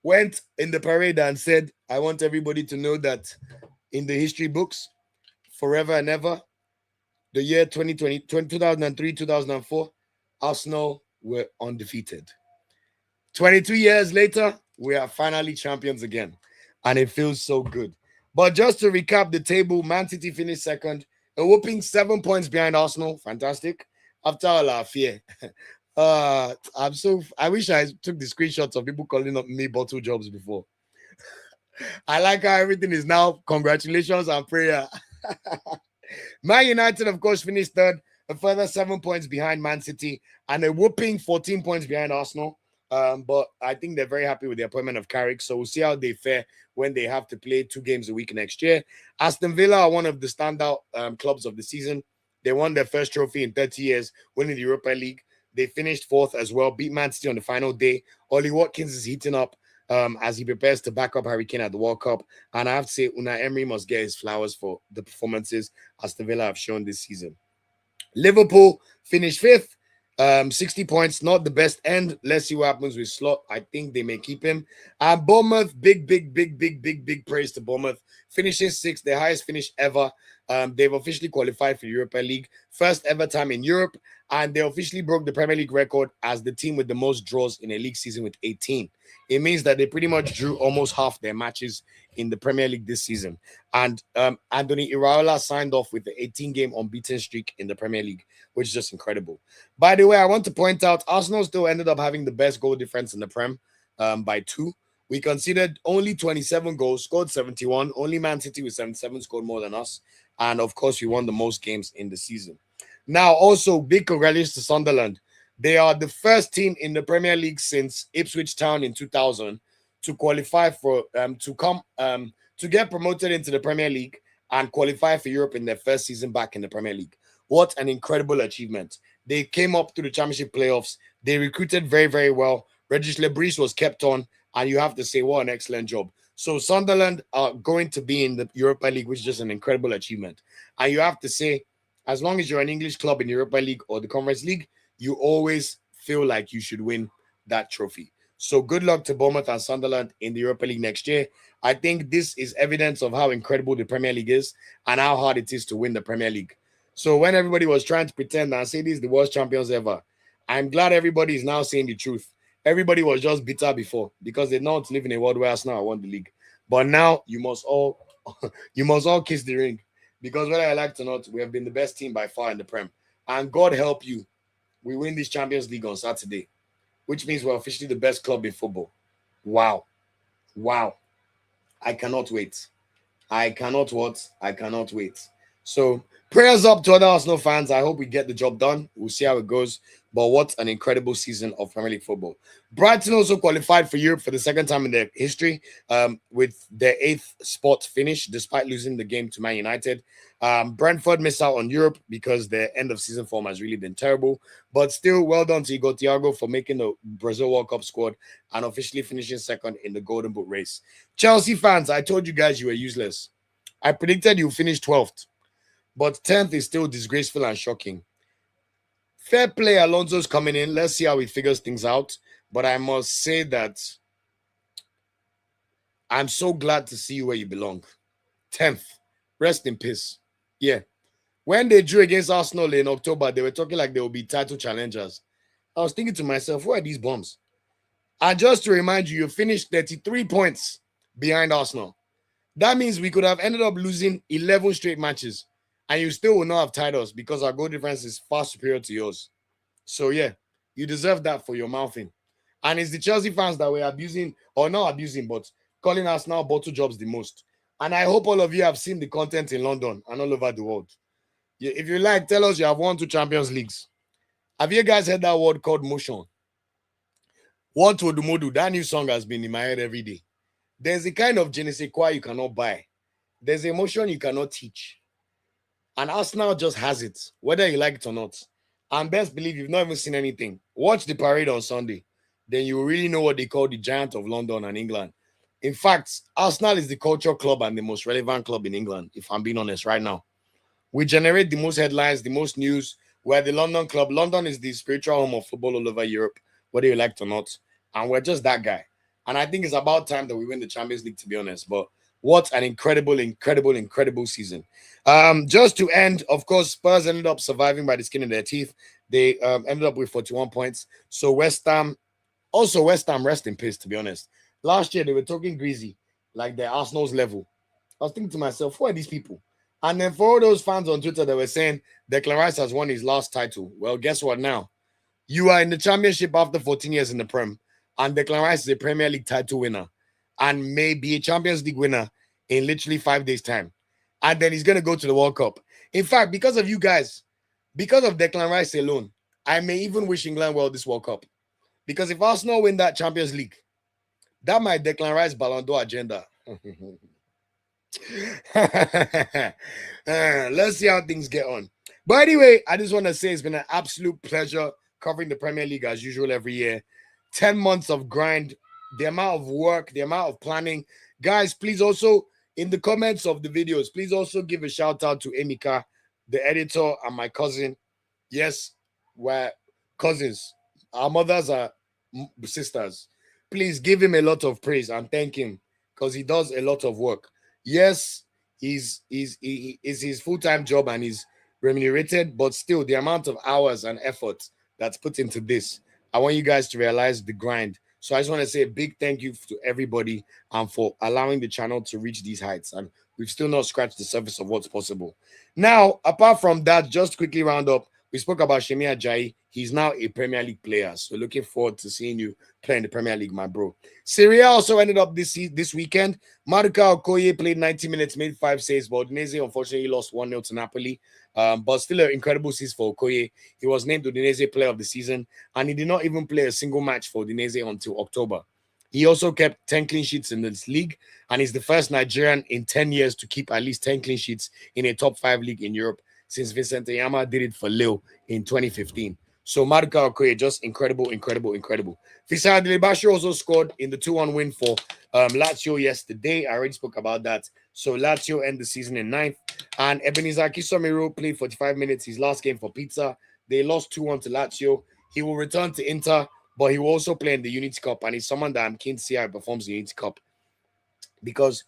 went in the parade and said, I want everybody to know that in the history books, forever and ever, the year 2003, 2004, Arsenal were undefeated. 22 years later, we are finally champions again, and it feels so good. But just to recap the table, Man City finished second, a whooping 7 points behind Arsenal. Fantastic. After all our fear. I wish I took the screenshots of people calling up me bottle jobs before. I like how everything is now congratulations and prayer. Man United, of course, finished third, a further 7 points behind Man City, and a whooping 14 points behind Arsenal. But I think they're very happy with the appointment of Carrick. So we'll see how they fare when they have to play 2 games a week next year. Aston Villa are one of the standout clubs of the season. They won their first trophy in 30 years, winning the Europa League. They finished 4th as well, beat Man City on the final day. Ollie Watkins is heating up as he prepares to back up Harry Kane at the World Cup. And I have to say, Unai Emery must get his flowers for the performances Aston Villa have shown this season. Liverpool finished 5th. 60 points, not the best end. Let's see what happens with Slot. I think they may keep him. Bournemouth, big praise to Bournemouth. Finishing 6th, their highest finish ever. They've officially qualified for the Europa League, first ever time in Europe, and they officially broke the Premier League record as the team with the most draws in a league season with 18. It means that they pretty much drew almost half their matches in the Premier League this season. And Anthony Iraola signed off with the 18-game unbeaten streak in the Premier League, which is just incredible. By the way, I want to point out Arsenal still ended up having the best goal difference in the Prem by 2. We conceded only 27 goals, scored 71. Only Man City with 77 scored more than us. And of course, we won the most games in the season. Now, also, big congratulations to Sunderland. They are the first team in the Premier League since Ipswich Town in 2000 to qualify for to get promoted into the Premier League and qualify for Europe in their first season back in the Premier League. What an incredible achievement. They came up through the championship playoffs. They recruited very, very well. Regis Lebris was kept on, and you have to say, what an excellent job. So Sunderland are going to be in the Europa League, which is just an incredible achievement. And you have to say, as long as you're an English club in the Europa League or the Conference League, you always feel like you should win that trophy. So good luck to Bournemouth and Sunderland in the Europa League next year. I think this is evidence of how incredible the Premier League is and how hard it is to win the Premier League. So when everybody was trying to pretend and say this is the worst champions ever, I'm glad everybody is now saying the truth. Everybody was just bitter before because they don't live in a world where Arsenal won the league. But now you must all kiss the ring, because whether I like it or not, we have been the best team by far in the Prem. And God help you, we win this Champions League on Saturday, which means we're officially the best club in football. Wow. Wow. I cannot wait. I cannot wait. So prayers up to other Arsenal fans. I hope we get the job done. We'll see how it goes. But what an incredible season of Premier League football. Brighton also qualified for Europe for the second time in their history with their 8th spot finish, despite losing the game to Man United. Brentford missed out on Europe because their end of season form has really been terrible. But still, well done to Igor Thiago for making the Brazil World Cup squad and officially finishing second in the Golden Boot race. Chelsea fans, I told you guys you were useless. I predicted you finish 12th. But 10th is still disgraceful and shocking. Fair play, Alonso's coming in. Let's see how he figures things out. But I must say that I'm so glad to see you where you belong. 10th. Rest in peace. Yeah. When they drew against Arsenal in October, they were talking like they will be title challengers. I was thinking to myself, where are these bombs? And just to remind you, you finished 33 points behind Arsenal. That means we could have ended up losing 11 straight matches. And you still will not have tied us because our goal difference is far superior to yours. So, yeah, you deserve that for your mouthing. And it's the Chelsea fans that were abusing, or not abusing, but calling us now bottle jobs the most. And I hope all of you have seen the content in London and all over the world. If you like, tell us you have won 2 Champions Leagues. Have you guys heard that word called motion? What would Modu? That new song has been in my head every day. There's a kind of je ne sais quoi you cannot buy. There's emotion you cannot teach. And Arsenal just has it, whether you like it or not. And best believe you've not even seen anything. Watch the parade on Sunday. Then you will really know what they call the giant of London and England. In fact, Arsenal is the culture club and the most relevant club in England, if I'm being honest right now. We generate the most headlines, the most news. We're the London club. London is the spiritual home of football all over Europe, whether you like it or not. And we're just that guy. And I think it's about time that we win the Champions League, to be honest. But what an incredible, incredible, incredible season. Just to end, of course, Spurs ended up surviving by the skin of their teeth. They ended up with 41 points. So West Ham, rest in peace, to be honest. Last year, they were talking greasy, like they're Arsenal's level. I was thinking to myself, who are these people? And then for all those fans on Twitter that were saying Declan Rice has won his last title, well, guess what now? You are in the championship after 14 years in the Prem, and Declan Rice is a Premier League title winner and may be a Champions League winner in literally 5 days' time. And then he's going to go to the World Cup. In fact, because of you guys, because of Declan Rice alone, I may even wish England well this World Cup. Because if Arsenal win that Champions League, that might Declan Rice Ballon d'Or agenda. Let's see how things get on. But anyway, I just want to say it's been an absolute pleasure covering the Premier League as usual every year. 10 months of grind, the amount of work, the amount of planning. Guys, please also, in the comments of the videos, please also give a shout out to Emika, the editor, and my cousin. Yes, we're cousins. Our mothers are sisters. Please give him a lot of praise and thank him because he does a lot of work. Yes, is his full-time job and he's remunerated, but still the amount of hours and effort that's put into this, I want you guys to realize the grind. So I just want to say a big thank you to everybody and for allowing the channel to reach these heights. And we've still not scratched the surface of what's possible. Now, apart from that, just quickly round up, we spoke about Shemi Ajayi. He's now a Premier League player. So looking forward to seeing you play in the Premier League, my bro. Syria also ended up this weekend. Maduka Okoye played 90 minutes, made 5 saves, but Udinese unfortunately lost 1-0 to Napoli. But still an incredible season for Okoye. He was named Udinese Player of the Season, and he did not even play a single match for Udinese until October. He also kept 10 clean sheets in this league, and he's the first Nigerian in 10 years to keep at least 10 clean sheets in a top 5 league in Europe since Vincent Yama did it for Lille in 2015. So Maduka Okoye, just incredible. Fisayo Dele-Bashiru also scored in the 2-1 win for Lazio yesterday. I already spoke about that. So Lazio end the season in 9th. And Ebenezer Kisomiro played 45 minutes, his last game for Pizza. They lost 2-1 to Lazio. He will return to Inter, but he will also play in the Unity Cup. And he's someone that I'm keen to see how he performs in the Unity Cup. Because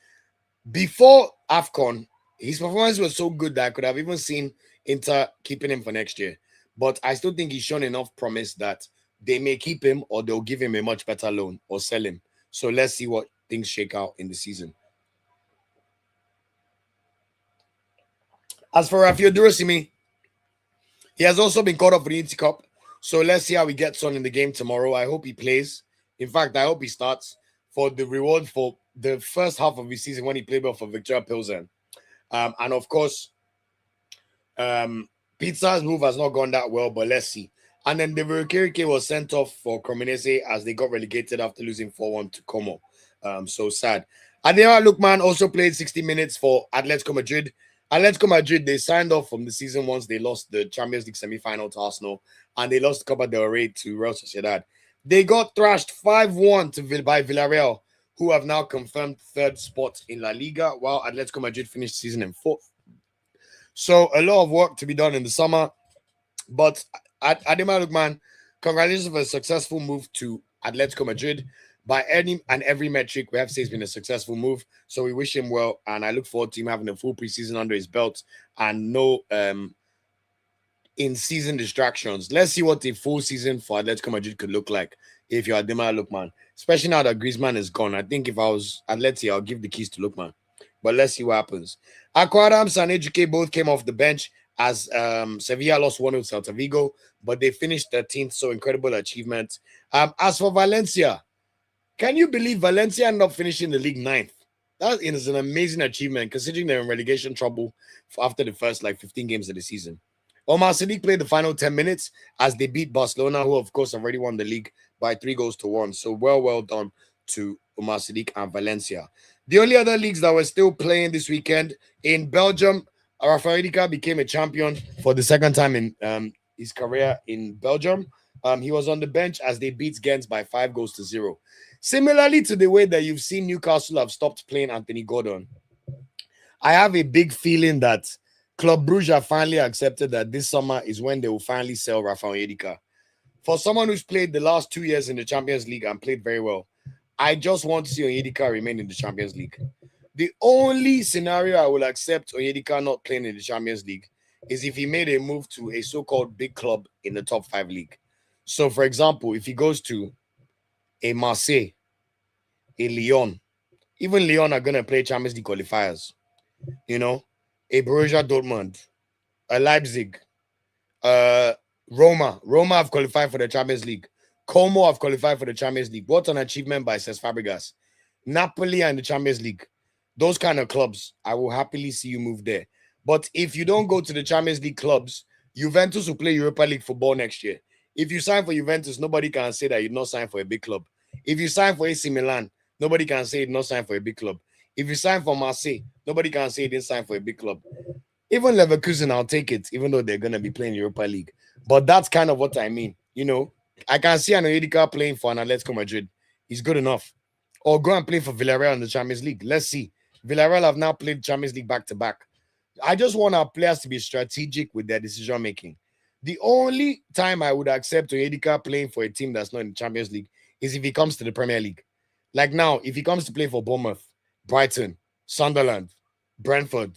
before AFCON, his performance was so good that I could have even seen Inter keeping him for next year. But I still think he's shown enough promise that they may keep him or they'll give him a much better loan or sell him. So let's see what things shake out in the season. As for Raphaël Onyedika, he has also been called up for the Unity Cup. So let's see how he gets on in the game tomorrow. I hope he plays. In fact, I hope he starts for the reward for the first half of his season when he played well for Victoria Pilsen. And of course, Pizza's move has not gone that well, but let's see. And then Deverkerike was sent off for Cremonese as they got relegated after losing 4-1 to Como. So sad. Ademola Lookman also played 60 minutes for Atletico Madrid. Atletico Madrid, they signed off from the season once they lost the Champions League semi-final to Arsenal and they lost Copa del Rey to Real Sociedad. They got thrashed 5-1 by Villarreal, who have now confirmed 3rd spot in La Liga, while Atletico Madrid finished the season in 4th. So a lot of work to be done in the summer. But Ademola Lookman, congratulations for a successful move to Atletico Madrid. By any and every metric, we have to say it's been a successful move. So we wish him well, and I look forward to him having a full preseason under his belt and no in-season distractions. Let's see what the full season for Atletico Madrid could look like if you're Ademola Lookman. Especially now that Griezmann is gone. I think if I was Atleti, I'll give the keys to Lookman. But let's see what happens. Akwa Adams and Ejuke both came off the bench as Sevilla lost 1-0 to Celta Vigo, but they finished 13th, so incredible achievement. As for Valencia, can you believe Valencia ended up finishing the league 9th? That is an amazing achievement considering they're in relegation trouble after the first 15 games of the season. Omar Sadiq played the final 10 minutes as they beat Barcelona, who of course already won the league by 3-1. So well done to Omar Sadiq and Valencia. The only other leagues that were still playing this weekend in Belgium, Raphaël Onyedika became a champion for the 2nd time in his career in Belgium. He was on the bench as they beat Ghent by 5-0. Similarly to the way that you've seen Newcastle have stopped playing Anthony Gordon, I have a big feeling that Club Brugge have finally accepted that this summer is when they will finally sell Raphaël Onyedika. For someone who's played the last 2 years in the Champions League and played very well, I just want to see Onyedika remain in the Champions League. The only scenario I will accept Onyedika not playing in the Champions League is if he made a move to a so-called big club in the top 5 league. So, for example, if he goes to a Marseille, a Lyon, even Lyon are going to play Champions League qualifiers. You know, a Borussia Dortmund, a Leipzig, Roma. Roma have qualified for the Champions League. Como have qualified for the Champions League. What an achievement by Cesc Fabregas. Napoli and the Champions League. Those kind of clubs, I will happily see you move there. But if you don't go to the Champions League clubs, Juventus will play Europa League football next year. If you sign for Juventus, nobody can say that you did not sign for a big club. If you sign for AC Milan, nobody can say you did not sign for a big club. If you sign for Marseille, nobody can say you didn't sign for a big club. Even Leverkusen, I'll take it, even though they're going to be playing Europa League. But that's kind of what I mean. You know, I can see Onyedika playing for an Atletico Madrid. He's good enough. Or go and play for Villarreal in the Champions League. Let's see. Villarreal have now played Champions League back-to-back. I just want our players to be strategic with their decision-making. The only time I would accept Onyedika playing for a team that's not in the Champions League is if he comes to the Premier League. Like now, if he comes to play for Bournemouth, Brighton, Sunderland, Brentford,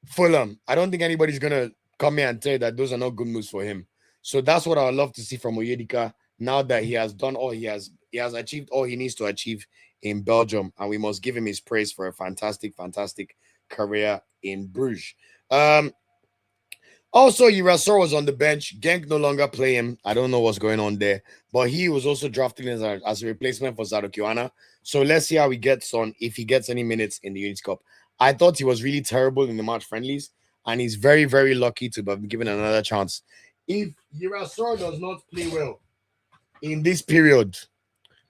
Fulham. I don't think anybody's gonna come here and tell you that those are not good moves for him. So that's what I would love to see from Onyedika now that he has done all he has achieved all he needs to achieve in Belgium, and we must give him his praise for a fantastic, fantastic career in Bruges. Um, Also, Urasor was on the bench. Genk no longer play him. I don't know what's going on there. But he was also drafted as a replacement for Zadokiwana. So let's see how he gets on if he gets any minutes in the Unity Cup. I thought he was really terrible in the March friendlies, and he's very, very lucky to have been given another chance. If Urasor does not play well in this period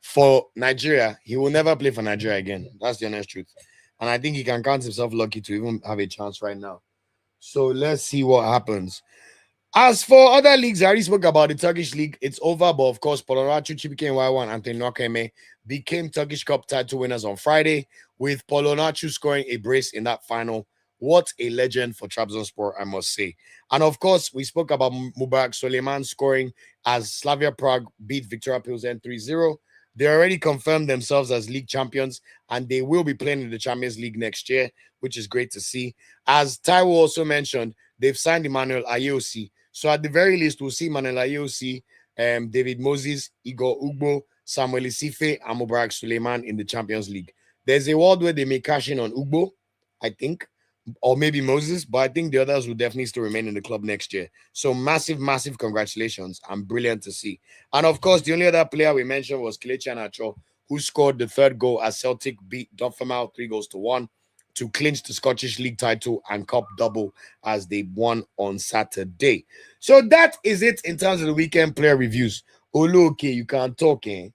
for Nigeria, he will never play for Nigeria again. That's the honest truth. And I think he can count himself lucky to even have a chance right now. So let's see what happens. As for other leagues, I already spoke about the Turkish league. It's over, but of course, Onuachu, Chibuike, and Nwaiwu and Nwakaeme became Turkish Cup title winners on Friday, with Onuachu scoring a brace in that final. What a legend for Trabzonspor, I must say. And of course, we spoke about Mubarak Suleiman scoring as Slavia Prague beat Victoria Pilsen 3-0. They already confirmed themselves as league champions, and they will be playing in the Champions League next year, which is great to see. As Taiwo also mentioned, they've signed Emmanuel Ayeosi. So at the very least, we'll see Emmanuel Ayeosi, David Moses, Igor Ugbo, Samuel Isife, and Mubarak Suleiman in the Champions League. There's a world where they may cash in on Ugbo, I think, or maybe Moses, but I think the others will definitely still remain in the club next year. So massive, massive congratulations and brilliant to see. And of course, the only other player we mentioned was Kelechi Iheanacho, who scored the third goal as Celtic beat Dunfermline 3-1 to clinch the Scottish League title and Cup double as they won on Saturday. So that is it in terms of the weekend player reviews. Olu, okay, you can't talk, eh?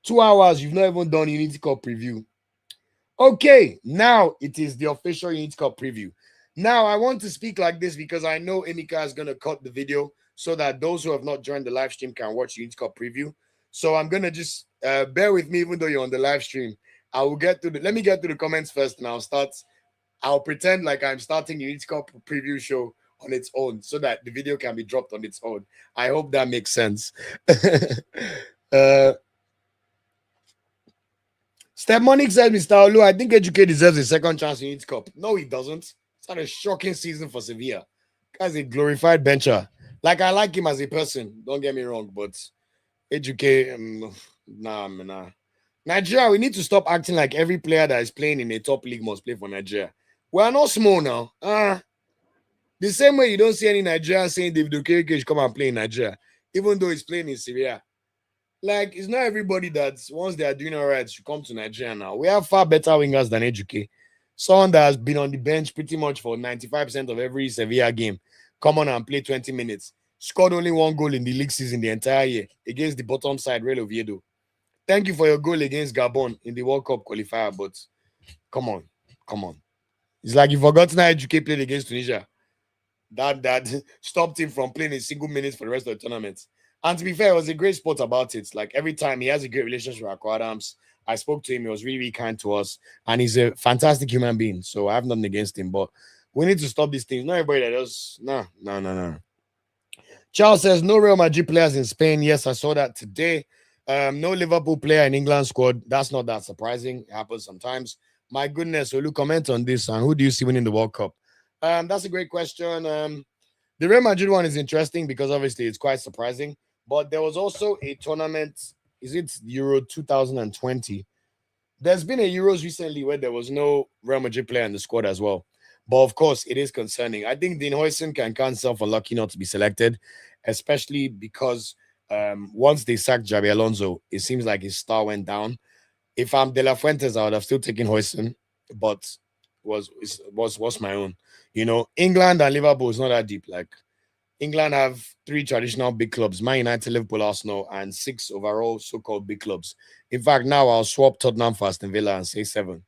2 hours, you've not even done Unity Cup preview. Okay, now it is the official Unity Cup preview. Now, I want to speak like this because I know Emika is going to cut the video so that those who have not joined the live stream can watch Unity Cup preview. So I'm going to just bear with me, even though you're on the live stream. I will get to let me get to the comments first and I'll pretend like I'm starting Unity Cup preview show on its own so that the video can be dropped on its own. I hope that makes sense. Step Monique said, Mr. Olu, I think Educate deserves a second chance in Unity Cup. No, he doesn't. It's had a shocking season for Sevilla. Guy's a glorified bencher. Like, I like him as a person, don't get me wrong, but Educate, nah. Nigeria, we need to stop acting like every player that is playing in a top league must play for Nigeria. We are not small now. The same way you don't see any Nigerians saying David Okereke should come and play in Nigeria, even though he's playing in Syria. Like, it's not everybody that once they are doing all right should come to Nigeria now. We have far better wingers than Ejuke. Someone that has been on the bench pretty much for 95% of every Sevilla game. Come on and play 20 minutes. Scored only one goal in the league season the entire year against the bottom side, Real Oviedo. Thank you for your goal against Gabon in the World Cup qualifier, but come on. It's like you've forgotten how Ejuke played against Tunisia. That stopped him from playing a single minute for the rest of the tournament. And to be fair, it was a great sport about it. Like every time he has a great relationship with Akko Adams. I spoke to him, he was really, really kind to us, and he's a fantastic human being. So I have nothing against him, but we need to stop these things. Not everybody that does. No. Charles says no Real Madrid players in Spain. Yes, I saw that today. No Liverpool player in England squad. That's not that surprising. It happens sometimes. My goodness, Olu, comment on this. And who do you see winning the World Cup? That's a great question. The Real Madrid one is interesting because obviously it's quite surprising. But there was also a tournament. Is it Euro 2020? There's been a Euros recently where there was no Real Madrid player in the squad as well. But of course, it is concerning. I think Dean Huijsen can count himself unlucky not to be selected, especially because once they sacked Javi Alonso, it seems like his star went down. If I'm De La Fuentes, I would have still taken Huijsen, but was my own. You know, England and Liverpool is not that deep. Like England have three traditional big clubs: Man United, Liverpool, Arsenal, and six overall so-called big clubs. In fact, now I'll swap Tottenham for Aston Villa and say seven.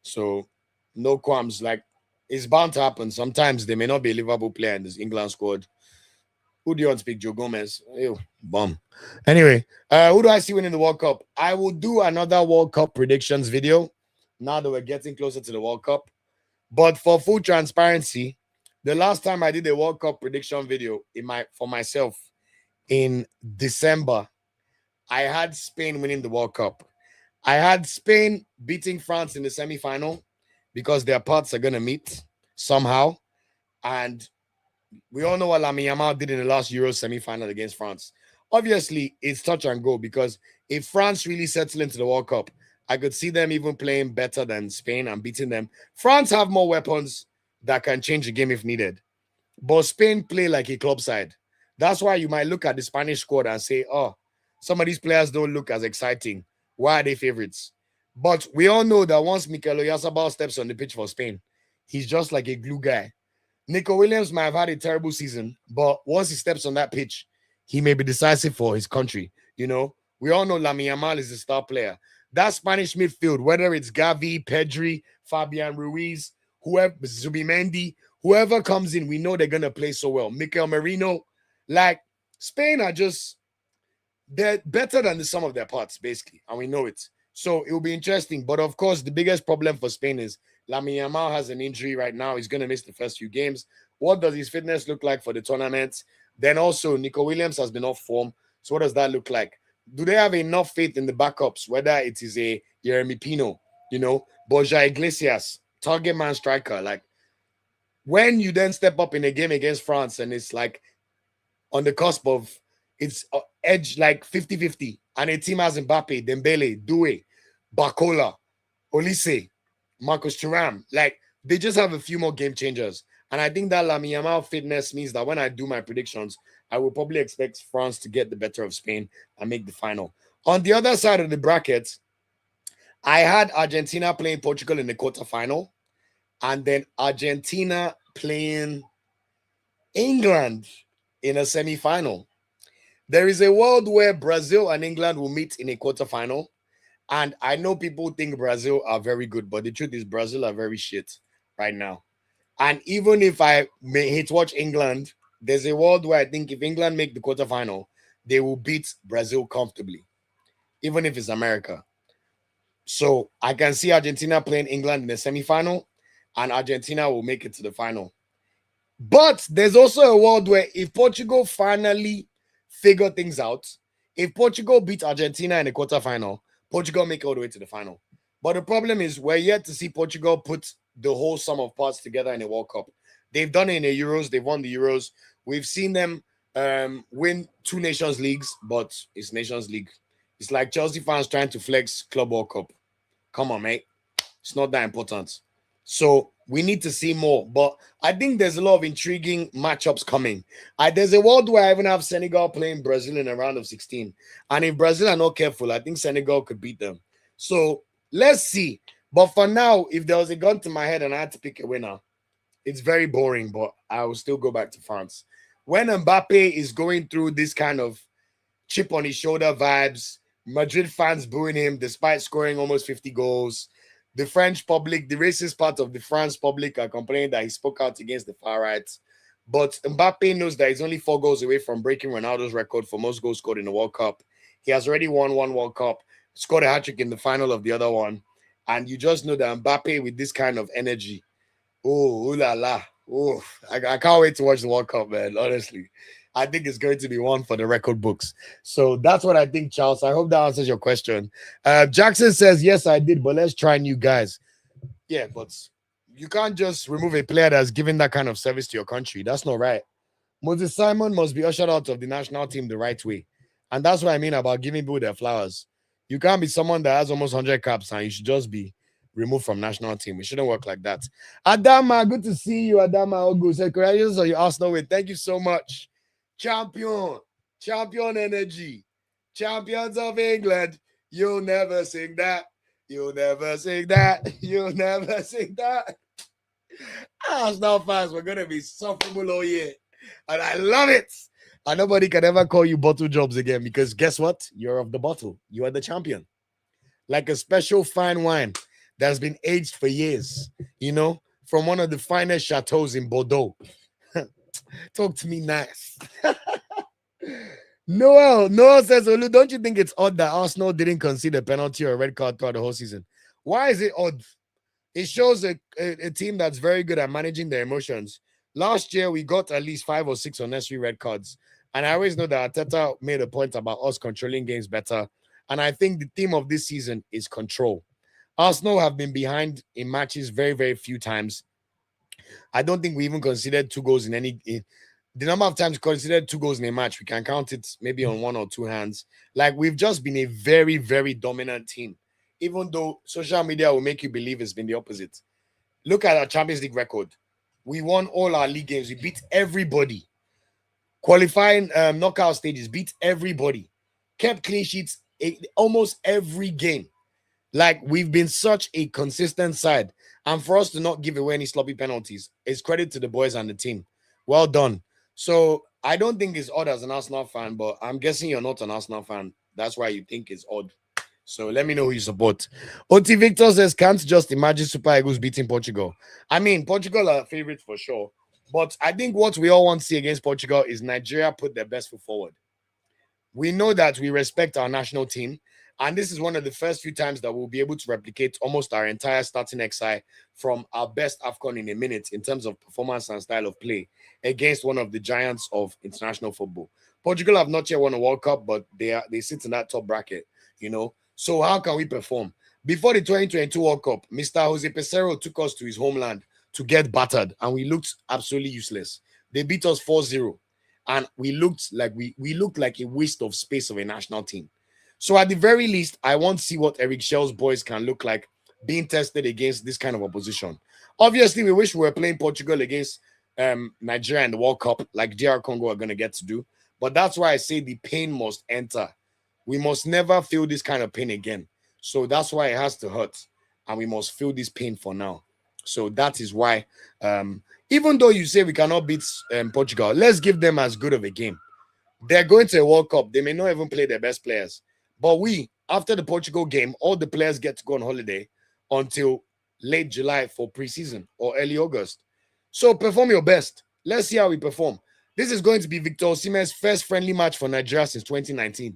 So no qualms. Like it's bound to happen. Sometimes there may not be a Liverpool player in this England squad. Who do you want to pick? Joe Gomez. Ew, bum. Anyway, who do I see winning the World Cup? I will do another World Cup predictions video now that we're getting closer to the World Cup. But for full transparency, the last time I did a World Cup prediction video for myself in December, I had Spain winning the World Cup. I had Spain beating France in the semi-final because their paths are going to meet somehow. And we all know what Lamine Yamal did in the last Euro semi-final against France. Obviously, it's touch and go because if France really settle into the World Cup, I could see them even playing better than Spain and beating them. France have more weapons that can change the game if needed. But Spain play like a club side. That's why you might look at the Spanish squad and say, oh, some of these players don't look as exciting. Why are they favorites? But we all know that once Mikel Oyarzabal steps on the pitch for Spain, he's just like a glue guy. Nico Williams might have had a terrible season, but once he steps on that pitch, he may be decisive for his country. You know, we all know Lamine Yamal is a star player. That Spanish midfield, whether it's Gavi, Pedri, Fabian Ruiz, whoever, Zubimendi, whoever comes in, we know they're going to play so well. Mikel Merino, like Spain are just, they're better than the sum of their parts, basically, and we know it. So it will be interesting. But of course, the biggest problem for Spain is Lamine Yamal has an injury right now. He's going to miss the first few games. What does his fitness look like for the tournament? Then also, Nico Williams has been off form. So what does that look like? Do they have enough faith in the backups, whether it is a Jeremy Pino, you know, Borja Iglesias, target man striker? Like, when you then step up in a game against France and it's like on the cusp of, it's edge like 50-50, and a team has Mbappe, Dembele, Doué, Bakola, Olise, Marcus Thuram, like they just have a few more game changers. And I think that Lamine Yamal fitness means that when I do my predictions, I will probably expect France to get the better of Spain and make the final. On the other side of the bracket, I had Argentina playing Portugal in the quarterfinal, and then Argentina playing England in a semi-final. There is a world where Brazil and England will meet in a quarterfinal. And I know people think Brazil are very good, but the truth is Brazil are very shit right now. And even if I may hate watch England, there's a world where I think if England make the quarterfinal, they will beat Brazil comfortably, even if it's America. So I can see Argentina playing England in the semifinal, and Argentina will make it to the final. But there's also a world where if Portugal finally figure things out, if Portugal beat Argentina in the quarterfinal, Portugal make it all the way to the final. But the problem is we're yet to see Portugal put the whole sum of parts together in a World Cup. They've done it in the Euros. They've won the Euros. We've seen them win 2 Nations Leagues, but it's Nations League. It's like Chelsea fans trying to flex Club World Cup. Come on, mate. It's not that important. So we need to see more. But I think there's a lot of intriguing matchups coming. There's a world where I even have Senegal playing Brazil in a round of 16. And if Brazil are not careful, I think Senegal could beat them. So let's see. But for now, if there was a gun to my head and I had to pick a winner, it's very boring, but I will still go back to France. When Mbappe is going through this kind of chip on his shoulder vibes, Madrid fans booing him despite scoring almost 50 goals, the French public, the racist part of the France public are complaining that he spoke out against the far right. But Mbappe knows that he's only 4 goals away from breaking Ronaldo's record for most goals scored in the World Cup. He has already won 1 World Cup, scored a hat-trick in the final of the other one. And you just know that Mbappe with this kind of energy, oh, ooh la la. Oh, I can't wait to watch the World Cup, man, honestly. I think it's going to be one for the record books. So that's what I think, Charles. I hope that answers your question. Jackson says, yes, I did, but let's try new guys. Yeah, but you can't just remove a player that's giving that kind of service to your country. That's not right. Moses Simon must be ushered out of the national team the right way. And that's what I mean about giving people their flowers. You can't be someone that has almost 100 caps and you should just be removed from national team. It shouldn't work like that. Adama, good to see you. Adama Ogu said, congratulations on your Arsenal win. Thank you so much. Champion energy, champions of England. You'll never sing that. You'll never sing that. You'll never sing that. Arsenal fans, we're going to be sufferable all year. And I love it. And nobody can ever call you bottle jobs again because guess what? You're of the bottle. You are the champion. Like a special fine wine that's been aged for years, you know, from one of the finest chateaus in Bordeaux. Talk to me nice. Noel says, Olu, don't you think it's odd that Arsenal didn't concede a penalty or a red card throughout the whole season? Why is it odd? It shows a team that's very good at managing their emotions. Last year, we got at least 5 or 6 unnecessary red cards. And I always know that Arteta made a point about us controlling games better. And I think the theme of this season is control. Arsenal have been behind in matches very, very few times. I don't think we even considered 2 goals in any. The number of times considered 2 goals in a match, we can count it maybe on one or two hands. Like we've just been a very, very dominant team, even though social media will make you believe it's been the opposite. Look at our Champions League record. We won all our league games. We beat everybody. Qualifying knockout stages, beat everybody. Kept clean sheets almost every game. Like we've been such a consistent side, and for us to not give away any sloppy penalties is credit to the boys and the team. Well done. So I don't think it's odd as an Arsenal fan, but I'm guessing you're not an Arsenal fan. That's why you think it's odd. So let me know who you support. Oti Victor says, can't just imagine Super Eagles beating Portugal. I mean, Portugal are favorites for sure. But I think what we all want to see against Portugal is Nigeria put their best foot forward. We know that we respect our national team. And this is one of the first few times that we'll be able to replicate almost our entire starting XI from our best AFCON in a minute in terms of performance and style of play against one of the giants of international football. Portugal have not yet won a World Cup, but they sit in that top bracket, you know. So how can we perform? Before the 2022 World Cup, Mr. Jose Pesero took us to his homeland to get battered, and we looked absolutely useless. They beat us 4-0, and we looked like a waste of space of a national team. So at the very least, I want to see what Eric Shell's boys can look like being tested against this kind of opposition. Obviously, we wish we were playing Portugal against Nigeria in the World Cup, like DR Congo are going to get to do. But that's why I say the pain must enter. We must never feel this kind of pain again. So that's why it has to hurt. And we must feel this pain for now. So that is why, even though you say we cannot beat Portugal, let's give them as good of a game. They're going to a World Cup. They may not even play their best players. But we, after the Portugal game, all the players get to go on holiday until late July for preseason or early August. So perform your best. Let's see how we perform. This is going to be Victor Osimhen's first friendly match for Nigeria since 2019.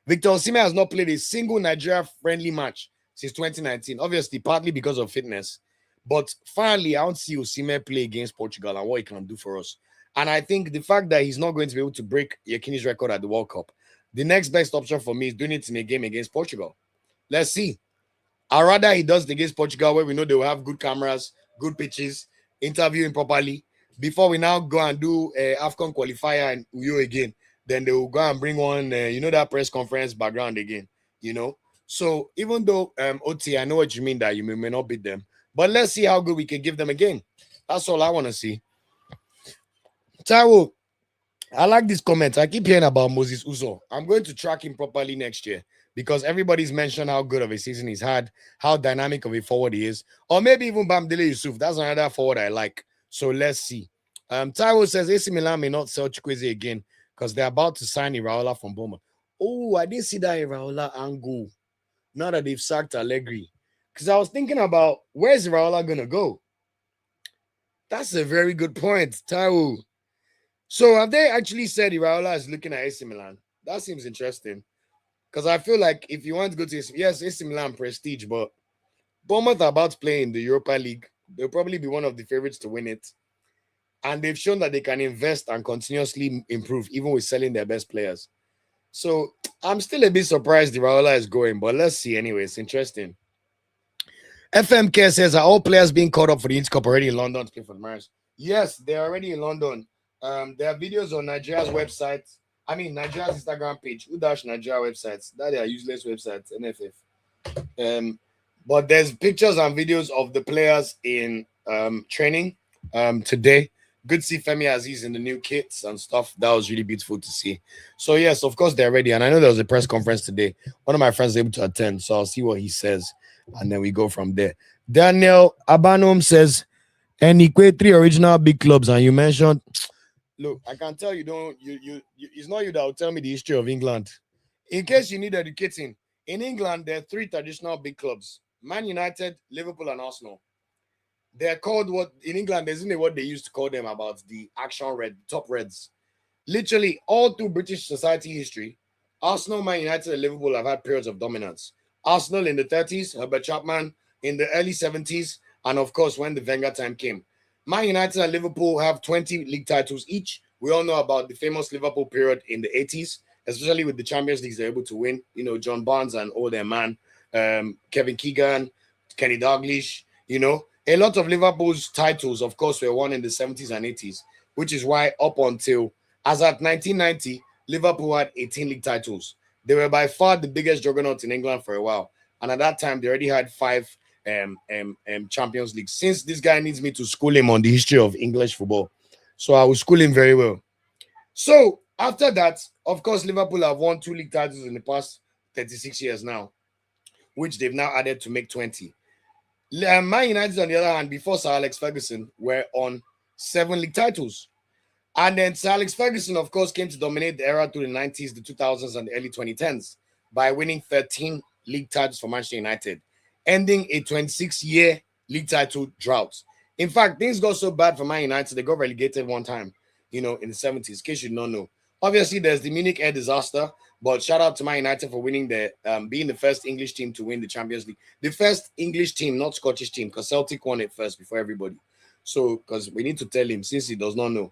Victor Osimhen has not played a single Nigeria-friendly match since 2019, obviously partly because of fitness. But finally, I want to see Osimhen play against Portugal and what he can do for us. And I think the fact that he's not going to be able to break Yekini's record at the World Cup, the next best option for me is doing it in a game against Portugal. Let's see. I'd rather he does it against Portugal where we know they will have good cameras, good pitches, interviewing properly, before we now go and do AFCON qualifier and Uyo again. Then they will go and bring one, that press conference background again, So even though, OT, I know what you mean that you may not beat them, but let's see how good we can give them again. That's all I want to see. Taiwo, I like this comment. I keep hearing about Moses Uzo. I'm going to track him properly next year because everybody's mentioned how good of a season he's had, how dynamic of a forward he is, or maybe even Bamdele Yusuf. That's another forward I like. So let's see. Taiwo says AC Milan may not sell Chukwueze again because they're about to sign Iraola from Bournemouth. Oh, I didn't see that Iraola angle. Now that they've sacked Allegri. Because I was thinking about where's Iraola going to go? That's a very good point, Taiwo. So have they actually said Iraola is looking at AC Milan? That seems interesting. Because I feel like if you want to go to AC Milan prestige, but Bournemouth are about to play in the Europa League. They'll probably be one of the favorites to win it. And they've shown that they can invest and continuously improve, even with selling their best players. So I'm still a bit surprised Iraola is going, but let's see anyway. It's interesting. FMK says, are all players being called up for the Inter Cup already in London to play for the Mariners? Yes, they're already in London. There are videos on Nigeria's website. I mean, Nigeria's Instagram page. Who dash Nigeria websites? That they are useless websites, NFF. But there's pictures and videos of the players in training today. Good to see Femi Aziz in the new kits and stuff. That was really beautiful to see. So, yes, of course, they're ready. And I know there was a press conference today. One of my friends was able to attend. So I'll see what he says. And then we go from there. Daniel Abanom says, and equate 3 original big clubs. And you mentioned, look, I can tell you it's not you that will tell me the history of England. In case you need educating, in England, there are 3 traditional big clubs. Man United, Liverpool, and Arsenal. They're called what in England, isn't what they used to call them about the action red, top reds. Literally, all through British society history, Arsenal, Man United, and Liverpool have had periods of dominance. Arsenal in the 30s, Herbert Chapman in the early 70s, and of course, when the Wenger time came. Man United and Liverpool have 20 league titles each. We all know about the famous Liverpool period in the 80s, especially with the Champions Leagues they're able to win. John Barnes and all their man, Kevin Keegan, Kenny Dalglish. A lot of Liverpool's titles, of course, were won in the 70s and 80s, which is why up until as at 1990, Liverpool had 18 league titles. They were by far the biggest juggernaut in England for a while. And at that time, they already had 5 Champions League. Since this guy needs me to school him on the history of English football, so I will school him very well. So after that, of course, Liverpool have won 2 league titles in the past 36 years now, which they've now added to make 20. Man United, on the other hand, before Sir Alex Ferguson, were on 7 league titles. And then Sir Alex Ferguson, of course, came to dominate the era through the 90s, the 2000s, and the early 2010s by winning 13 league titles for Manchester United, ending a 26-year league title drought. In fact, things got so bad for Man United, they got relegated one time, in the 70s, in case you don't know. Obviously, there's the Munich air disaster, but shout out to Man United for winning being the first English team to win the Champions League. The first English team, not Scottish team, because Celtic won it first before everybody. So, because we need to tell him, since he does not know.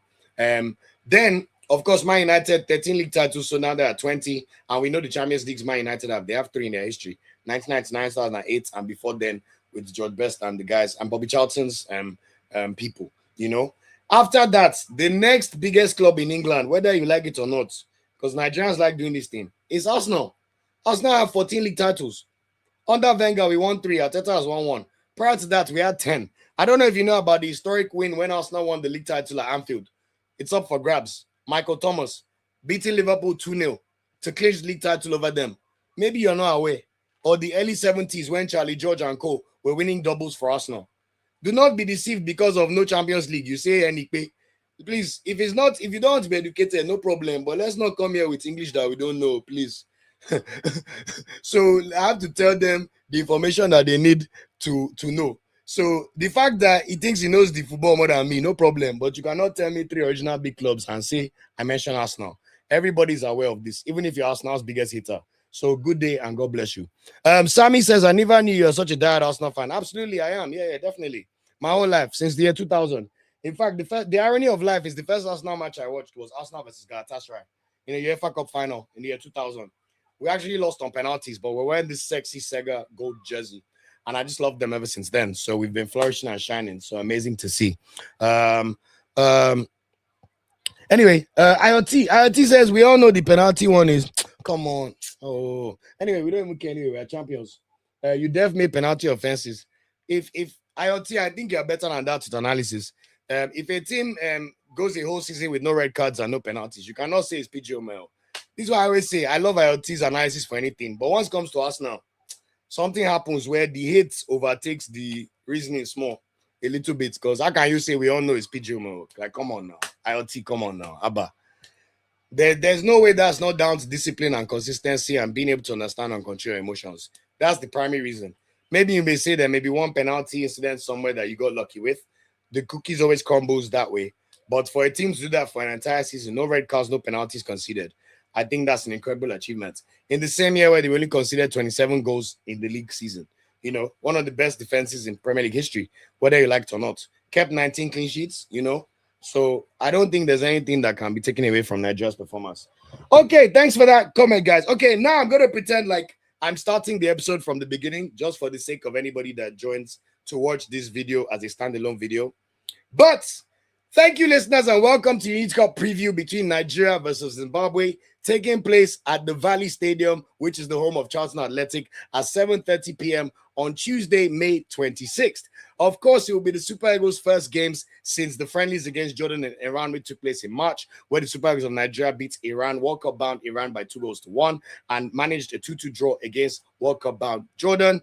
Then, of course, Man United, 13 league titles, so now they're at 20, and we know the Champions Leagues Man United have. They have 3 in their history, 1999, 2008, and before then, with George Best and the guys, and Bobby Charlton's people, After that, the next biggest club in England, whether you like it or not, because Nigerians like doing this thing, is Arsenal. Arsenal have 14 league titles. Under Wenger, we won 3. Arteta has won 1. Prior to that, we had 10. I don't know if you know about the historic win when Arsenal won the league title at Anfield. It's up for grabs. Michael Thomas beating Liverpool 2-0 to clinch the league title over them. Maybe you're not aware. Or the early 70s when Charlie George and co were winning doubles for Arsenal. Do not be deceived because of no Champions League. You say any pay. Please, if you don't want to be educated, no problem. But let's not come here with English that we don't know, please. So I have to tell them the information that they need to know. So the fact that he thinks he knows the football more than me, no problem. But you cannot tell me 3 original big clubs and say I mentioned Arsenal. Everybody's aware of this, even if you're Arsenal's biggest hater. So good day and God bless you. Sammy says, I never knew you're such a diehard Arsenal fan. Absolutely, I am. Yeah, definitely. My whole life, since the year 2000. In fact, the irony of life is the first Arsenal match I watched was Arsenal versus Galatasaray in the UEFA Cup final in the year 2000. We actually lost on penalties, but we're wearing this sexy Sega gold jersey. And I just love them ever since then. So we've been flourishing and shining. So amazing to see. Anyway, IoT says we all know the penalty one is come on. Oh, anyway, we don't even care anyway. We're champions. You def made penalty offenses. If IoT, I think you're better than that with analysis. If a team goes a whole season with no red cards and no penalties, you cannot say it's PGML. This is why I always say I love IoT's analysis for anything. But once it comes to us now, something happens where the hate overtakes the reasoning small a little bit. Because how can you say we all know it's PGML? Like, come on now. IoT, come on now. Abba. There's no way that's not down to discipline and consistency and being able to understand and control your emotions. That's the primary reason. Maybe you may say there may be one penalty incident somewhere that you got lucky with. The cookies always crumbles that way. But for a team to do that for an entire season, no red cards, no penalties conceded, I think that's an incredible achievement. In the same year where they only conceded 27 goals in the league season, one of the best defenses in Premier League history, whether you like it or not, kept 19 clean sheets, So I don't think there's anything that can be taken away from Nigeria's performance. Okay, thanks for that comment, guys. Okay, now I'm going to pretend like I'm starting the episode from the beginning just for the sake of anybody that joins to watch this video as a standalone video. But thank you, listeners, and welcome to the Youth Cup preview between Nigeria versus Zimbabwe, taking place at the Valley Stadium, which is the home of Charlton Athletic, at 7:30 p.m. on Tuesday, May 26th. Of course, it will be the Super Eagles' first games since the friendlies against Jordan and Iran, which took place in March, where the Super Eagles of Nigeria beat Iran, World Cup bound Iran by 2-1, and managed a 2-2 draw against World Cup bound Jordan.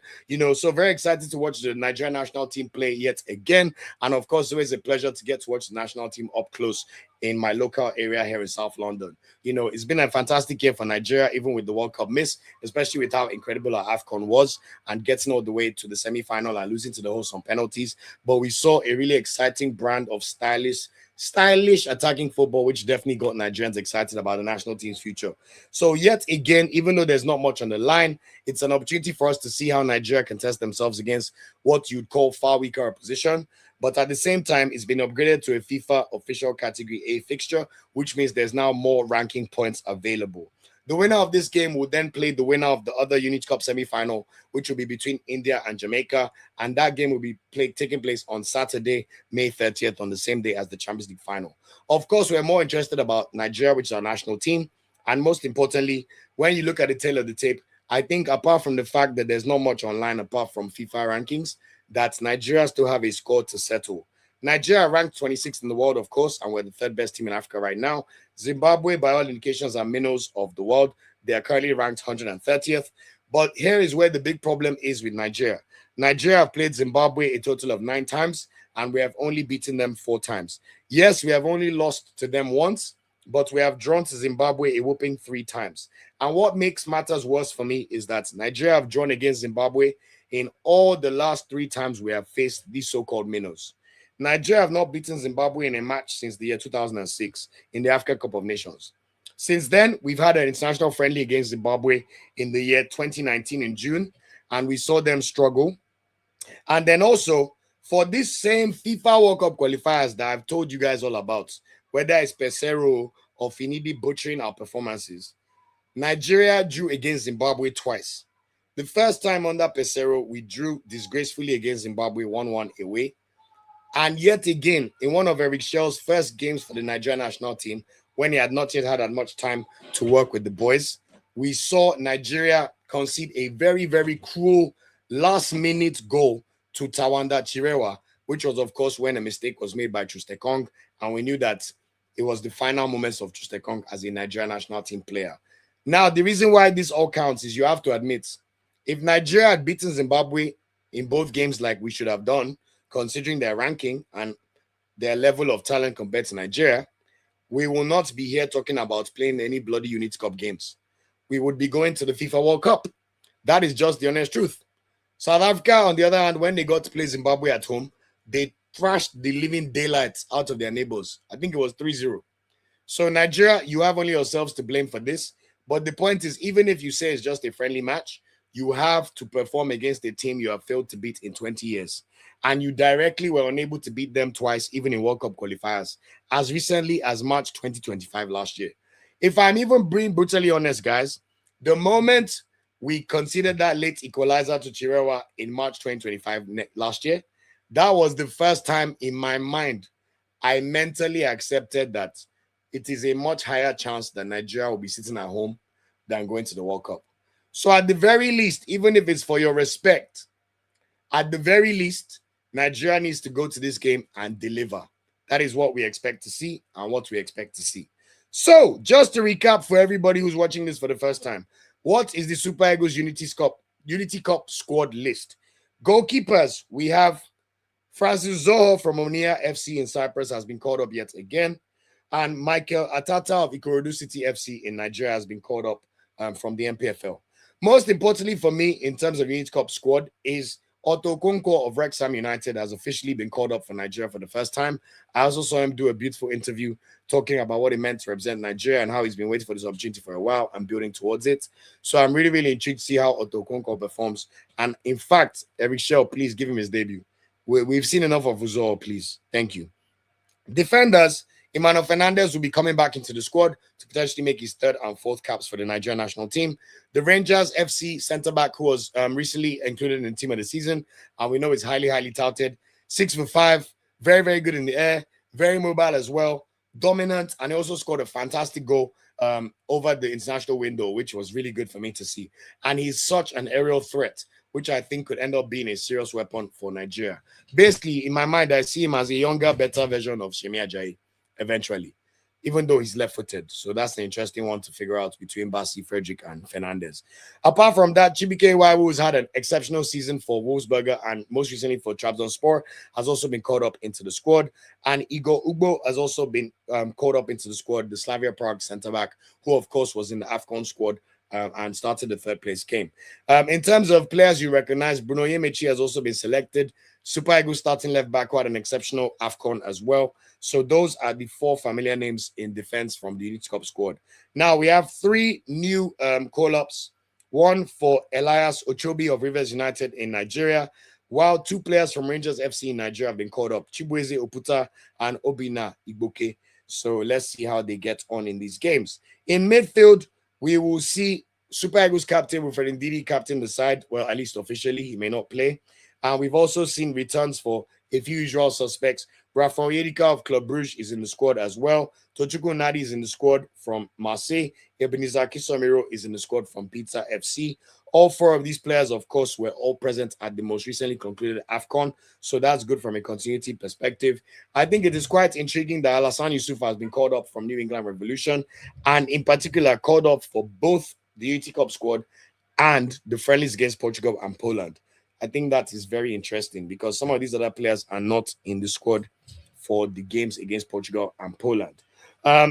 So very excited to watch the Nigerian national team play yet again. And of course, always a pleasure to get to watch the national team up close in my local area here in South London. It's been a fantastic year for Nigeria, even with the World Cup miss, especially with how incredible our AFCON was and getting all the way to the semi-final and losing to the host on penalties. But we saw a really exciting brand of stylish attacking football, which definitely got Nigerians excited about the national team's future. So yet again, even though there's not much on the line, it's an opportunity for us to see how Nigeria can test themselves against what you'd call far weaker opposition. But at the same time, it's been upgraded to a FIFA official Category A fixture, which means there's now more ranking points available. The winner of this game will then play the winner of the other Unity Cup semi-final, which will be between India and Jamaica. And that game will be taking place on Saturday, May 30th, on the same day as the Champions League final. Of course, we're more interested about Nigeria, which is our national team. And most importantly, when you look at the tail of the tape, I think apart from the fact that there's not much online apart from FIFA rankings, that Nigeria still have a score to settle. Nigeria ranked 26th in the world, of course, and we're the third best team in Africa right now. Zimbabwe, by all indications, are minnows of the world. They are currently ranked 130th. But here is where the big problem is with Nigeria. Nigeria have played Zimbabwe a total of 9 times, and we have only beaten them 4 times. Yes, we have only lost to them once, but we have drawn to Zimbabwe a whooping 3 times. And what makes matters worse for me is that Nigeria have drawn against Zimbabwe in all the last 3 times we have faced these so-called minnows. Nigeria have not beaten Zimbabwe in a match since the year 2006 in the Africa Cup of Nations. Since then, we've had an international friendly against Zimbabwe in the year 2019 in June, and we saw them struggle. And then also, for this same FIFA World Cup qualifiers that I've told you guys all about, whether it's Pesero or Finidi butchering our performances, Nigeria drew against Zimbabwe twice. The first time under Pesero, we drew disgracefully against Zimbabwe 1-1 away. And yet again, in one of Eric Shell's first games for the Nigerian national team, when he had not yet had much time to work with the boys, we saw Nigeria concede a very, very cruel last-minute goal to Tawanda Chirewa, which was, of course, when a mistake was made by Trustekong, and we knew that it was the final moments of Trustekong as a Nigerian national team player. Now, the reason why this all counts is you have to admit, if Nigeria had beaten Zimbabwe in both games like we should have done, considering their ranking and their level of talent compared to Nigeria, we will not be here talking about playing any bloody Unity Cup games. We would be going to the FIFA World Cup. That is just the honest truth. South Africa, on the other hand, when they got to play Zimbabwe at home, they thrashed the living daylights out of their neighbors. I think it was 3-0. So Nigeria, you have only yourselves to blame for this. But the point is, even if you say it's just a friendly match, you have to perform against a team you have failed to beat in 20 years. And you directly were unable to beat them twice, even in World Cup qualifiers, as recently as March 2025 last year. If I'm even being brutally honest, guys, the moment we considered that late equalizer to Chirewa in March 2025 last year, that was the first time in my mind I mentally accepted that it is a much higher chance that Nigeria will be sitting at home than going to the World Cup. So at the very least, even if it's for your respect, at the very least, Nigeria needs to go to this game and deliver. That is what we expect to see and what we expect to see. So, just to recap for everybody who's watching this for the first time, what is the Super Eagles Unity Cup squad list? Goalkeepers, we have Francis Zoho from Onia FC in Cyprus has been called up yet again. And Michael Atata of Ikorodu City FC in Nigeria has been called up from the MPFL. Most importantly for me in terms of Unity Cup squad is Otto Konko of Wrexham United has officially been called up for Nigeria for the first time. I also saw him do a beautiful interview talking about what it meant to represent Nigeria and how he's been waiting for this opportunity for a while and building towards it. So I'm really, really intrigued to see how Otto Konko performs. And in fact, Eric Shell, please give him his debut. We've seen enough of Uzo, please. Thank you. Defenders, Emmanuel Fernandez will be coming back into the squad to potentially make his 3rd and 4th caps for the Nigerian national team. The Rangers FC centre-back who was recently included in the team of the season, and we know it's highly, highly touted. 6'5", very, very good in the air, very mobile as well, dominant, and he also scored a fantastic goal over the international window, which was really good for me to see. And he's such an aerial threat, which I think could end up being a serious weapon for Nigeria. Basically, in my mind, I see him as a younger, better version of Shemi Ajayi eventually, even though he's left-footed. So that's an interesting one to figure out between Basi, Frederick, and Fernandez. Apart from that, Chibuike Nwaiwu has had an exceptional season for Wolfsburger and most recently for Trabzonspor, has also been called up into the squad. And Igor Ugbo has also been called up into the squad, the Slavia Prague centre-back, who, of course, was in the AFCON squad and started the 3rd place game. In terms of players you recognize, Bruno Yemechi has also been selected. Super Eagles starting left back, who had an exceptional AFCON as well. So those are the 4 familiar names in defense from the Unity Cup squad. Now we have 3 new call-ups. One for Elias Ochobi of Rivers United in Nigeria, while 2 players from Rangers FC in Nigeria have been called up, Chibueze Oputa and Obina Igboke. So let's see how they get on in these games. In midfield, We will see Super Eagles captain Wilfred Ndidi captain the side. Well, at least officially, he may not play. And we've also seen returns for a few usual suspects. Raphaël Onyedika of Club Brugge is in the squad as well. Tochukwu Nadi is in the squad from Marseille. Ebenezer Kisomiro is in the squad from Pizza FC. All four of these players, of course, were all present at the most recently concluded AFCON. So that's good from a continuity perspective. I think it is quite intriguing that Alassane Yusuf has been called up from New England Revolution, and in particular called up for both the Unity Cup squad and the friendlies against Portugal and Poland. I think that is very interesting because some of these other players are not in the squad for the games against Portugal and Poland.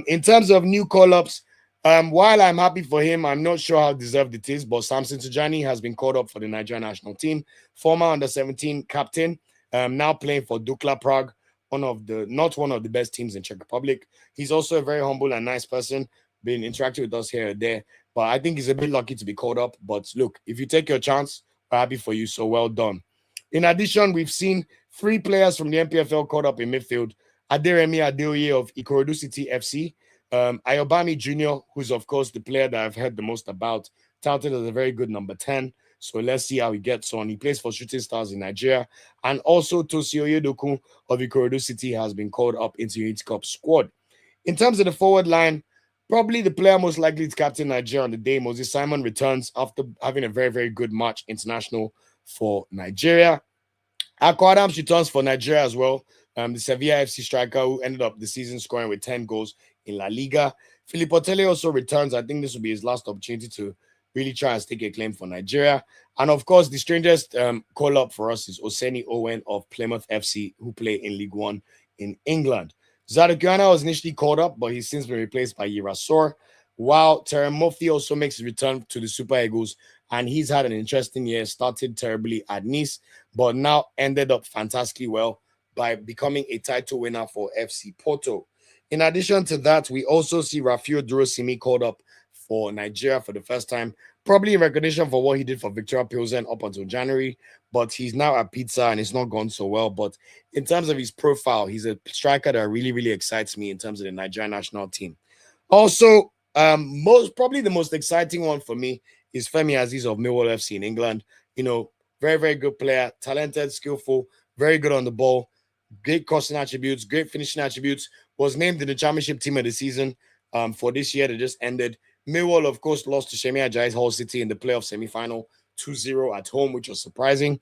In terms of new call-ups, while I'm happy for him, I'm not sure how deserved it is, but Samson Tijani has been called up for the Nigerian national team. Former under-17 captain, now playing for Dukla Prague, not one of the best teams in Czech Republic. He's also a very humble and nice person, been interacting with us here and there. But I think he's a bit lucky to be called up. But look, if you take your chance, we're happy for you. So well done. In addition, we've seen 3 players from the MPFL called up in midfield. Aderemi Adeoye of Ikorodu City FC. Ayobami Jr., who's of course the player that I've heard the most about, touted as a very good number 10. So let's see how he gets on. He plays for Shooting Stars in Nigeria. And also Tosi Oyedoku of Ikorodu City has been called up into Unity Cup squad. In terms of the forward line, probably the player most likely to captain Nigeria on the day, Moses Simon, returns after having a very, very good match international for Nigeria. Akko Adams returns for Nigeria as well. The Sevilla FC striker who ended up the season scoring with 10 goals in La Liga. Philippe Otele also returns. I think this will be his last opportunity to really try and stake a claim for Nigeria. And of course, the strangest call-up for us is Oseni Owen of Plymouth FC, who play in League One in England. Zarakiana was initially called up, but he's since been replaced by Yirasor. While Terem Mofti also makes his return to the Super Eagles, and he's had an interesting year, started terribly at Nice, but now ended up fantastically well by becoming a title winner for FC Porto. In addition to that, we also see Rafael Durosimi called up for Nigeria for the first time, probably in recognition for what he did for Victoria Pilsen up until January, but he's now at Pizza and it's not gone so well. But in terms of his profile, he's a striker that really, really excites me in terms of the Nigerian national team. Also, the most exciting one for me is Femi Aziz of Millwall FC in England. You know, very, very good player, talented, skillful, very good on the ball, great crossing attributes, great finishing attributes. Was named in the championship team of the season for this year that just ended. Millwall, of course, lost to Shemi Ajayi's Hull City in the playoff semi-final 2-0 at home, which was surprising.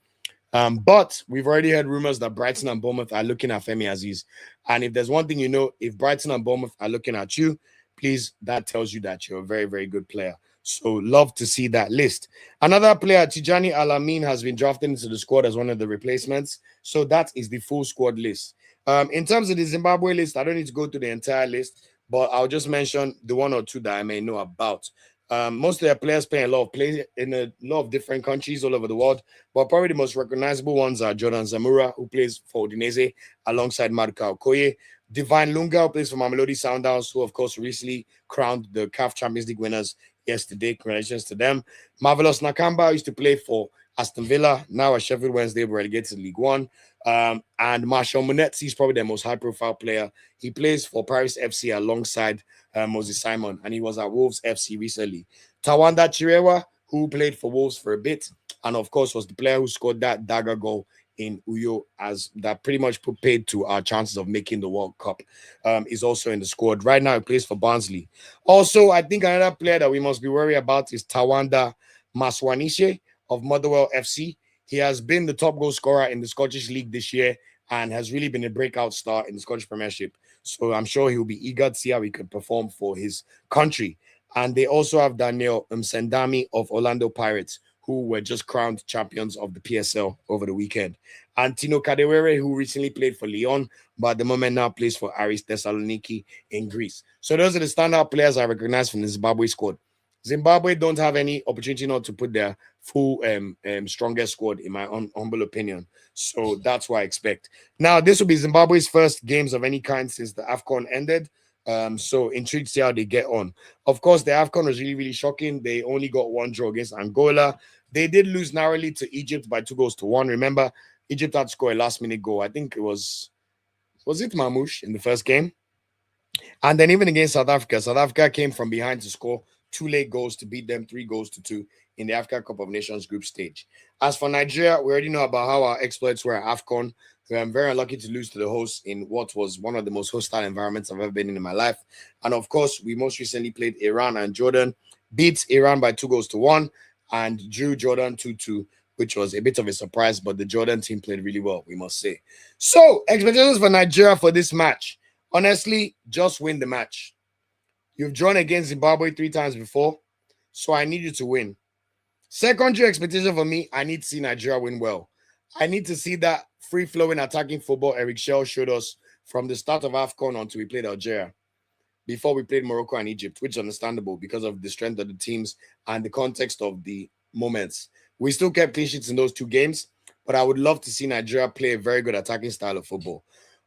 But we've already heard rumors that Brighton and Bournemouth are looking at Femi Aziz. And if there's one thing you know, if Brighton and Bournemouth are looking at you, please, that tells you that you're a very, very good player. So love to see that list. Another player, Tijani Alamin, has been drafted into the squad as one of the replacements. So that is the full squad list. In terms of the Zimbabwe list, I don't need to go through the entire list, but I'll just mention the one or two that I may know about. Most of their players play a lot of plays in a lot of different countries all over the world, but probably the most recognizable ones are Jordan Zamora, who plays for Udinese alongside Maduka Okoye, Divine Lunga, who plays for Mamelodi Sundowns, who of course recently crowned the CAF Champions League winners yesterday. Congratulations to them. Marvelous Nakamba used to play for Aston Villa, now at Sheffield Wednesday, relegated to League One. And Marshall Munetzi is probably their most high-profile player. He plays for Paris FC alongside Moses Simon, and he was at Wolves FC recently. Tawanda Chirewa, who played for Wolves for a bit, and of course was the player who scored that dagger goal in Uyo, as that pretty much put paid to our chances of making the World Cup, is also in the squad. Right now, he plays for Barnsley. Also, I think another player that we must be worried about is Tawanda Maswanishe of Motherwell FC. He has been the top goal scorer in the Scottish League this year and has really been a breakout star in the Scottish Premiership. So I'm sure he'll be eager to see how he can perform for his country. And they also have Daniel Msendami of Orlando Pirates, who were just crowned champions of the PSL over the weekend. And Tino Kadewere, who recently played for Lyon, but at the moment now plays for Aris Thessaloniki in Greece. So those are the standout players I recognize from the Zimbabwe squad. Zimbabwe don't have any opportunity not to put their full strongest squad, in my humble opinion. So that's what I expect. Now, this will be Zimbabwe's first games of any kind since the AFCON ended. So intrigued to see how they get on. Of course, the AFCON was really, really shocking. They only got one draw against Angola. They did lose narrowly to Egypt by 2-1. Remember, Egypt had to score a last-minute goal. I think it was it Mamouche in the first game? And then even against South Africa came from behind to score two late goals to beat them 3-2 in the Africa Cup of Nations group stage. As for Nigeria, we already know about how our exploits were at AFCON. I'm very unlucky to lose to the hosts in what was one of the most hostile environments I've ever been in my life. And of course, we most recently played Iran and Jordan, beat Iran by 2-1, and drew Jordan 2-2, which was a bit of a surprise, but the Jordan team played really well, we must say. So, expectations for Nigeria for this match. Honestly, just win the match. You've drawn against Zimbabwe 3 times before, so I need you to win. Secondary expectation for me, I need to see Nigeria win well. I need to see that free-flowing attacking football Eric Shell showed us from the start of AFCON until we played Algeria, before we played Morocco and Egypt, which is understandable because of the strength of the teams and the context of the moments. We still kept clean sheets in those 2 games, but I would love to see Nigeria play a very good attacking style of football.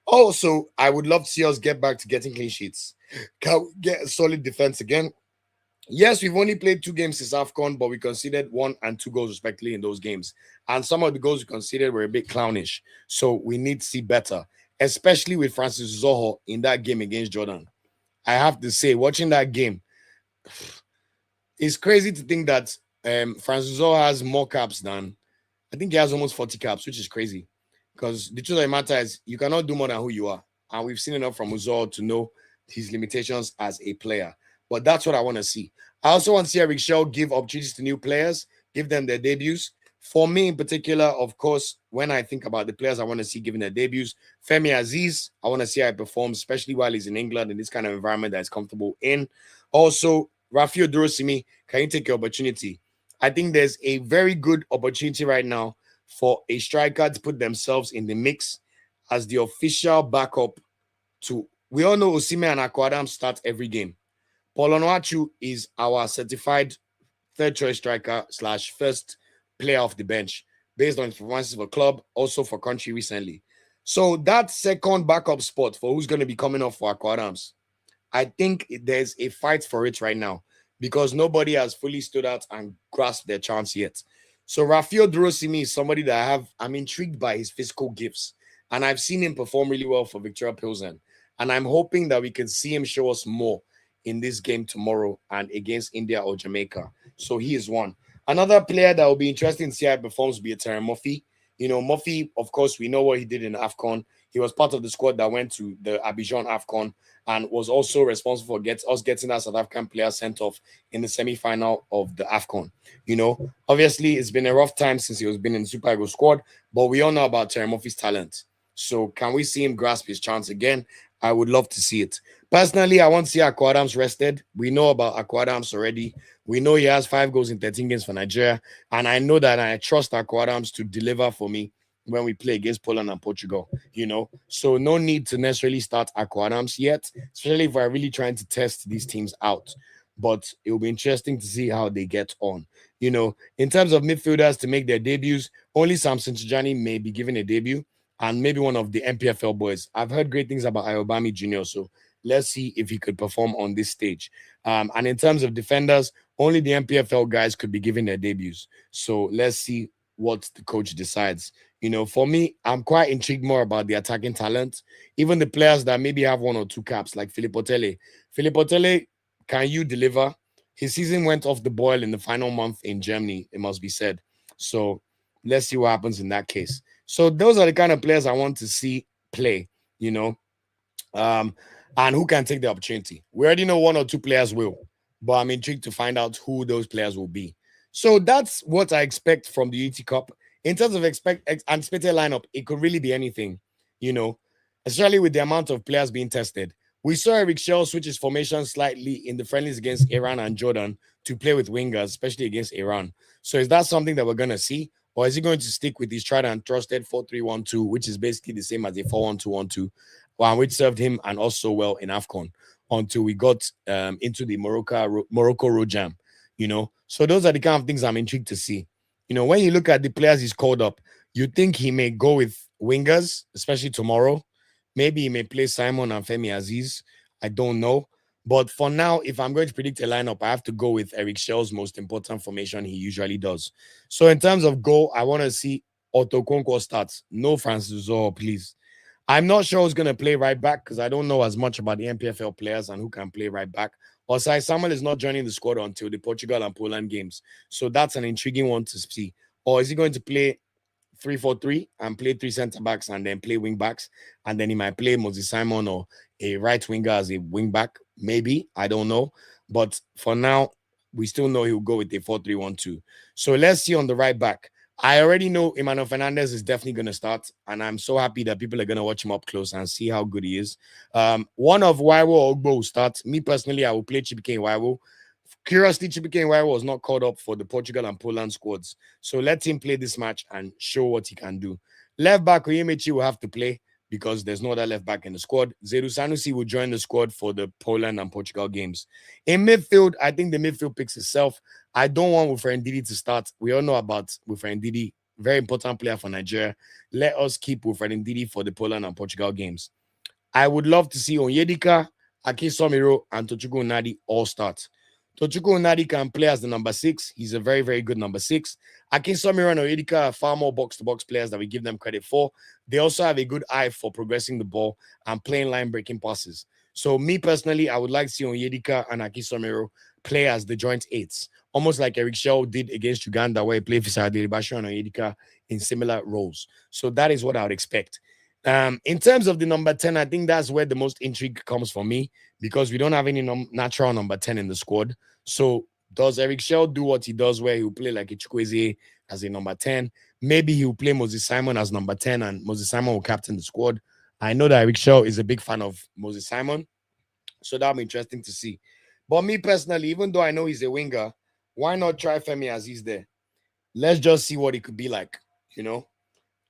Also, I would love to see us get back to getting clean sheets. Can we get a solid defense again? Yes, we've only played 2 games since AFCON, but we conceded 1 and 2 goals respectively in those games. And some of the goals we conceded were a bit clownish. So we need to see better, especially with Francis Zoho in that game against Jordan. I have to say, watching that game, it's crazy to think that Francis Zoho has more caps than, I think he has almost 40 caps, which is crazy. Because the truth of the matter is, you cannot do more than who you are. And we've seen enough from Zoho to know his limitations as a player. But that's what I want to see. I also want to see Eric Shell give opportunities to new players, give them their debuts. For me in particular, of course, when I think about the players I want to see giving their debuts, Femi Aziz, I want to see how he performs, especially while he's in England in this kind of environment that he's comfortable in. Also, Raphaël Onyedika, can you take your opportunity? I think there's a very good opportunity right now for a striker to put themselves in the mix as the official backup to, we all know Osimhen and Akwadam start every game. Paul Onuachu is our certified third choice striker / first player off the bench based on his performances for club, also for country recently. So that second backup spot for who's going to be coming off for Akwadams, I think there's a fight for it right now because nobody has fully stood out and grasped their chance yet. So Raphaël Onyedika is somebody that I'm intrigued by his physical gifts, and I've seen him perform really well for Victoria Pilsen, and I'm hoping that we can see him show us more in this game tomorrow and against India or Jamaica. So he is one. Another player that will be interesting to see how he performs will be Terry Murphy. You know, Murphy, of course, we know what he did in AFCON. He was part of the squad that went to the Abidjan AFCON and was also responsible for getting that South African player sent off in the semi-final of the AFCON. You know, obviously, it's been a rough time since he has been in the Super Eagles squad, but we all know about Terry Murphy's talent. So can we see him grasp his chance again? I would love to see it. Personally, I want to see Akwadams rested. We know about Akwadams already. We know he has 5 goals in 13 games for Nigeria. And I know that I trust Akwadams to deliver for me when we play against Poland and Portugal, you know. So no need to necessarily start Akwadams yet, especially if we're really trying to test these teams out. But it will be interesting to see how they get on. You know, in terms of midfielders to make their debuts, only Samson Tijani may be given a debut, and maybe one of the MPFL boys. I've heard great things about Ayobami Jr., so let's see if he could perform on this stage. And in terms of defenders, only the MPFL guys could be given their debuts. So let's see what the coach decides. You know, for me, I'm quite intrigued more about the attacking talent. Even the players that maybe have 1 or 2 caps, like Philippe Otele. Philippe Otele, can you deliver? His season went off the boil in the final month in Germany, it must be said. So let's see what happens in that case. So those are the kind of players I want to see play, you know, and who can take the opportunity. We already know 1 or 2 players will, but I'm intrigued to find out who those players will be. So that's what I expect from the UT Cup. In terms of anticipated lineup, it could really be anything, you know, especially with the amount of players being tested. We saw Eric Shell switch his formation slightly in the friendlies against Iran and Jordan to play with wingers, especially against Iran. So is that something that we're going to see? Or is he going to stick with his tried and trusted 4-3-1-2, which is basically the same as a 4-1-2-1-2, which served him and also well in AFCON until we got into the Morocco road jam, you know? So those are the kind of things I'm intrigued to see. You know, when you look at the players he's called up, you think he may go with wingers, especially tomorrow. Maybe he may play Simon and Femi Aziz. I don't know. But for now, if I'm going to predict a lineup, I have to go with Eric Shell's most important formation he usually does. So in terms of goal, I want to see Otto Konkwo start. No Francis Zoho, please. I'm not sure who's going to play right back because I don't know as much about the MPFL players and who can play right back Osai Samuel is not joining the squad until the Portugal and Poland games. So that's an intriguing one to see. Or is he going to play 3-4-3 and play three centre backs and then play wing backs? And then he might play Moses Simon or a right winger as a wing back. Maybe. I don't know. But for now, we still know he'll go with a 4-3-1-2. So let's see on the right back. I already know Emmanuel Fernandez is definitely going to start, and I'm so happy that people are going to watch him up close and see how good he is. One of Nwaiwu or Ogbo will start. Me personally, I will play Chibuike Nwaiwu. Curiously, Chibuike Nwaiwu was not called up for the Portugal and Poland squads, so let him play this match and show what he can do. Left back Onyemaechi will have to play because there's no other left back in the squad. Zedu Sanusi will join the squad for the Poland and Portugal games. In midfield, I think the midfield picks itself. I don't want Wilfred Ndidi to start. We all know about Wilfred Ndidi, very important player for Nigeria. Let us keep Wilfred Ndidi for the Poland and Portugal games. I would love to see Onyedika, Akisomiro, and Tochukwu Nadi all start. Tochukwu Nadi can play as the number 6. He's a very, very good number 6. Akisomiro and Onyedika are far more box-to-box players that we give them credit for. They also have a good eye for progressing the ball and playing line-breaking passes. So me personally, I would like to see Onyedika and Akisomiro play as the joint 8s, almost like Eric Shaw did against Uganda, where he played Fisayo, Dele-Bashiru, and Onyedika in similar roles. So that is what I would expect. In terms of the number 10, I think that's where the most intrigue comes for me because we don't have any natural number 10 in the squad. So does Eric Shell do what he does where he'll play like a Chukwueze as a number 10? Maybe he'll play Moses Simon as number 10 and Moses Simon will captain the squad. I know that Eric Shell is a big fan of Moses Simon, so that'll be interesting to see. But me personally, even though I know he's a winger, why not try Femi Aziz there? Let's just see what it could be like, you know?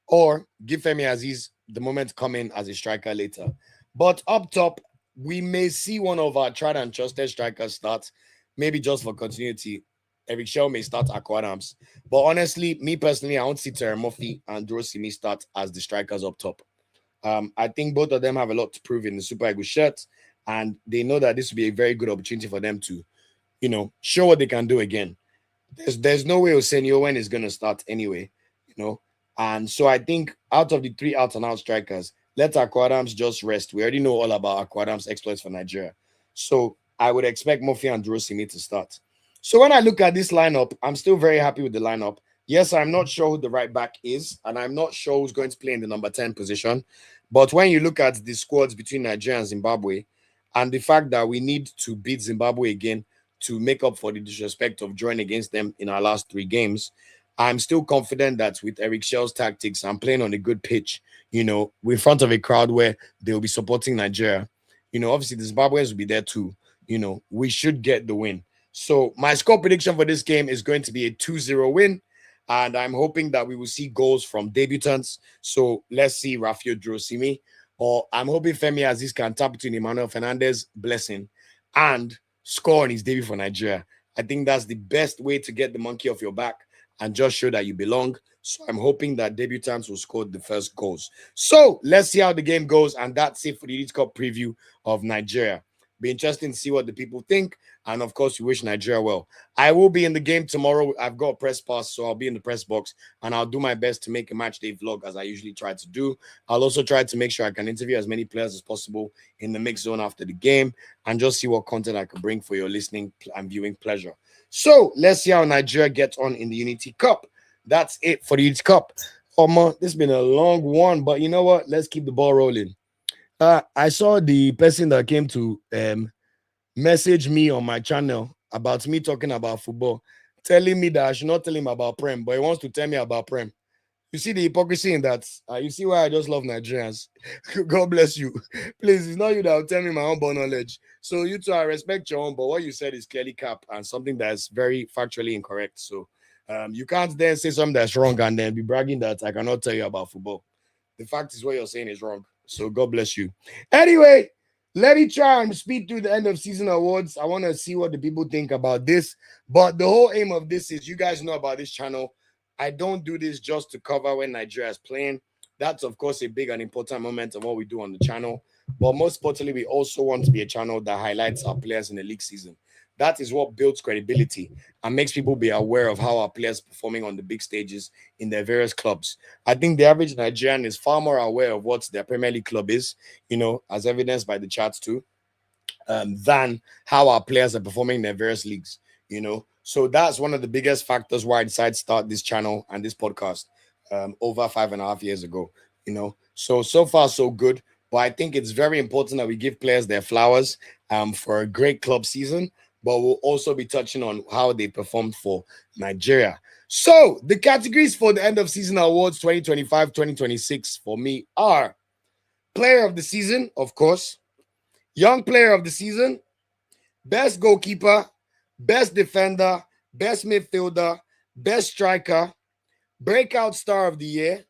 Or give Femi Aziz the moment to come in as a striker later. But up top, we may see one of our tried and trusted strikers start, maybe just for continuity. Eric Shell may start Akwa Adams. But honestly, me personally, I want to see Terry Murphy and Durosimi start as the strikers up top. I think both of them have a lot to prove in the Super Eagles shirt, and they know that this will be a very good opportunity for them to, show what they can do again. There's no way Osenio when is going to start anyway, you know. And so I think out of the 3 out-and-out strikers, let Akwa Adams just rest. We already know all about Akwa Adams' exploits for Nigeria. So I would expect Murphy and Durosimi to start. So when I look at this lineup, I'm still very happy with the lineup. Yes, I'm not sure who the right back is, and I'm not sure who's going to play in the number 10 position. But when you look at the squads between Nigeria and Zimbabwe, and the fact that we need to beat Zimbabwe again to make up for the disrespect of drawing against them in our last 3 games, I'm still confident that with Eric Shell's tactics and playing on a good pitch, in front of a crowd where they'll be supporting Nigeria, obviously the Zimbabweans will be there too. We should get the win. So my score prediction for this game is going to be a 2-0 win. And I'm hoping that we will see goals from debutants. So let's see Raphaël Onyedika, or I'm hoping Femi Aziz can tap between Emmanuel Fernandez, blessing, and score on his debut for Nigeria. I think that's the best way to get the monkey off your back and just show that you belong. So I'm hoping that debutants will score the first goals. So let's see how the game goes. And that's it for the Elite Cup preview of Nigeria. Be interesting to see what the people think. And of course, we wish Nigeria well. I will be in the game tomorrow. I've got a press pass, so I'll be in the press box. And I'll do my best to make a match day vlog as I usually try to do. I'll also try to make sure I can interview as many players as possible in the mix zone after the game and just see what content I can bring for your listening and viewing pleasure. So let's see how Nigeria gets on in the Unity Cup. That's it for the Unity Cup. This has been a long one, but you know what? Let's keep the ball rolling. I saw the person that came to message me on my channel about me talking about football, telling me that I should not tell him about Prem, but he wants to tell me about Prem. You see the hypocrisy in that. You see why I just love Nigerians. God bless you. Please, it's not you that will tell me my own born knowledge. So you two, I respect your own, but what you said is clearly cap and something that's very factually incorrect. So you can't then say something that's wrong and then be bragging that I cannot tell you about football. The fact is what you're saying is wrong. So God bless you. Anyway, let me try and speed through the end of season awards. I want to see what the people think about this. But the whole aim of this is you guys know about this channel. I don't do this just to cover when Nigeria is playing. That's, of course, a big and important moment of what we do on the channel. But most importantly, we also want to be a channel that highlights our players in the league season. That is what builds credibility and makes people be aware of how our players are performing on the big stages in their various clubs. I think the average Nigerian is far more aware of what their Premier League club is, as evidenced by the charts too. than how our players are performing in their various leagues, you know. So that's one of the biggest factors why I decided to start this channel and this podcast over 5.5 years ago, you know. So far, so good. But I think it's very important that we give players their flowers for a great club season. But we'll also be touching on how they performed for Nigeria. So the categories for the end of season awards 2025-2026 for me are player of the season, of course, young player of the season, best goalkeeper, best defender, best midfielder, best striker, breakout star of the year,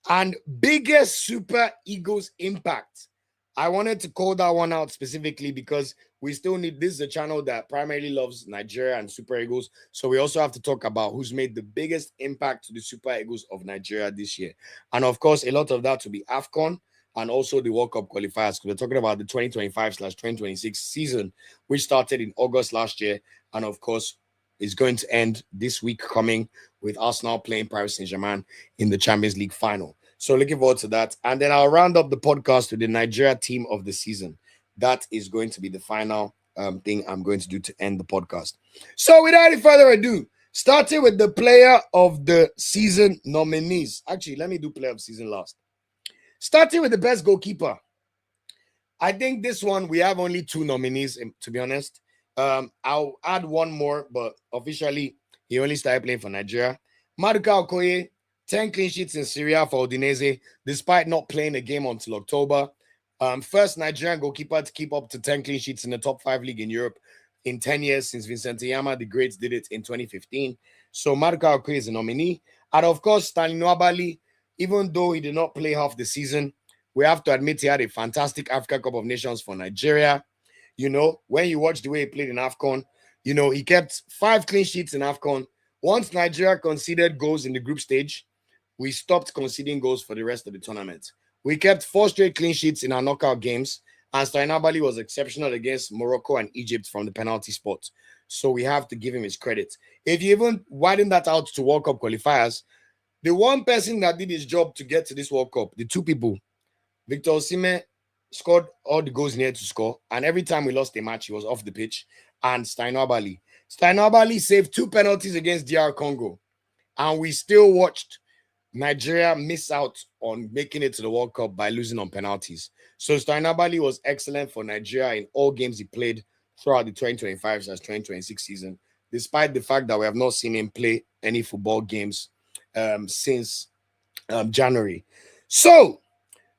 and biggest Super Eagles impact. I wanted to call that one out specifically because we still need, this is a channel that primarily loves Nigeria and Super Eagles. So we also have to talk about who's made the biggest impact to the Super Eagles of Nigeria this year. And of course, a lot of that to be AFCON and also the World Cup qualifiers. We're talking about the 2025/2026 season, which started in August last year. And of course, is going to end this week coming with Arsenal playing Paris Saint-Germain in the Champions League final. So looking forward to that. And then I'll round up the podcast with the Nigeria team of the season. That is going to be the final thing I'm going to do to end the podcast. So without any further ado, starting with the player of the season nominees. Actually, let me do player of season last. Starting with the best goalkeeper. I think this one, we have only 2 nominees, to be honest. I'll add one more, but officially, he only started playing for Nigeria. Maduka Okoye, 10 clean sheets in Syria for Udinese, despite not playing a game until October. First Nigerian goalkeeper to keep up to 10 clean sheets in the top 5 league in Europe in 10 years since Vincent Yama the Great did it in 2015. So Maduka Okoye is a nominee. And of course, Stanley Nwabali, even though he did not play half the season, we have to admit he had a fantastic Africa Cup of Nations for Nigeria. You know, when you watch the way he played in AFCON, you know, he kept 5 clean sheets in AFCON. Once Nigeria conceded goals in the group stage, we stopped conceding goals for the rest of the tournament. We kept 4 straight clean sheets in our knockout games, and Stainabali was exceptional against Morocco and Egypt from the penalty spot. So we have to give him his credit. If you even widen that out to World Cup qualifiers, the one person that did his job to get to this World Cup, the 2 people, Victor Osimhen scored all the goals needed to score, and every time we lost a match, he was off the pitch. And Stainabali saved 2 penalties against DR Congo, and we still watched Nigeria miss out on making it to the World Cup by losing on penalties. So Stainabali was excellent for Nigeria in all games he played throughout the 2025/2026 season, despite the fact that we have not seen him play any football games since January. So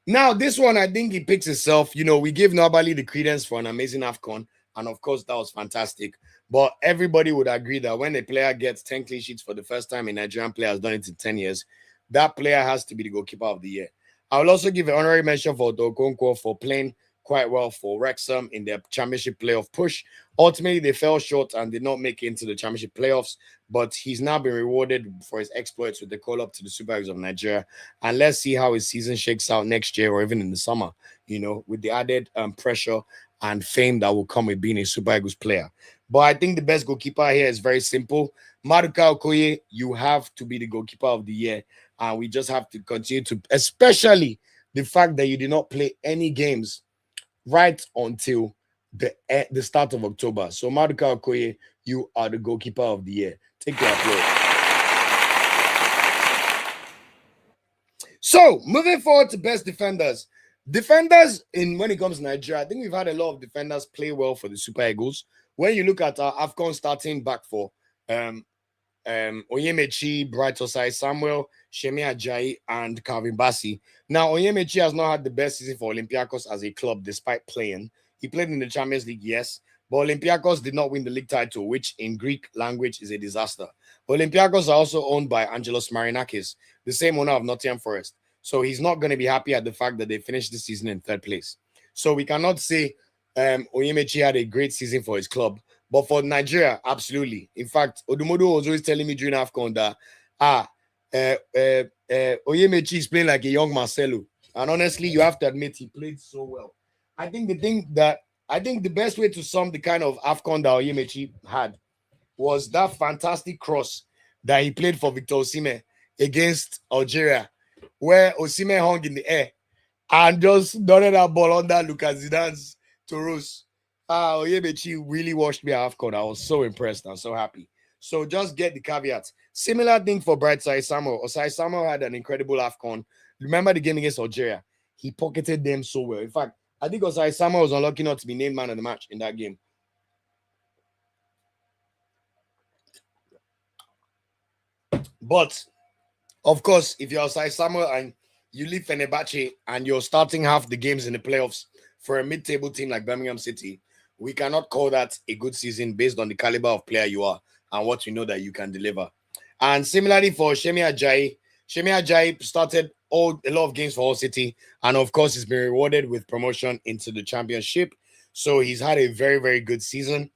now this one, I think he picks himself. You know, we give Nwabali the credence for an amazing AFCON, and of course that was fantastic. But everybody would agree that when a player gets 10 clean sheets for the first time, a Nigerian player has done it in 10 years, that player has to be the goalkeeper of the year. I will also give an honorary mention for Okonkwo for playing quite well for Wrexham in their championship playoff push. Ultimately, they fell short and did not make it into the championship playoffs, but he's now been rewarded for his exploits with the call-up to the Super Eagles of Nigeria. And let's see how his season shakes out next year or even in the summer, you know, with the added pressure and fame that will come with being a Super Eagles player. But I think the best goalkeeper here is very simple. Maduka Okoye, you have to be the goalkeeper of the year. And we just have to continue to, especially the fact that you did not play any games right until the start of October. So Maduka Okoye, you are the goalkeeper of the year. Take your applause. So moving forward to best defenders. Defenders in when it comes to Nigeria, I think we've had a lot of defenders play well for the Super Eagles. When you look at our AFCON starting back for Onyemechi, Bright Osai, Samuel, Shemi Ajayi, and Calvin Bassey. Now, Onyemechi has not had the best season for Olympiacos as a club despite playing. He played in the Champions League, yes, but Olympiacos did not win the league title, which in Greek language is a disaster. Olympiacos are also owned by Angelos Marinakis, the same owner of Nottingham Forest. So he's not going to be happy at the fact that they finished the season in 3rd place. So we cannot say Onyemechi had a great season for his club. But for Nigeria, absolutely. In fact, Odumodu was always telling me during AFCON that Onyemechi is playing like a young Marcelo. And honestly, you have to admit he played so well. I think the best way to sum the kind of AFCON that Onyemechi had was that fantastic cross that he played for Victor Osimhen against Algeria, where Osimhen hung in the air and just dotted that ball under Lucas Zidane's Toulouse. Oyebechi really watched me at AFCON. I was so impressed. I'm so happy. So just get the caveats. Similar thing for Brightside Samuel. Osai Samuel had an incredible AFCON. Remember the game against Algeria? He pocketed them so well. In fact, I think Osai Samuel was unlucky not to be named man of the match in that game. But of course, if you're Osai Samuel and you leave Fenerbahce and you're starting half the games in the playoffs for a mid-table team like Birmingham City, we cannot call that a good season based on the caliber of player you are and what we know that you can deliver. And similarly for Shemi Ajayi started a lot of games for Hull City, and of course, he's been rewarded with promotion into the championship. So he's had a very, very good season,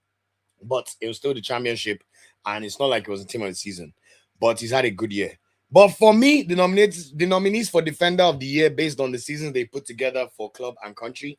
but it was still the championship, and it's not like it was a team of the season. But he's had a good year. But for me, the nominees for Defender of the Year based on the seasons they put together for club and country,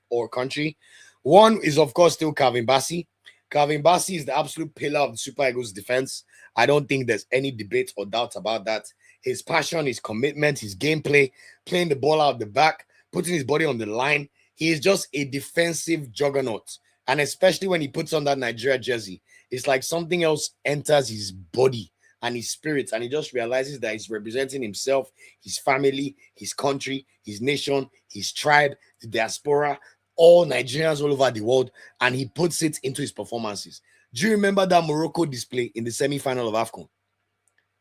one is of course still Calvin Bassey. Calvin Bassey is the absolute pillar of the Super Eagles defense. I don't think there's any debate or doubt about that. His passion, his commitment, his gameplay, playing the ball out the back, putting his body on the line. He is just a defensive juggernaut. And especially when he puts on that Nigeria jersey, it's like something else enters his body and his spirit, and he just realizes that he's representing himself, his family, his country, his nation, his tribe, the diaspora, all Nigerians all over the world, and he puts it into his performances. Do you remember that Morocco display in the semi-final of AFCON?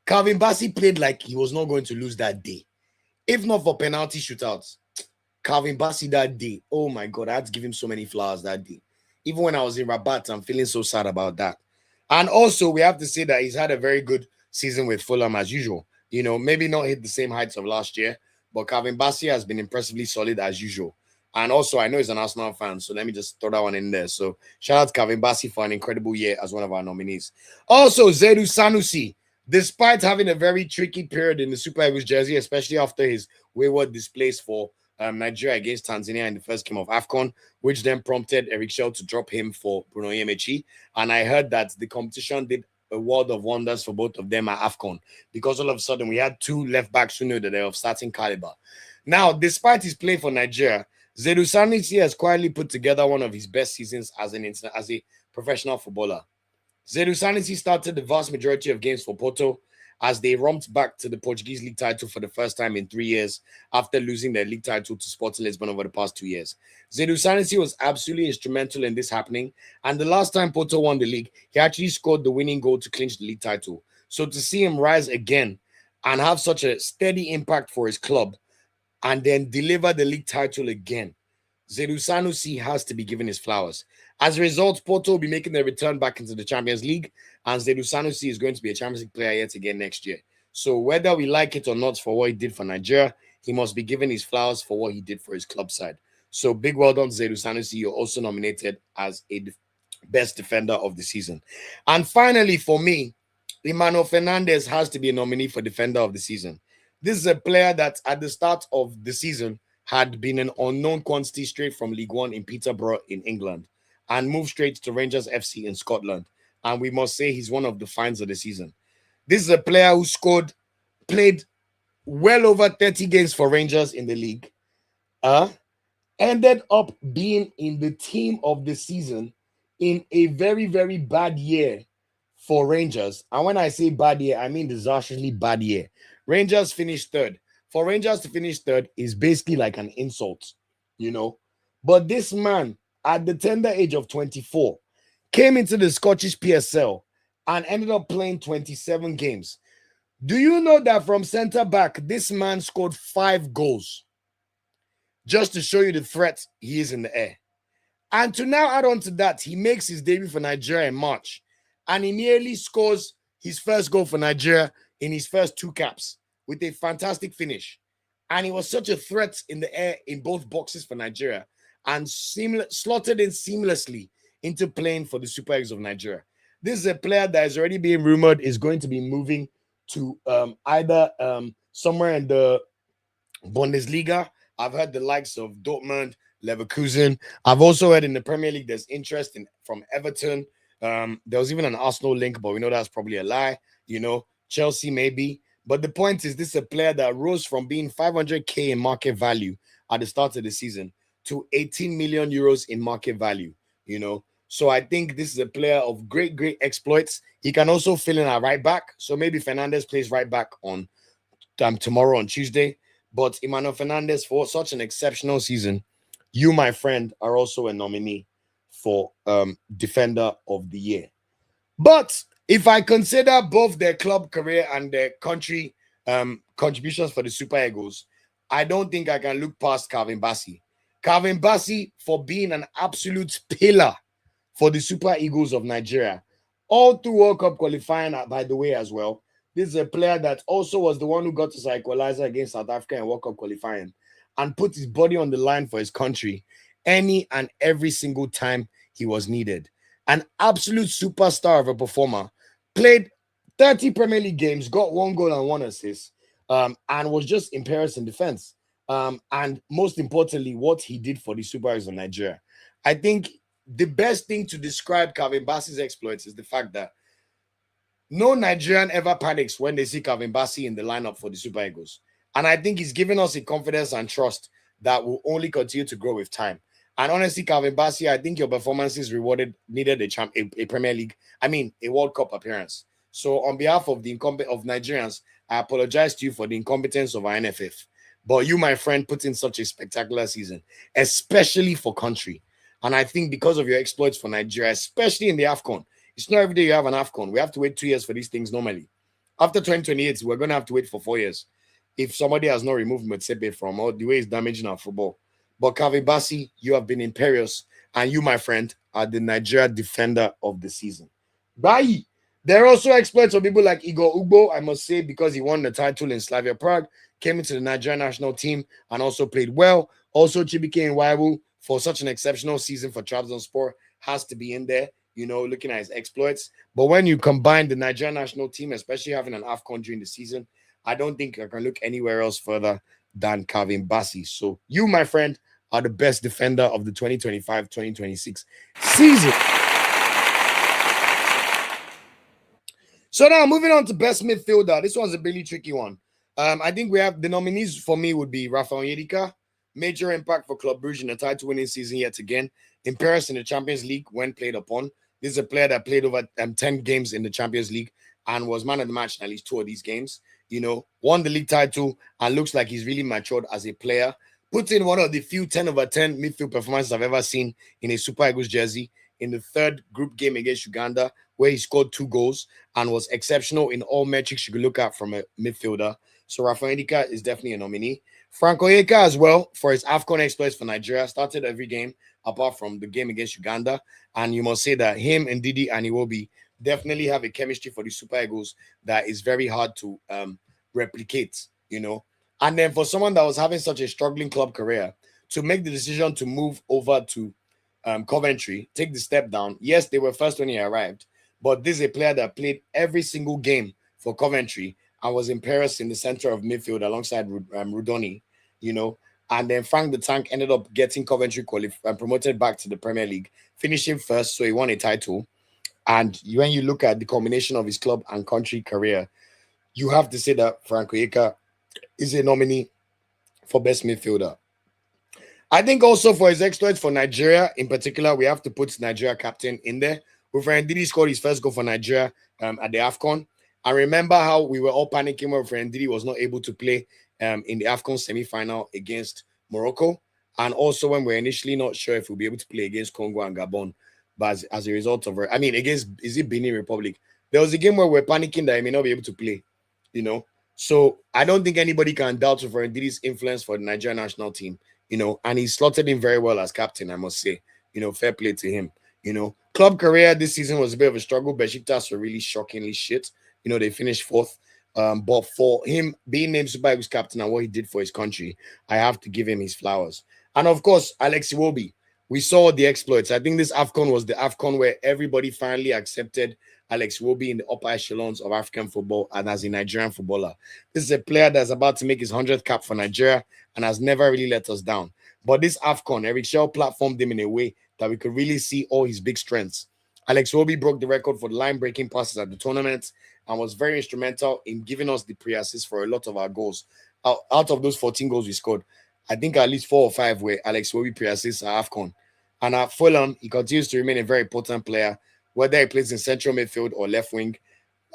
Calvin Bassey played like he was not going to lose that day. If not for penalty shootouts, Calvin Bassey that day, oh my God, I had to give him so many flowers that day. Even when I was in Rabat, I'm feeling so sad about that. And also, we have to say that he's had a very good season with Fulham as usual. You know, maybe not hit the same heights of last year, but Calvin Bassey has been impressively solid as usual. And also, I know he's an Arsenal fan, so let me just throw that one in there. So, shout out to Calvin Bassey for an incredible year as one of our nominees. Also, Zedu Sanusi, despite having a very tricky period in the Super Eagles jersey, especially after his wayward displays for Nigeria against Tanzania in the first game of AFCON, which then prompted Eric Shell to drop him for Bruno Yemechi. And I heard that the competition did a world of wonders for both of them at AFCON, because all of a sudden we had two left backs who knew that they were of starting caliber. Now, despite his play for Nigeria, Zedu Sanusi has quietly put together one of his best seasons as a professional footballer. Zedu Sanusi started the vast majority of games for Porto as they romped back to the Portuguese league title for the first time in 3 years after losing their league title to Sporting Lisbon over the past 2 years. Zedu Sanusi was absolutely instrumental in this happening, and the last time Porto won the league, he actually scored the winning goal to clinch the league title. So to see him rise again and have such a steady impact for his club and then deliver the league title again, Zedu Sanusi has to be given his flowers. As a result, Porto will be making their return back into the Champions League, and Zedu Sanusi is going to be a Champions League player yet again next year. So whether we like it or not for what he did for Nigeria, he must be given his flowers for what he did for his club side. So big well done, Zedu Sanusi. You're also nominated as a best defender of the season. And finally, for me, Emmanuel Fernandez has to be a nominee for defender of the season. This is a player that at the start of the season had been an unknown quantity straight from League One in Peterborough in England and moved straight to Rangers FC in Scotland. And we must say he's one of the finds of the season. This is a player who played well over 30 games for Rangers in the league, ended up being in the team of the season in a very, very bad year for Rangers. And when I say bad year, I mean disastrously bad year. Rangers finished third. For Rangers to finish third is basically like an insult, you know. But this man, at the tender age of 24, came into the Scottish PSL and ended up playing 27 games. Do you know that from center back, this man scored 5 goals? Just to show you the threat he is in the air. And to now add on to that, he makes his debut for Nigeria in March. And he nearly scores his first goal for Nigeria in his first 2 caps with a fantastic finish. And he was such a threat in the air in both boxes for Nigeria and slotted in seamlessly into playing for the Super Eagles of Nigeria. This is a player that is already being rumored is going to be moving to either somewhere in the Bundesliga. I've heard the likes of Dortmund, Leverkusen. I've also heard in the Premier League there's interest from Everton. There was even an Arsenal link, but we know that's probably a lie. You know, Chelsea maybe. But the point is, this is a player that rose from being 500k in market value at the start of the season to 18 million euros in market value. You know, So I think this is a player of great, great exploits. He can also fill in at right back. So maybe Fernandez plays right back on tomorrow on Tuesday. But Emmanuel Fernandez, for such an exceptional season, you, my friend, are also a nominee for Defender of the Year. But if I consider both their club career and their country contributions for the Super Eagles, I don't think I can look past Calvin Bassey. Calvin Bassey, for being an absolute pillar for the Super Eagles of Nigeria, all through World Cup qualifying, by the way, as well. This is a player that also was the one who got his equalizer against South Africa in World Cup qualifying and put his body on the line for his country any and every single time he was needed. An absolute superstar of a performer, played 30 Premier League games, got 1 goal and 1 assist, and was just imperious in defense. And most importantly, what he did for the Super Eagles of Nigeria. I think the best thing to describe Calvin Bassey's exploits is the fact that no Nigerian ever panics when they see Calvin Bassey in the lineup for the Super Eagles. And I think he's given us a confidence and trust that will only continue to grow with time. And honestly, Calvin Bassey, I think your performances needed a Premier League, a World Cup appearance. So on behalf of the of Nigerians, I apologize to you for the incompetence of our NFF. But you, my friend, put in such a spectacular season, especially for country. And I think because of your exploits for Nigeria, especially in the AFCON, it's not every day you have an AFCON. We have to wait 2 years for these things normally. After 2028, we're going to have to wait for 4 years if somebody has not removed Motsepe from all the way it's damaging our football. But Calvin Bassey, you have been imperious, and you, my friend, are the Nigeria defender of the season. Bye. There are also exploits of people like Igor Ugbo, I must say, because he won the title in Slavia Prague, came into the Nigerian national team, and also played well. Also, Chibuike Nwaiwu, for such an exceptional season for Trabzonspor, has to be in there, looking at his exploits. But when you combine the Nigerian national team, especially having an AFCON during the season, I don't think I can look anywhere else further than Calvin Bassey. So you, my friend, are the best defender of the 2025-2026 season. So now moving on to best midfielder. This one's a really tricky one. I think we have the nominees for me would be Raphaël Onyedika, major impact for Club Brugge in the title-winning season yet again. Imperious in the Champions League when played upon. This is a player that played over 10 games in the Champions League and was man of the match in at least 2 of these games. Won the league title and looks like he's really matured as a player. Put in one of the few 10 over 10 midfield performances I've ever seen in a Super Eagles jersey in the third group game against Uganda, where he scored 2 goals and was exceptional in all metrics you could look at from a midfielder. So Raphaël Onyedika is definitely a nominee. Frank Onyeka as well for his AFCON exploits for Nigeria. Started every game apart from the game against Uganda. And you must say that him and Didi and Iwobi definitely have a chemistry for the Super Eagles that is very hard to replicate, And then for someone that was having such a struggling club career, to make the decision to move over to Coventry, take the step down. Yes, they were first when he arrived, but this is a player that played every single game for Coventry and was imperious in the center of midfield alongside Rudoni, And then Frank the Tank ended up getting Coventry promoted back to the Premier League, finishing first, so he won a title. And when you look at the combination of his club and country career, you have to say that Frank Onyeka is a nominee for best midfielder. I think also for his exploits for Nigeria in particular, we have to put Nigeria captain in there. Referee Ndidi scored his first goal for Nigeria at the AFCON. I remember how we were all panicking when Referee Ndidi was not able to play in the AFCON semi-final against Morocco. And also when we were initially not sure if we'll be able to play against Congo and Gabon. But as a result of it, is it Benin Republic? There was a game where we were panicking that he may not be able to play, So I don't think anybody can doubt Referee Ndidi's influence for the Nigerian national team. And he slotted in very well as captain, I must say. Fair play to him. Club career this season was a bit of a struggle. Besiktas were really shockingly shit. They finished 4th. But for him being named Super Eagles captain and what he did for his country, I have to give him his flowers. And of course, Alex Iwobi. We saw the exploits. I think this AFCON was the AFCON where everybody finally accepted Alex Iwobi in the upper echelons of African football and as a Nigerian footballer. This is a player that's about to make his 100th cap for Nigeria and has never really let us down. But this AFCON, Eric Shell platformed him in a way that we could really see all his big strengths. Alex Iwobi broke the record for the line-breaking passes at the tournament and was very instrumental in giving us the pre-assist for a lot of our goals. Out of those 14 goals we scored, I think at least 4 or 5 were Alex Iwobi pre-assists at AFCON. And at Fulham, he continues to remain a very important player, whether he plays in central midfield or left wing.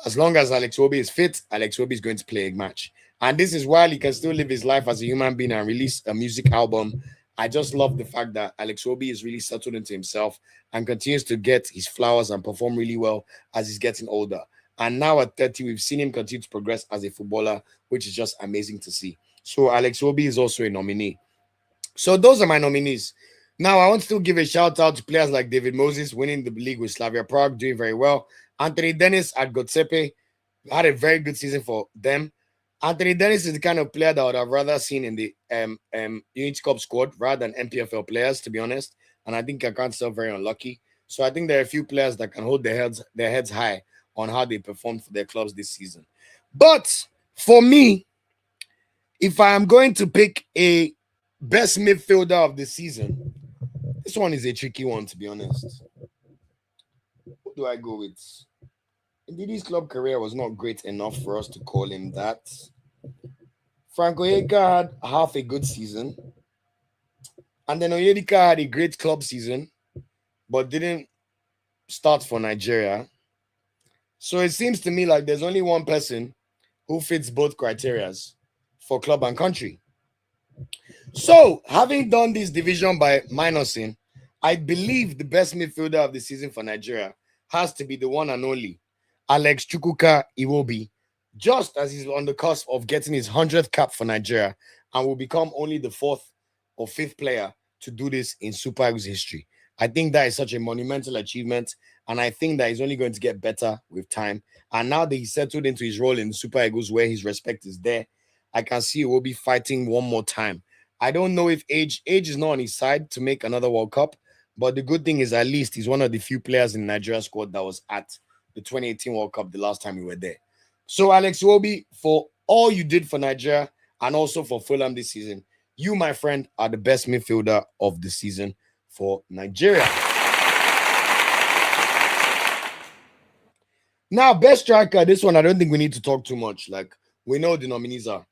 As long as Alex Iwobi is fit, Alex Iwobi is going to play a match. And this is while he can still live his life as a human being and release a music album. I just love the fact that Alex Iwobi is really settled into himself and continues to get his flowers and perform really well as he's getting older. And now at 30, we've seen him continue to progress as a footballer, which is just amazing to see. So Alex Iwobi is also a nominee. So those are my nominees. Now, I want to still give a shout out to players like David Moses winning the league with Slavia Prague, doing very well. Anthony Dennis at Gotsepe had a very good season for them. Anthony Dennis is the kind of player that I would have rather seen in the Unity Cup squad rather than MPFL players, to be honest. And I think I can't still very unlucky. So I think there are a few players that can hold their heads high on how they performed for their clubs this season. But for me, if I am going to pick a best midfielder of the season, this one is a tricky one, to be honest. Who do I go with? Ndidi's club career was not great enough for us to call him that. Frank Onyedika had half a good season. And then Onyedika had a great club season, but didn't start for Nigeria. So it seems to me like there's only one person who fits both criterias for club and country. So, having done this division by minusing, I believe the best midfielder of the season for Nigeria has to be the one and only Alex Chukwuka Iwobi, just as he's on the cusp of getting his 100th cap for Nigeria and will become only the 4th or 5th player to do this in Super Eagles history. I think that is such a monumental achievement, and I think that he's only going to get better with time. And now that he's settled into his role in the Super Eagles where his respect is there, I can see he will be fighting one more time. I don't know if age is not on his side to make another World Cup, but the good thing is at least he's one of the few players in Nigeria squad that was at the 2018 World Cup the last time we were there. So Alex Iwobi, for all you did for Nigeria and also for Fulham this season, you, my friend, are the best midfielder of the season for Nigeria. Now, best striker, this one I don't think we need to talk too much. Like, we know the nominees are.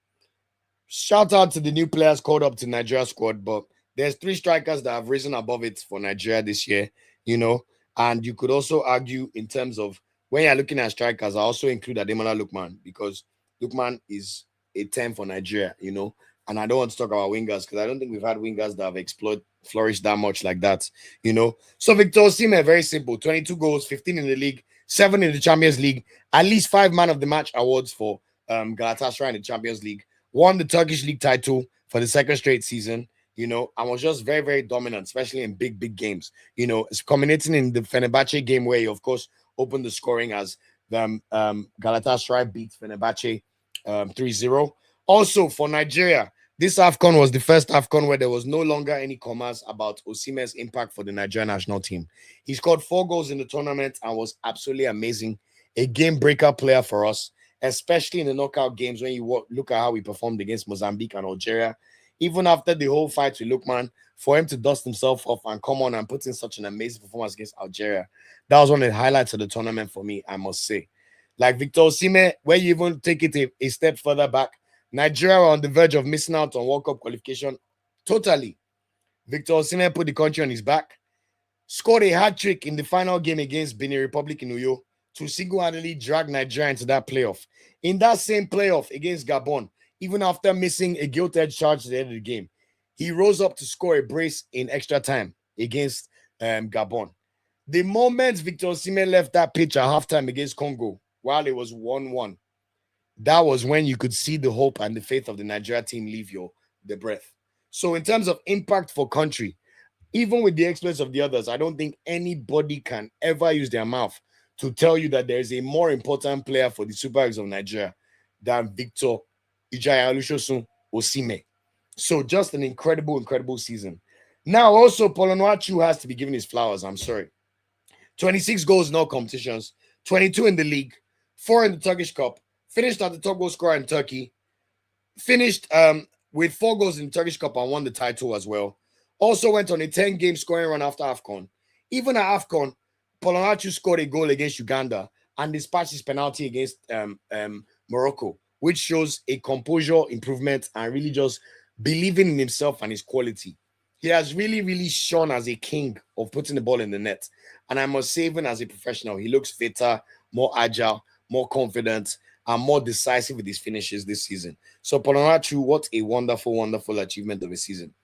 Shout out to the new players called up to Nigeria squad, but there's 3 strikers that have risen above it for Nigeria this year, and you could also argue in terms of when you're looking at strikers, I also include Ademola Lookman because Lookman is a 10 for Nigeria, and I don't want to talk about wingers because I don't think we've had wingers that have flourished that much like that, So Victor Osimhen, very simple, 22 goals, 15 in the league, 7 in the Champions League, at least 5 man of the match awards for Galatasaray in the Champions League. Won the Turkish league title for the 2nd straight season, and was just very, very dominant, especially in big, big games. It's culminating in the Fenerbahce game where he, of course, opened the scoring as Galatasaray beat Fenerbahce 3-0. Also, for Nigeria, this AFCON was the first AFCON where there was no longer any commas about Osimhen's impact for the Nigerian national team. He scored 4 goals in the tournament and was absolutely amazing. A game breaker player for us, especially in the knockout games when you look at how he performed against Mozambique and Algeria. Even after the whole fight with Lookman, for him to dust himself off and come on and put in such an amazing performance against Algeria, that was one of the highlights of the tournament for me, I must say. Like Victor Osimhen, where you even take it a step further back, Nigeria were on the verge of missing out on World Cup qualification totally. Victor Osimhen put the country on his back, scored a hat-trick in the final game against Benin Republic in Uyo to single-handedly drag Nigeria into that playoff. In that same playoff against Gabon, even after missing a gilt-edged charge at the end of the game, he rose up to score a brace in extra time against Gabon. The moment Victor Osimhen left that pitch at halftime against Congo, while it was 1-1, that was when you could see the hope and the faith of the Nigeria team leave the breath. So in terms of impact for country, even with the exploits of the others, I don't think anybody can ever use their mouth to tell you that there is a more important player for the Super Eagles of Nigeria than Victor Iheanacho Osimhen. So just an incredible, incredible season. Now also, Onuachu has to be given his flowers. I'm sorry. 26 goals in all competitions, 22 in the league, 4 in the Turkish Cup, finished at the top goal scorer in Turkey, finished with 4 goals in the Turkish Cup and won the title as well. Also went on a 10-game scoring run after AFCON. Even at AFCON, Onuachu scored a goal against Uganda and dispatched his penalty against Morocco, which shows a composure improvement and really just believing in himself and his quality. he has really, really shone as a king of putting the ball in the net. And I must say, even as a professional, he looks fitter, more agile, more confident, and more decisive with his finishes this season. So, Onuachu, what a wonderful, wonderful achievement of a season.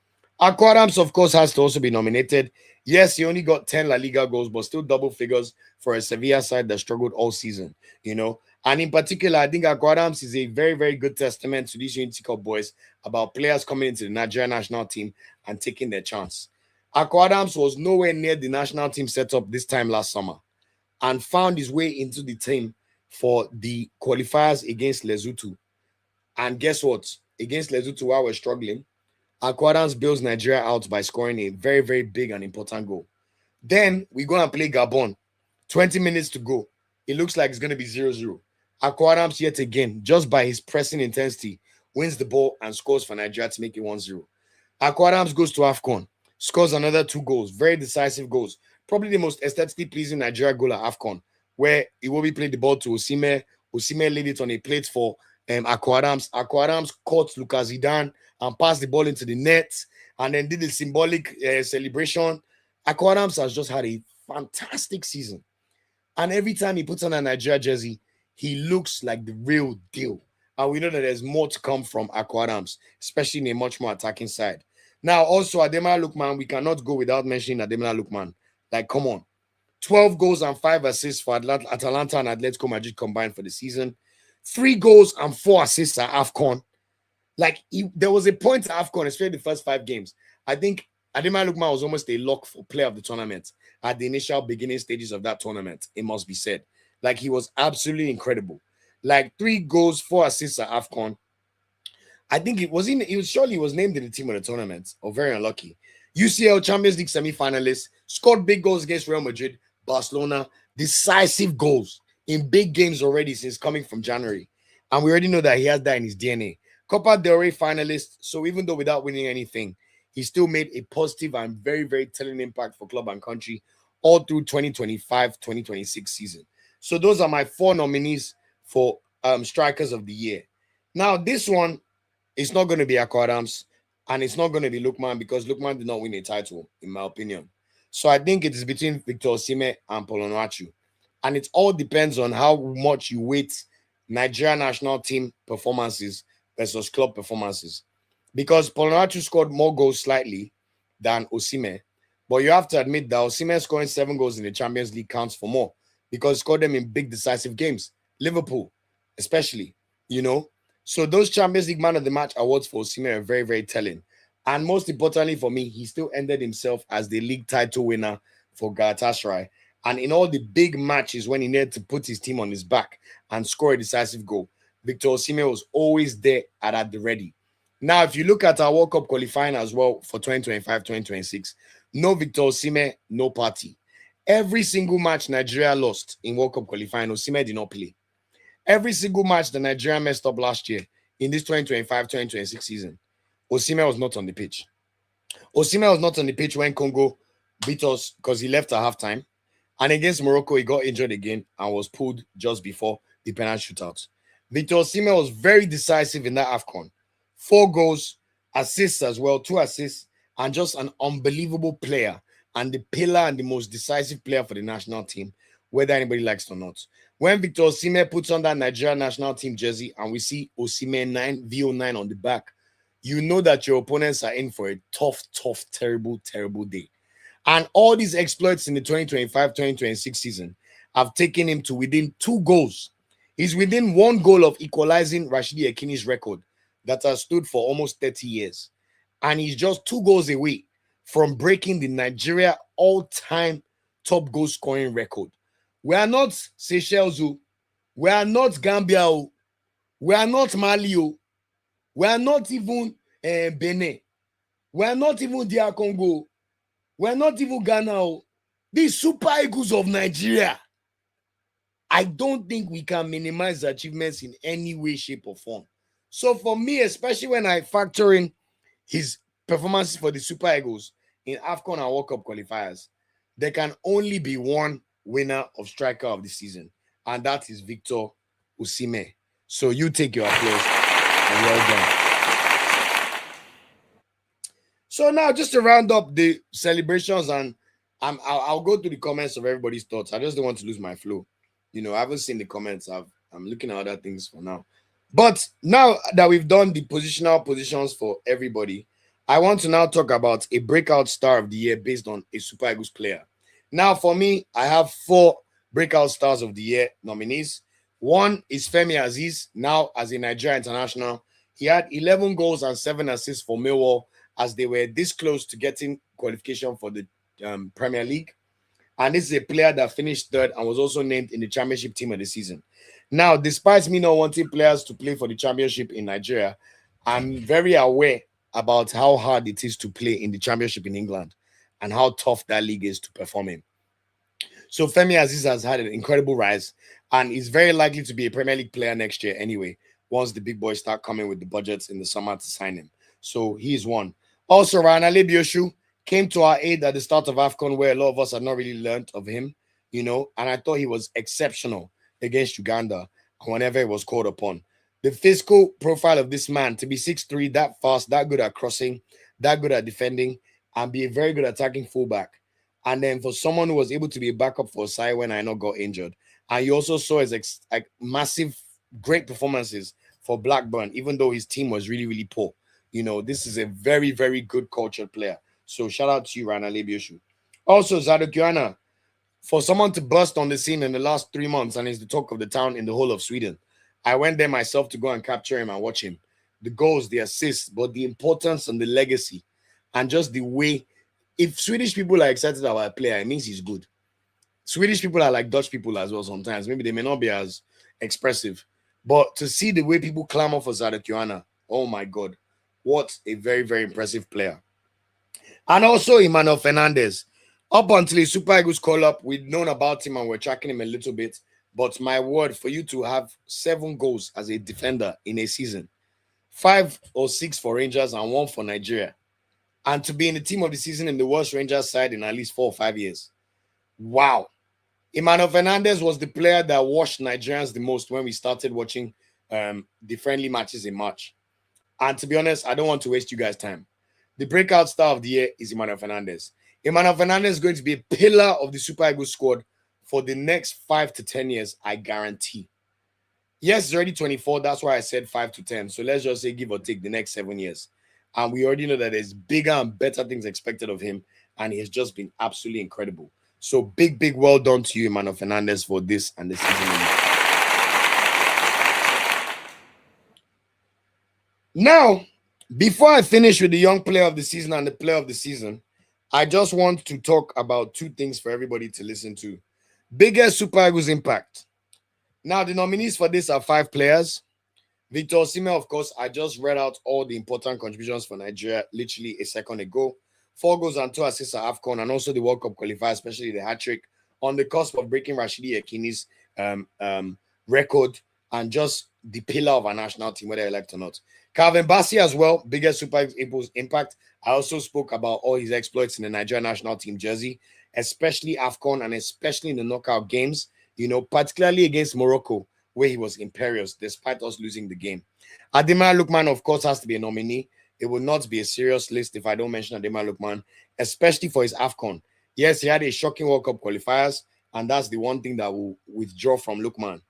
Akwa Adams, of course, has to also be nominated. Yes, he only got 10 La Liga goals, but still double figures for a Sevilla side that struggled all season, you know. And in particular, I think Akwa Adams is a very, very good testament to these Unity Cup boys about players coming into the Nigerian national team and taking their chance. Akwa Adams was nowhere near the national team setup this time last summer and found his way into the team for the qualifiers against Lesotho. And guess what? Against Lesotho, while we're struggling, Akwa Adams bails Nigeria out by scoring a very, very big and important goal. Then we go and play Gabon. 20 minutes to go. It looks like it's going to be 0-0. Akwa Adams, yet again, just by his pressing intensity, wins the ball and scores for Nigeria to make it 1-0. Akwa Adams goes to AFCON, scores another 2 goals, very decisive goals. Probably the most aesthetically pleasing Nigeria goal at AFCON, where Iwobi played the ball to Osimhen. Osimhen laid it on a plate for Akwa Adams. Akwa Adams caught Lucas Zidane and passed the ball into the net and then did the symbolic celebration. Akwa Adams has just had a fantastic season. And every time he puts on a Nigeria jersey, he looks like the real deal. And we know that there's more to come from Akwa Adams, especially in a much more attacking side. Now, also, Ademola Lookman, we cannot go without mentioning Ademola Lookman. Like, come on. 12 goals and 5 assists for Atalanta and Atletico Madrid combined for the season. 3 goals and 4 assists at AFCON. Like, there was a point at AFCON, especially the first 5 games. I think Ademola Lookman was almost a lock for player of the tournament at the initial beginning stages of that tournament, it must be said. Like, he was absolutely incredible. Like, 3 goals, 4 assists at AFCON. I think it was surely he was named in the team of the tournament, or very unlucky. UCL Champions League semi-finalist, scored big goals against Real Madrid, Barcelona, decisive goals in big games already since coming from January. And we already know that he has that in his DNA. Copa del Rey finalist, so even though without winning anything, he still made a positive and very, very telling impact for club and country all through 2025-2026 season. So those are my 4 nominees for strikers of the year. Now, this one is not going to be Akwa Adams and it's not going to be Lookman because Lookman did not win a title, in my opinion. So I think it is between Victor Osimhen and Onuachu. And it all depends on how much you weight Nigerian national team performances versus club performances. Because Onuachu scored more goals slightly than Osimhen. But you have to admit that Osimhen scoring 7 goals in the Champions League counts for more because he scored them in big decisive games. Liverpool, especially, you know. So those Champions League Man of the Match awards for Osimhen are very, very telling. And most importantly for me, he still ended himself as the league title winner for Galatasaray. And in all the big matches when he needed to put his team on his back and score a decisive goal, Victor Osimhen was always there at the ready. Now, if you look at our World Cup qualifying as well for 2025-2026, no Victor Osimhen, no party. Every single match Nigeria lost in World Cup qualifying, Osimhen did not play. Every single match the Nigeria messed up last year in this 2025-2026 season, Osimhen was not on the pitch. Osimhen was not on the pitch when Congo beat us because he left at halftime. And against Morocco, he got injured again and was pulled just before the penalty shootout. Victor Osimhen was very decisive in that AFCON. 4 goals, assists as well, 2 assists, and just an unbelievable player and the pillar and the most decisive player for the national team, whether anybody likes it or not. When Victor Osimhen puts on that Nigeria national team jersey and we see Osimhen 9, VO9 on the back, you know that your opponents are in for a tough, terrible, terrible day. And all these exploits in the 2025-2026 season have taken him to within 2 goals. He's within 1 goal of equalizing Rashidi Yekini's record that has stood for almost 30 years. And he's just 2 goals away from breaking the Nigeria all-time top goal scoring record. We are not Seychelles. We are not Gambia. We are not Mali. We are not even Benin. We are not even DR Congo. We are not even Ghana. These Super Eagles of Nigeria. I don't think we can minimize the achievements in any way, shape, or form. So for me, especially when I factor in his performances for the Super Eagles in AFCON and World Cup qualifiers, there can only be one winner of striker of the season, and that is Victor Osimhen. So you take your applause and well done. So now, just to round up the celebrations, and I'll go through the comments of everybody's thoughts. I just don't want to lose my flow. I haven't seen the comments. I'm looking at other things for now. But now that we've done the positional positions for everybody, I want to now talk about a breakout star of the year based on a Super Eagles player. Now, for me, I have 4 breakout stars of the year nominees. One is Femi Aziz, now as a Nigerian international. He had 11 goals and 7 assists for Millwall as they were this close to getting qualification for the Premier League. And this is a player that finished third and was also named in the championship team of the season. Now, despite me not wanting players to play for the championship in Nigeria, I'm very aware about how hard it is to play in the championship in England and how tough that league is to perform in. So Femi Aziz has had an incredible rise and is very likely to be a Premier League player next year anyway, once the big boys start coming with the budgets in the summer to sign him. So he is one. Also, Raphaël Onyedika came to our aid at the start of AFCON, where a lot of us had not really learned of him, and I thought he was exceptional against Uganda whenever he was called upon. The physical profile of this man, to be 6'3", that fast, that good at crossing, that good at defending, and be a very good attacking fullback. And then for someone who was able to be a backup for Sai when I know got injured. And you also saw his massive, great performances for Blackburn, even though his team was really, really poor. This is a very, very good cultured player. So shout out to you, Rana Lebioshu. Also, Zadokiana, for someone to burst on the scene in the last 3 months and is the talk of the town in the whole of Sweden. I went there myself to go and capture him and watch him. The goals, the assists, but the importance and the legacy and just the way. If Swedish people are excited about a player, it means he's good. Swedish people are like Dutch people as well sometimes. Maybe they may not be as expressive. But to see the way people clamor for Zadokiana, oh my God, what a very, very impressive player. And also Emmanuel Fernandez. Up until his Super Eagles call up, we'd known about him and we're tracking him a little bit. But my word, for you to have 7 goals as a defender in a season, 5 or 6 for Rangers and 1 for Nigeria, and to be in the team of the season in the worst Rangers side in at least 4 or 5 years. Wow. Emmanuel Fernandez was the player that washed Nigerians the most when we started watching the friendly matches in March. And to be honest, I don't want to waste you guys' time. The breakout star of the year is Emmanuel Fernandez. Emmanuel Fernandez is going to be a pillar of the Super Eagles squad for the next 5 to 10 years, I guarantee. Yes, he's already 24. That's why I said 5 to 10. So let's just say give or take the next 7 years. And we already know that there's bigger and better things expected of him. And he has just been absolutely incredible. So big, big well done to you, Emmanuel Fernandez, for this and the season. Now, before I finish with the young player of the season and the player of the season, I just want to talk about 2 things for everybody to listen to. Biggest Super Eagles impact. Now, the nominees for this are 5 players. Victor Osimhen, of course, I just read out all the important contributions for Nigeria literally a second ago. 4 goals and 2 assists at AFCON and also the World Cup qualifier, especially the hat-trick, on the cusp of breaking Rashidi Yekini's record and just the pillar of our national team, whether you like it or not. Calvin Bassey as well, biggest Super Eagles impact. I also spoke about all his exploits in the Nigerian national team jersey, especially AFCON and especially in the knockout games, particularly against Morocco, where he was imperious despite us losing the game. Ademola Lookman, of course, has to be a nominee. It will not be a serious list if I don't mention Ademola Lookman, especially for his AFCON. Yes, he had a shocking World Cup qualifiers, and that's the one thing that will withdraw from Lookman.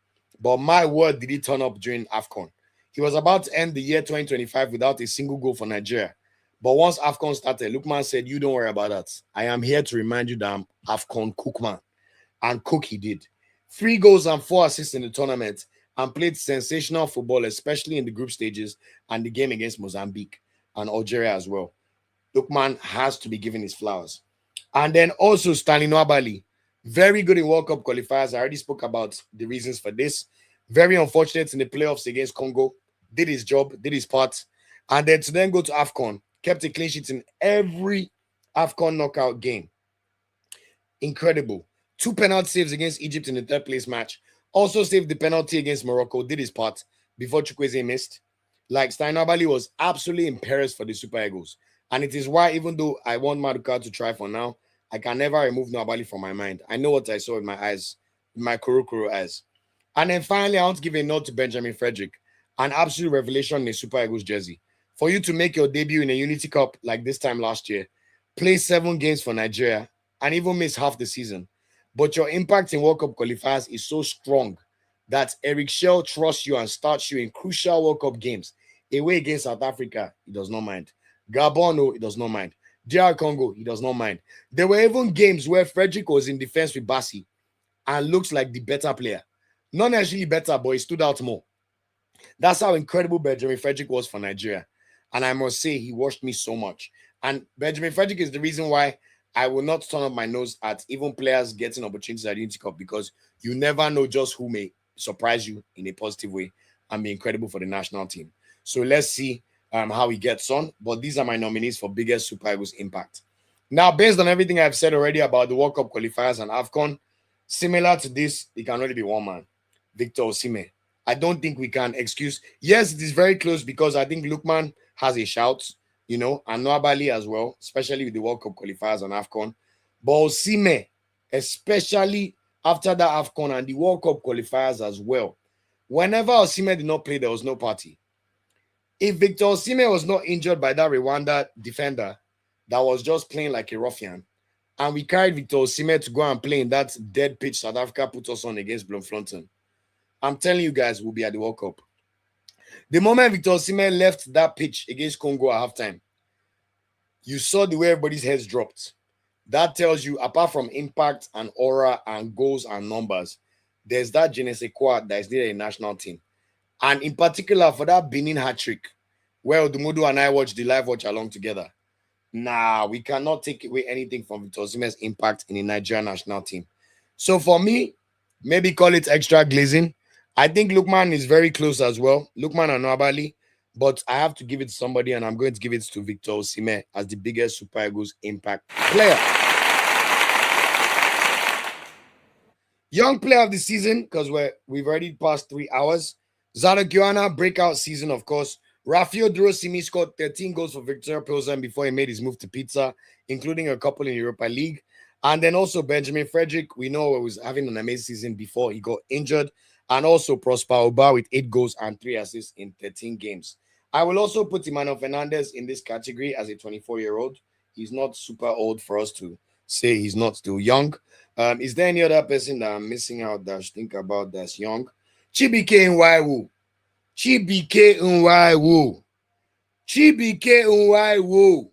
But my word, did he turn up during AFCON. He was about to end the year 2025 without a single goal for Nigeria. But once AFCON started, Lookman said, you don't worry about that. I am here to remind you that I'm AFCON Cookman. And Cook he did. 3 goals and 4 assists in the tournament and played sensational football, especially in the group stages and the game against Mozambique and Algeria as well. Lookman has to be given his flowers. And then also Stanley Nwabali, very good in World Cup qualifiers. I already spoke about the reasons for this. Very unfortunate in the playoffs against Congo. Did his job, did his part. And then to then go to AFCON, kept a clean sheet in every AFCON knockout game. Incredible. 2 penalty saves against Egypt in the 3rd place match. Also saved the penalty against Morocco, did his part before Chukwueze missed. Like, Stanley Nwabali was absolutely imperative for the Super Eagles. And it is why, even though I want Maduka to try for now, I can never remove Nwabali from my mind. I know what I saw with my eyes, with my Kurokuro eyes. And then finally, I want to give a note to Benjamin Frederick, an absolute revelation in a Super Eagles jersey. for you to make your debut in a Unity Cup like this time last year, play 7 games for Nigeria, and even miss half the season. But your impact in World Cup qualifiers is so strong that Eric Shell trusts you and starts you in crucial World Cup games. Away against South Africa, he does not mind. Gabon, no, he does not mind. DR Congo, he does not mind. There were even games where Frederick was in defense with Bassi and looks like the better player. Not necessarily better, but he stood out more. That's how incredible Benjamin Frederick was for Nigeria. And I must say, he washed me so much. And Benjamin Frederick is the reason why I will not turn up my nose at even players getting opportunities at Unity Cup, because you never know just who may surprise you in a positive way and be incredible for the national team. So let's see how he gets on. But these are my nominees for biggest Super Eagles impact. Now, based on everything I've said already about the World Cup qualifiers and AFCON, similar to this, it can only be one man, Victor Osimhen. I don't think we can excuse. Yes, it is very close because I think Lookman has a shout, and Nwabali as well, especially with the World Cup qualifiers and AFCON. But Osimhen, especially after that AFCON and the World Cup qualifiers as well, whenever Osimhen did not play, there was no party. If Victor Osimhen was not injured by that Rwanda defender that was just playing like a ruffian, and we carried Victor Osimhen to go and play in that dead pitch South Africa put us on against Bloemfontein, I'm telling you guys, we'll be at the World Cup. The moment Victor Osimhen left that pitch against Congo at halftime, you saw the way everybody's heads dropped. That tells you, apart from impact and aura and goals and numbers, there's that je ne sais quoi that is needed in the national team. And in particular, for that Benin hat-trick, where Odumodu and I watched the live watch along together. Nah, we cannot take away anything from Victor Osimhen's impact in the Nigerian national team. So for me, maybe call it extra glazing. I think Lookman is very close as well. Lookman and Nwabali. But I have to give it to somebody, and I'm going to give it to Victor Osimhen as the biggest Super Eagles impact player. Young player of the season, because we've already passed 3 hours. Zadok Joanna, breakout season, of course. Raphaël Onyedika scored 13 goals for Victoria Pilsen before he made his move to Pizza, including a couple in Europa League. And then also Benjamin Frederick, we know he was having an amazing season before he got injured. And also Prosper Oba with 8 goals and 3 assists in 13 games. I will also put Emmanuel Fernandez in this category as a 24-year-old. He's not super old for us to say he's not still young. Is there any other person that I'm missing out that I should think about that's young? Chibuike Nwaiwu. Chibuike Nwaiwu. Chibuike Nwaiwu.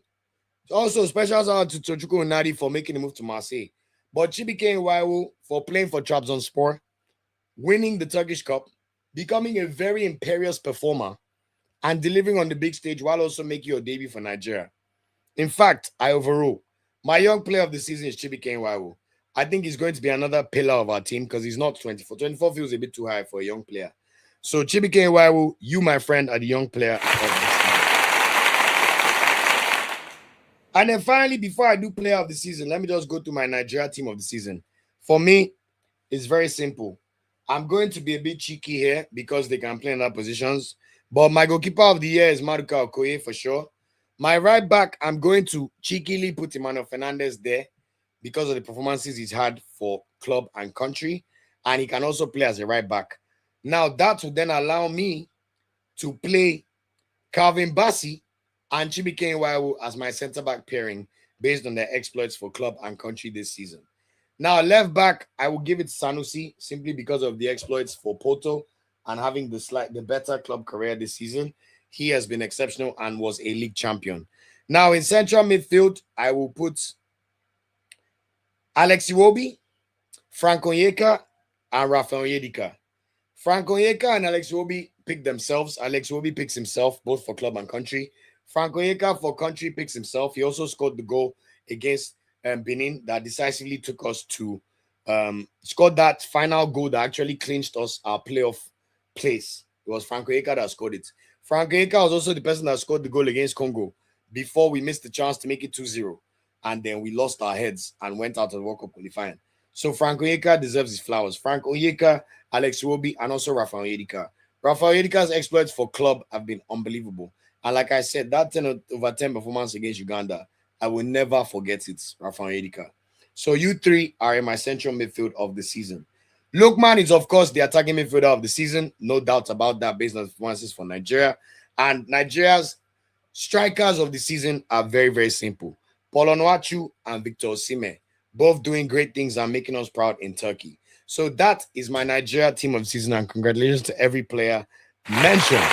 Also, special shout out to Tochukwu Nadi for making the move to Marseille. But Chibuike Nwaiwu for playing for Trabzonspor, winning the Turkish Cup, becoming a very imperious performer, and delivering on the big stage while also making your debut for Nigeria. In fact, I overrule. My young player of the season is Chibuike Nwaiwu. I think he's going to be another pillar of our team because he's not 24. 24 feels a bit too high for a young player. So Chibuike Nwaiwu, you, my friend, are the young player of the season. And then finally, before I do player of the season, let me just go to my Nigeria team of the season. For me, it's very simple. I'm going to be a bit cheeky here because they can play in other positions. But my goalkeeper of the year is Maduka Okoye for sure. My right back, I'm going to cheekily put Emmanuel Fernandez there because of the performances he's had for club and country. And he can also play as a right back. Now, that will then allow me to play Calvin Bassey and Chibuike Nwaiwu as my centre-back pairing based on their exploits for club and country this season. Now, left back, I will give it Sanusi simply because of the exploits for Porto and having the better club career this season. He has been exceptional and was a league champion. Now, in central midfield, I will put Alex Iwobi, Frank Onyeka, and Raphaël Onyedika. Frank Onyeka and Alex Iwobi pick themselves. Alex Iwobi picks himself, both for club and country. Frank Onyeka for country picks himself. He also scored the goal against Benin that decisively took us to scored that final goal that actually clinched us our playoff place. It was Frank Onyeka that scored it. Frank Onyeka was also the person that scored the goal against Congo before we missed the chance to make it 2-0. And then we lost our heads and went out of the World Cup qualifying. So Frank Onyeka deserves his flowers. Frank Onyeka, Alex Iwobi, and also Raphaël Onyedika. Raphaël Onyedika's exploits for club have been unbelievable. And like I said, that 10/10 performance against Uganda, I will never forget it, Raphaël Onyedika. So you three are in my central midfield of the season. Lookman is, of course, the attacking midfielder of the season. No doubt about that based on the performances for Nigeria. And Nigeria's Strikers of the season are very, very simple. Paul Onuachu and Victor Osimhen, both doing great things and making us proud in Turkey. So that is my Nigeria team of the season, and congratulations to every player mentioned.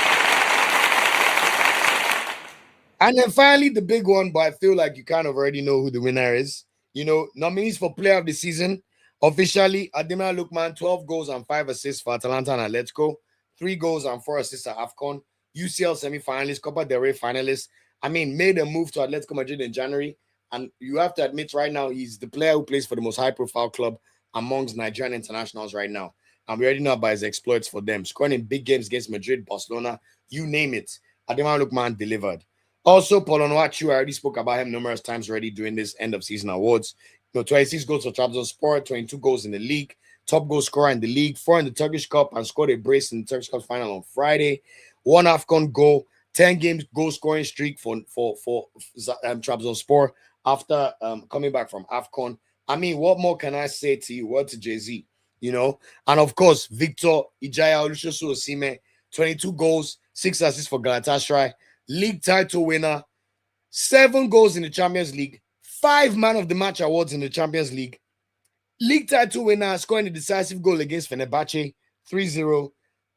And then finally, the big one, but I feel like you kind of already know who the winner is. Nominees for player of the season. Officially, Ademola Lookman, 12 goals and 5 assists for Atalanta and Atletico, 3 goals and 4 assists at AFCON, UCL semi-finalist, Copa del Rey finalist. I mean, made a move to Atletico Madrid in January, and you have to admit right now he's the player who plays for the most high-profile club amongst Nigerian internationals right now. And we already know about his exploits for them, scoring in big games against Madrid, Barcelona, you name it. Ademola Lookman delivered. Also, Paul Onuachu, I already spoke about him numerous times already during this end of season awards. 26 goals for Trabzonspor, 22 goals in the league, top goal scorer in the league, 4 in the Turkish Cup, and scored a brace in the Turkish Cup final on Friday. 1 AFCON goal, 10 games goal scoring streak for Trabzonspor after coming back from AFCON. I mean, what more can I say to you? What to Jay-Z, And of course, Victor Ijaya Olusoso Osimhen, 22 goals, 6 assists for Galatasaray, league title winner, 7 goals in the Champions League, 5 man of the match awards in the Champions League, league title winner, scoring a decisive goal against Fenerbahce, 3-0.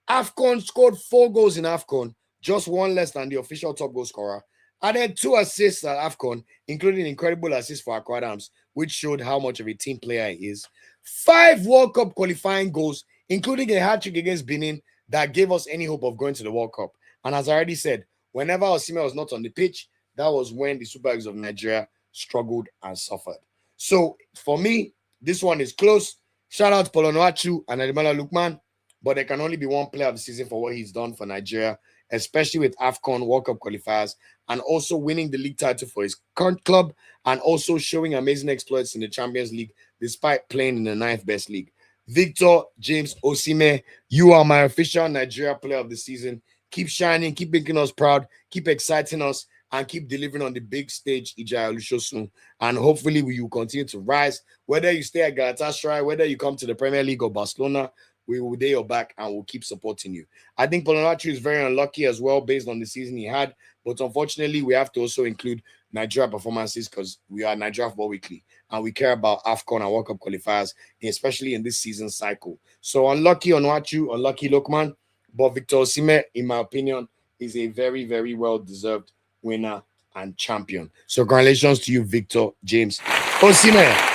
AFCON scored 4 goals in AFCON, just 1 less than the official top goal scorer. Added 2 assists at AFCON, including an incredible assist for Akwa Adams, which showed how much of a team player he is. 5 World Cup qualifying goals, including a hat-trick against Benin that gave us any hope of going to the World Cup. And as I already said, whenever Osimhen was not on the pitch, that was when the Super Eagles of Nigeria struggled and suffered. So for me, this one is close. Shout out to Paul Onuachu and Ademola Lookman, but there can only be one player of the season for what he's done for Nigeria, especially with AFCON World Cup qualifiers and also winning the league title for his current club and also showing amazing exploits in the Champions League despite playing in the 9th best league. Victor James Osimhen, you are my official Nigeria player of the season. Keep shining, keep making us proud, keep exciting us, and keep delivering on the big stage, Ijaya Olusoso. And hopefully we will continue to rise. Whether you stay at Galatasaray, whether you come to the Premier League or Barcelona, we will day your back and we'll keep supporting you. I think Paul Onuachu is very unlucky as well based on the season he had. But unfortunately, we have to also include Nigeria performances because we are Nigeria Football Weekly and we care about AFCON and World Cup qualifiers, especially in this season cycle. So unlucky Onuachu, unlucky Lookman, but Victor Osimhen, in my opinion, is a very, very well-deserved winner and champion. So congratulations to you, Victor James Osimhen.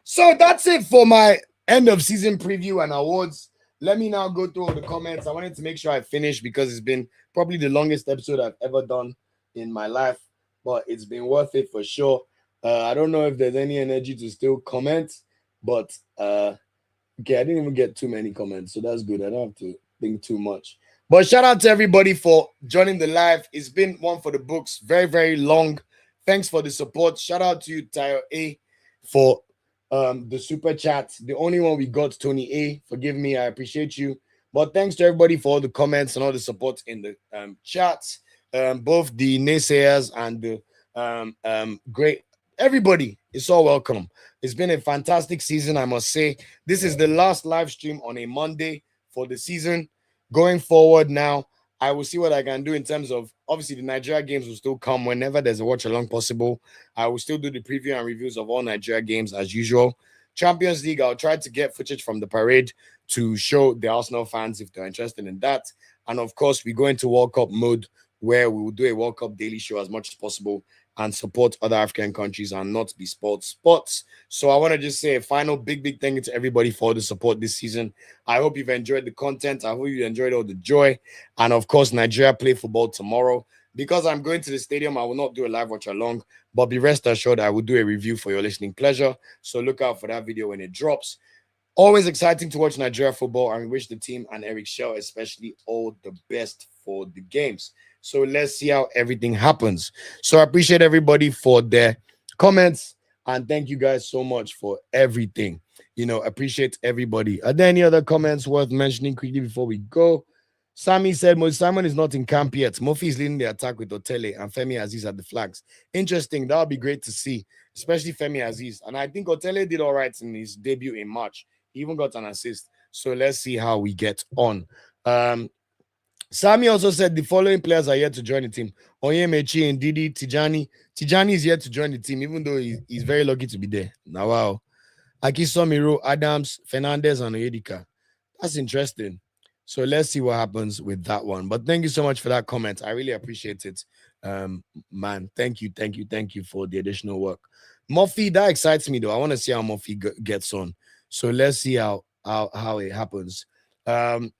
So that's it for my end of season preview and awards. Let me now go through all the comments. I wanted to make sure I finish because it's been probably the longest episode I've ever done in my life, but it's been worth it for sure. I don't know if there's any energy to still comment, but okay, I didn't even get too many comments, so that's good. I don't have to think too much. But shout out to everybody for joining the live. It's been one for the books, very, very long. Thanks for the support. Shout out to you, Tayo A, for the super chat. The only one we got, Tony A. Forgive me, I appreciate you. But thanks to everybody for all the comments and all the support in the chats. Both the naysayers and the great everybody. It's all welcome. It's been a fantastic season, I must say. This is the last live stream on a Monday for the season. Going forward now, I will see what I can do in terms of, obviously, the Nigeria games will still come whenever there's a watch along possible. I will still do the preview and reviews of all Nigeria games as usual. Champions League, I'll try to get footage from the parade to show the Arsenal fans if they're interested in that. And of course, we go into World Cup mode where we will do a World Cup daily show as much as possible and support other African countries and not be sports. So I want to just say a final big thank you to everybody for the support this season. I hope you've enjoyed the content. I hope you enjoyed all the joy. And of course, Nigeria play football tomorrow. Because I'm going to the stadium, I will not do a live watch along, but be rest assured I will do a review for your listening pleasure. So look out for that video when it drops. Always exciting to watch Nigeria football, and we wish the team and Eric Shell especially all the best for the games. So let's see how everything happens. So I appreciate everybody for their comments, and thank you guys so much for everything. Appreciate everybody. Are there any other comments worth mentioning quickly before we go? Sammy said, Mo Simon is not in camp yet. Mofi is leading the attack with Otele and Femi Aziz at the flags. Interesting. That would be great to see, especially Femi Aziz. And I think Otele did all right in his debut in March. He even got an assist. So let's see how we get on. Sami also said the following players are yet to join the team: Onyemechi and Didi, Tijani. Tijani is yet to join the team, even though he's very lucky to be there. Now, wow. Akisomiro, Adams, Fernandez, and Onyedika. That's interesting. So let's see what happens with that one. But thank you so much for that comment. I really appreciate it. Man, thank you for the additional work. Murphy, that excites me though. I want to see how Murphy gets on. So let's see how it happens. Um,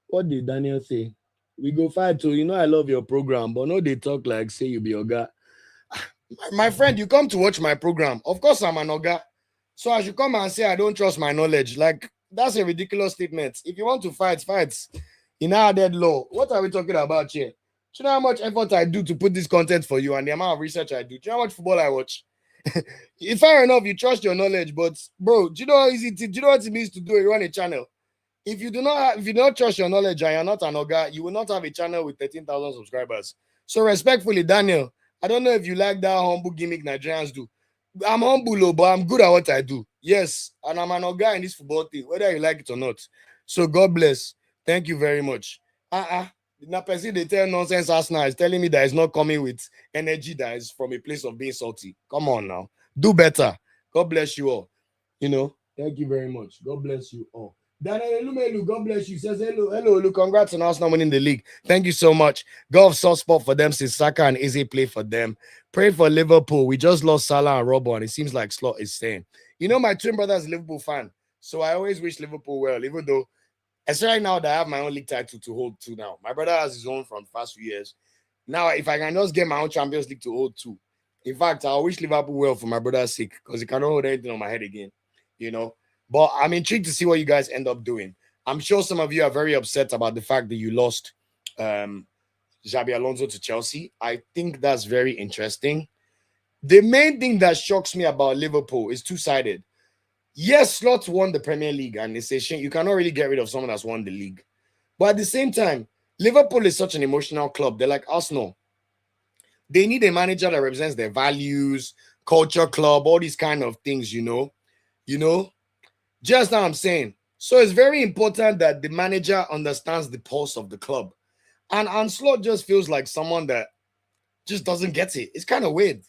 what did Daniel say? We go fight too. You know I love your program, but no, they talk like say you be Oga. My friend, you come to watch my program. Of course, I'm an Oga. So I should come and say I don't trust my knowledge. Like, that's a ridiculous statement. If you want to fight, fight. In our dead law. What are we talking about here? Do you know how much effort I do to put this content for you and the amount of research I do? Do you know how much football I watch? If fair enough, you trust your knowledge, but bro, do you know how easy do you know what it means to do run a channel? If you don't trust your knowledge and you're not an Oga, you will not have a channel with 13,000 subscribers. So respectfully, Daniel, I don't know if you like that humble gimmick Nigerians do. I'm humble, but I'm good at what I do. Yes, and I'm an Oga in this football thing, whether you like it or not. So God bless. Thank you very much. Now, person they tell nonsense Arsenal is telling me that it's not coming with energy that is from a place of being salty. Come on now, do better. God bless you all. Thank you very much. God bless you all. Daniel Elumelu, God bless you. Says hello, Olu. Congrats on Arsenal winning the league. Thank you so much. God of soft spot for them since Saka and Eze play for them. Pray for Liverpool. We just lost Salah and Robbo, and it seems like Slot is saying. My twin brother is a Liverpool fan, so I always wish Liverpool well, even though, especially now that I have my own league title to hold to now. My brother has his own from the past few years. Now, if I can just get my own Champions League to hold to, in fact, I wish Liverpool well for my brother's sake because he cannot hold anything on my head again, But I'm intrigued to see what you guys end up doing. I'm sure some of you are very upset about the fact that you lost Xabi Alonso to Chelsea. I think that's very interesting. The main thing that shocks me about Liverpool is two-sided. Yes, Slot won the Premier League, and it's a shame. You cannot really get rid of someone that's won the league. But at the same time, Liverpool is such an emotional club. They're like Arsenal. They need a manager that represents their values, culture club, all these kind of things, Just now I'm saying. So it's very important that the manager understands the pulse of the club. And Anslot just feels like someone that just doesn't get it. It's kind of weird.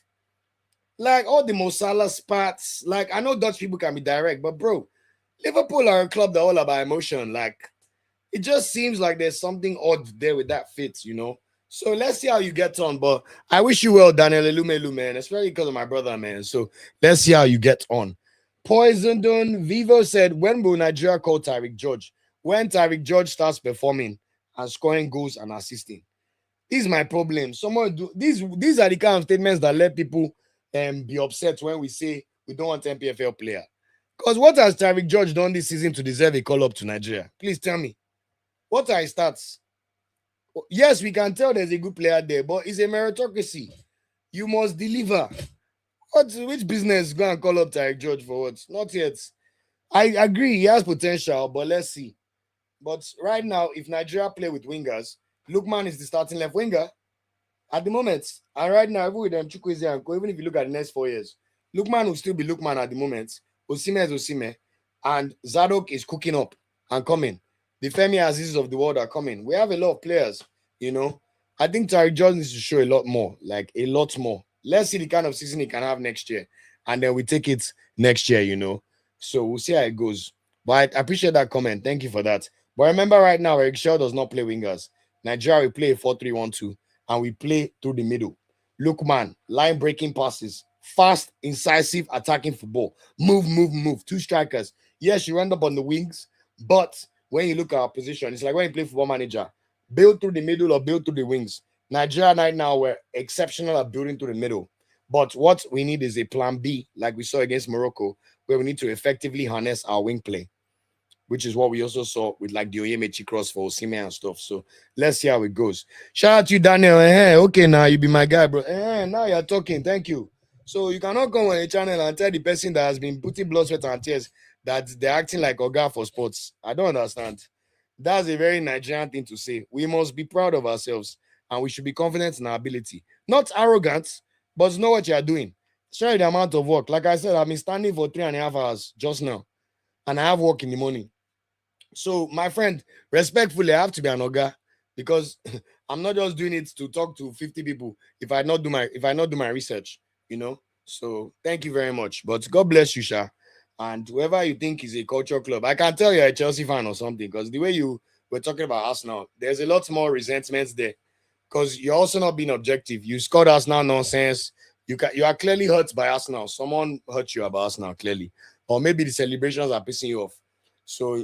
Like all the Mo Salah spats. Like I know Dutch people can be direct, but bro, Liverpool are a club that all about emotion. Like it just seems like there's something odd there with that fit. So let's see how you get on. But I wish you well, Daniel Elumelu, man. Especially because of my brother, man. So let's see how you get on. Poisoned on Vivo said, when will Nigeria call Tyreek George? When Tyreek George starts performing and scoring goals and assisting. This is my problem. These are the kind of statements that let people be upset when we say we don't want an PFL player. Because what has Tyreek George done this season to deserve a call up to Nigeria? Please tell me. What are his stats? Yes, we can tell there's a good player there, but it's a meritocracy. You must deliver. Which business go and call up Tyreek George for what? Not yet. I agree, he has potential, but let's see. But right now, if Nigeria play with wingers, Lookman is the starting left winger at the moment. And right now, even with them Chukwueze and even if you look at the next 4 years, Lookman will still be Lookman at the moment. Osimhen is Osimhen. And Zadok is cooking up and coming. The Femi Azizes of the world are coming. We have a lot of players, I think Tyreek George needs to show a lot more, like a lot more. Let's see the kind of season he can have next year. And then we take it next year, So we'll see how it goes. But I appreciate that comment. Thank you for that. But remember right now, Eric Shaw does not play wingers. Nigeria, we play a 4-3-1-2, and we play through the middle. Look, man, line-breaking passes, fast, incisive, attacking football. Move. Two strikers. Yes, you end up on the wings, but when you look at our position, it's like when you play Football Manager. Build through the middle or build through the wings. Nigeria right now, we're exceptional at building through the middle. But what we need is a plan B, like we saw against Morocco, where we need to effectively harness our wing play, which is what we also saw with like the Onyemechi cross for Osimhen and stuff. So let's see how it goes. Shout out to you, Daniel. Okay, now you be my guy, bro. Now you're talking. Thank you. So you cannot come on a channel and tell the person that has been putting blood, sweat, and tears that they're acting like Oga for sports. I don't understand. That's a very Nigerian thing to say. We must be proud of ourselves and we should be confident in our ability. Not arrogant, but know what you are doing. Show the amount of work. Like I said, I've been standing for 3.5 hours just now, and I have work in the morning. So, my friend, respectfully, I have to be an Oga. because I'm not just doing it to talk to 50 people if I not do my research, you know. So thank you very much. But God bless you, Sha. And whoever you think is a culture club, I can tell you're a Chelsea fan or something, because the way you were talking about Arsenal, there's a lot more resentments there. Because you're also not being objective. You scored Arsenal nonsense. You are clearly hurt by Arsenal. Someone hurt you about Arsenal, clearly. Or maybe the celebrations are pissing you off. So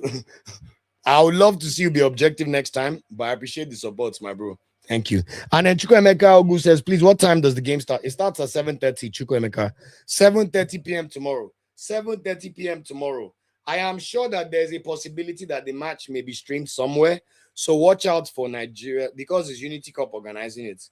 I would love to see you be objective next time, but I appreciate the support, my bro. Thank you. And then Chukwemeka Ogu says, please, what time does the game start? It starts at 7:30, Chukwemeka. 7:30 p.m. tomorrow. 7:30 p.m. tomorrow. I am sure that there's a possibility that the match may be streamed somewhere. So watch out for Nigeria, because it's Unity Cup organizing it.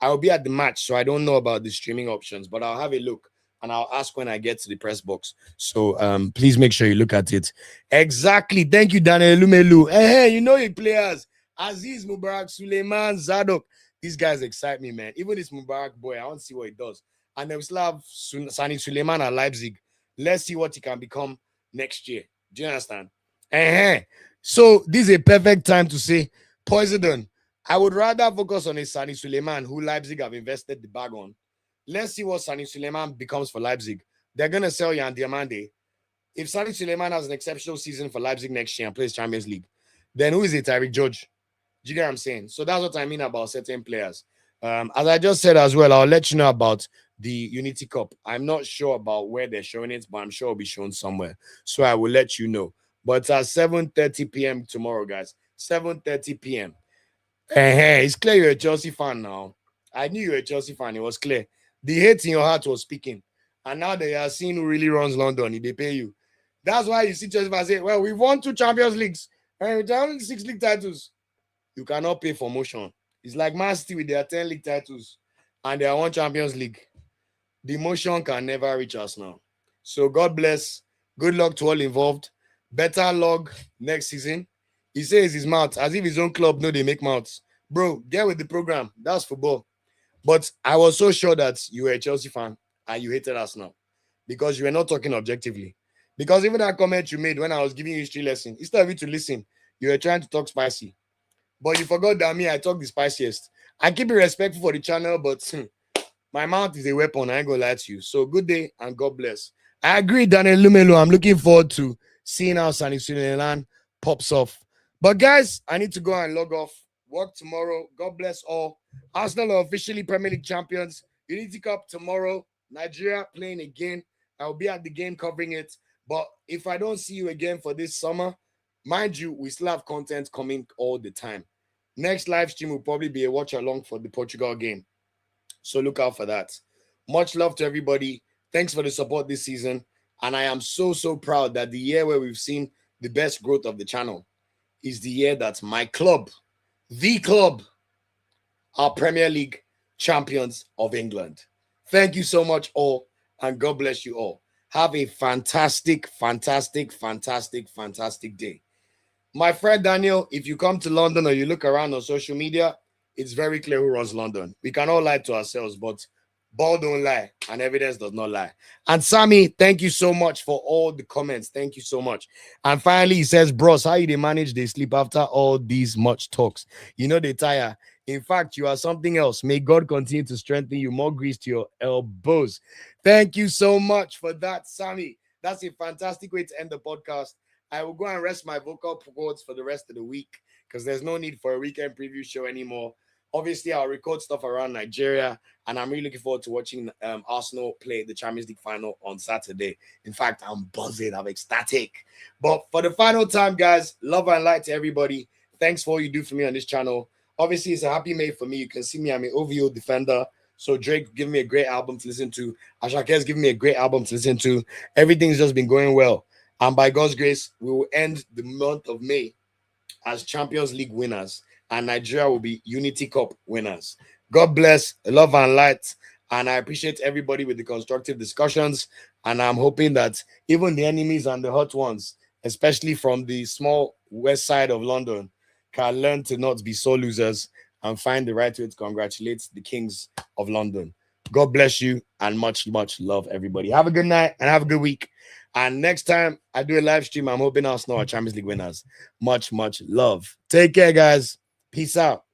I'll be at the match, so I don't know about the streaming options, but I'll have a look and I'll ask when I get to the press box. So please make sure you look at it. Exactly. Thank you, Daniel Lumelu. Hey, you know your players. Aziz, Mubarak, Suleiman, Zadok. These guys excite me, man. Even this Mubarak boy, I want to see what he does. And then we still have Sani Suleiman at Leipzig. Let's see what he can become next year. Do you understand? So this is a perfect time to say, Poison. I would rather focus on a Sani Suleiman who Leipzig have invested the bag on. Let's see what Sani Suleiman becomes for Leipzig. They're going to sell Yan Diamande. If Sani Suleiman has an exceptional season for Leipzig next year and plays Champions League, then who is it? Tyreek George. Do you get what I'm saying? So that's what I mean about certain players. As I just said as well, I'll let you know about the Unity Cup. I'm not sure about where they're showing it, but I'm sure it'll be shown somewhere. So I will let you know. But it's at 7:30 p.m. tomorrow, guys. 7:30 p.m. It's clear you're a Chelsea fan now. I knew you were a Chelsea fan. It was clear. The hate in your heart was speaking. And now they are seeing who really runs London. They pay you. That's why you see Chelsea fans say, well, we've won 2 Champions Leagues and we've won 6 league titles. You cannot pay for motion. It's like Man City with their 10 league titles and their 1 Champions League. The motion can never reach us now. So God bless. Good luck to all involved. Better luck next season. He says his mouth as if his own club know they make mouths. Bro, get with the program. That's football. But I was so sure that you were a Chelsea fan and you hated us now because you were not talking objectively. Because even that comment you made when I was giving you history lesson, instead of you to listen, you were trying to talk spicy. But you forgot that me, I talk the spiciest. I keep it respectful for the channel, but my mouth is a weapon. I ain't gonna lie to you. So good day and God bless. I agree, Daniel Lumelu. I'm looking forward to seeing how Sani Suleiman pops off. But guys, I need to go and log off. Work tomorrow. God bless all. Arsenal are officially Premier League champions. Unity Cup tomorrow. Nigeria playing again. I'll be at the game covering it. But if I don't see you again for this summer, mind you, we still have content coming all the time. Next live stream will probably be a watch along for the Portugal game. So look out for that. Much love to everybody. Thanks for the support this season. And I am so proud that the year where we've seen the best growth of the channel is the year that my club, the club, are Premier League champions of England. Thank you so much all, and God bless you all. Have a fantastic day. My friend Daniel, if you come to London or you look around on social media, it's very clear who runs London. We can all lie to ourselves, but ball don't lie and evidence does not lie. And Sammy, thank you so much for all the comments. Thank you so much. And finally, he says, bros, how you they manage they sleep after all these much talks? You know they tire. In fact, you are something else. May God continue to strengthen you. More grease to your elbows. Thank you so much for that, Sammy. That's a fantastic way to end the podcast. I will go and rest my vocal cords for the rest of the week because there's no need for a weekend preview show anymore. Obviously, I'll record stuff around Nigeria, and I'm really looking forward to watching Arsenal play the Champions League final on Saturday. In fact, I'm buzzing. I'm ecstatic. But for the final time, guys, love and light to everybody. Thanks for all you do for me on this channel. Obviously, it's a happy May for me. You can see me. I'm an OVO defender. So Drake giving me a great album to listen to. Ashake's giving me a great album to listen to. Everything's just been going well. And by God's grace, we will end the month of May as Champions League winners. And Nigeria will be Unity Cup winners. God bless, love and light. And I appreciate everybody with the constructive discussions. And I'm hoping that even the enemies and the hot ones, especially from the small west side of London, can learn to not be so losers and find the right way to congratulate the kings of London. God bless you and much love, everybody. Have a good night and have a good week. And next time I do a live stream, I'm hoping Arsenal are Champions League winners. Much love. Take care, guys. Peace out.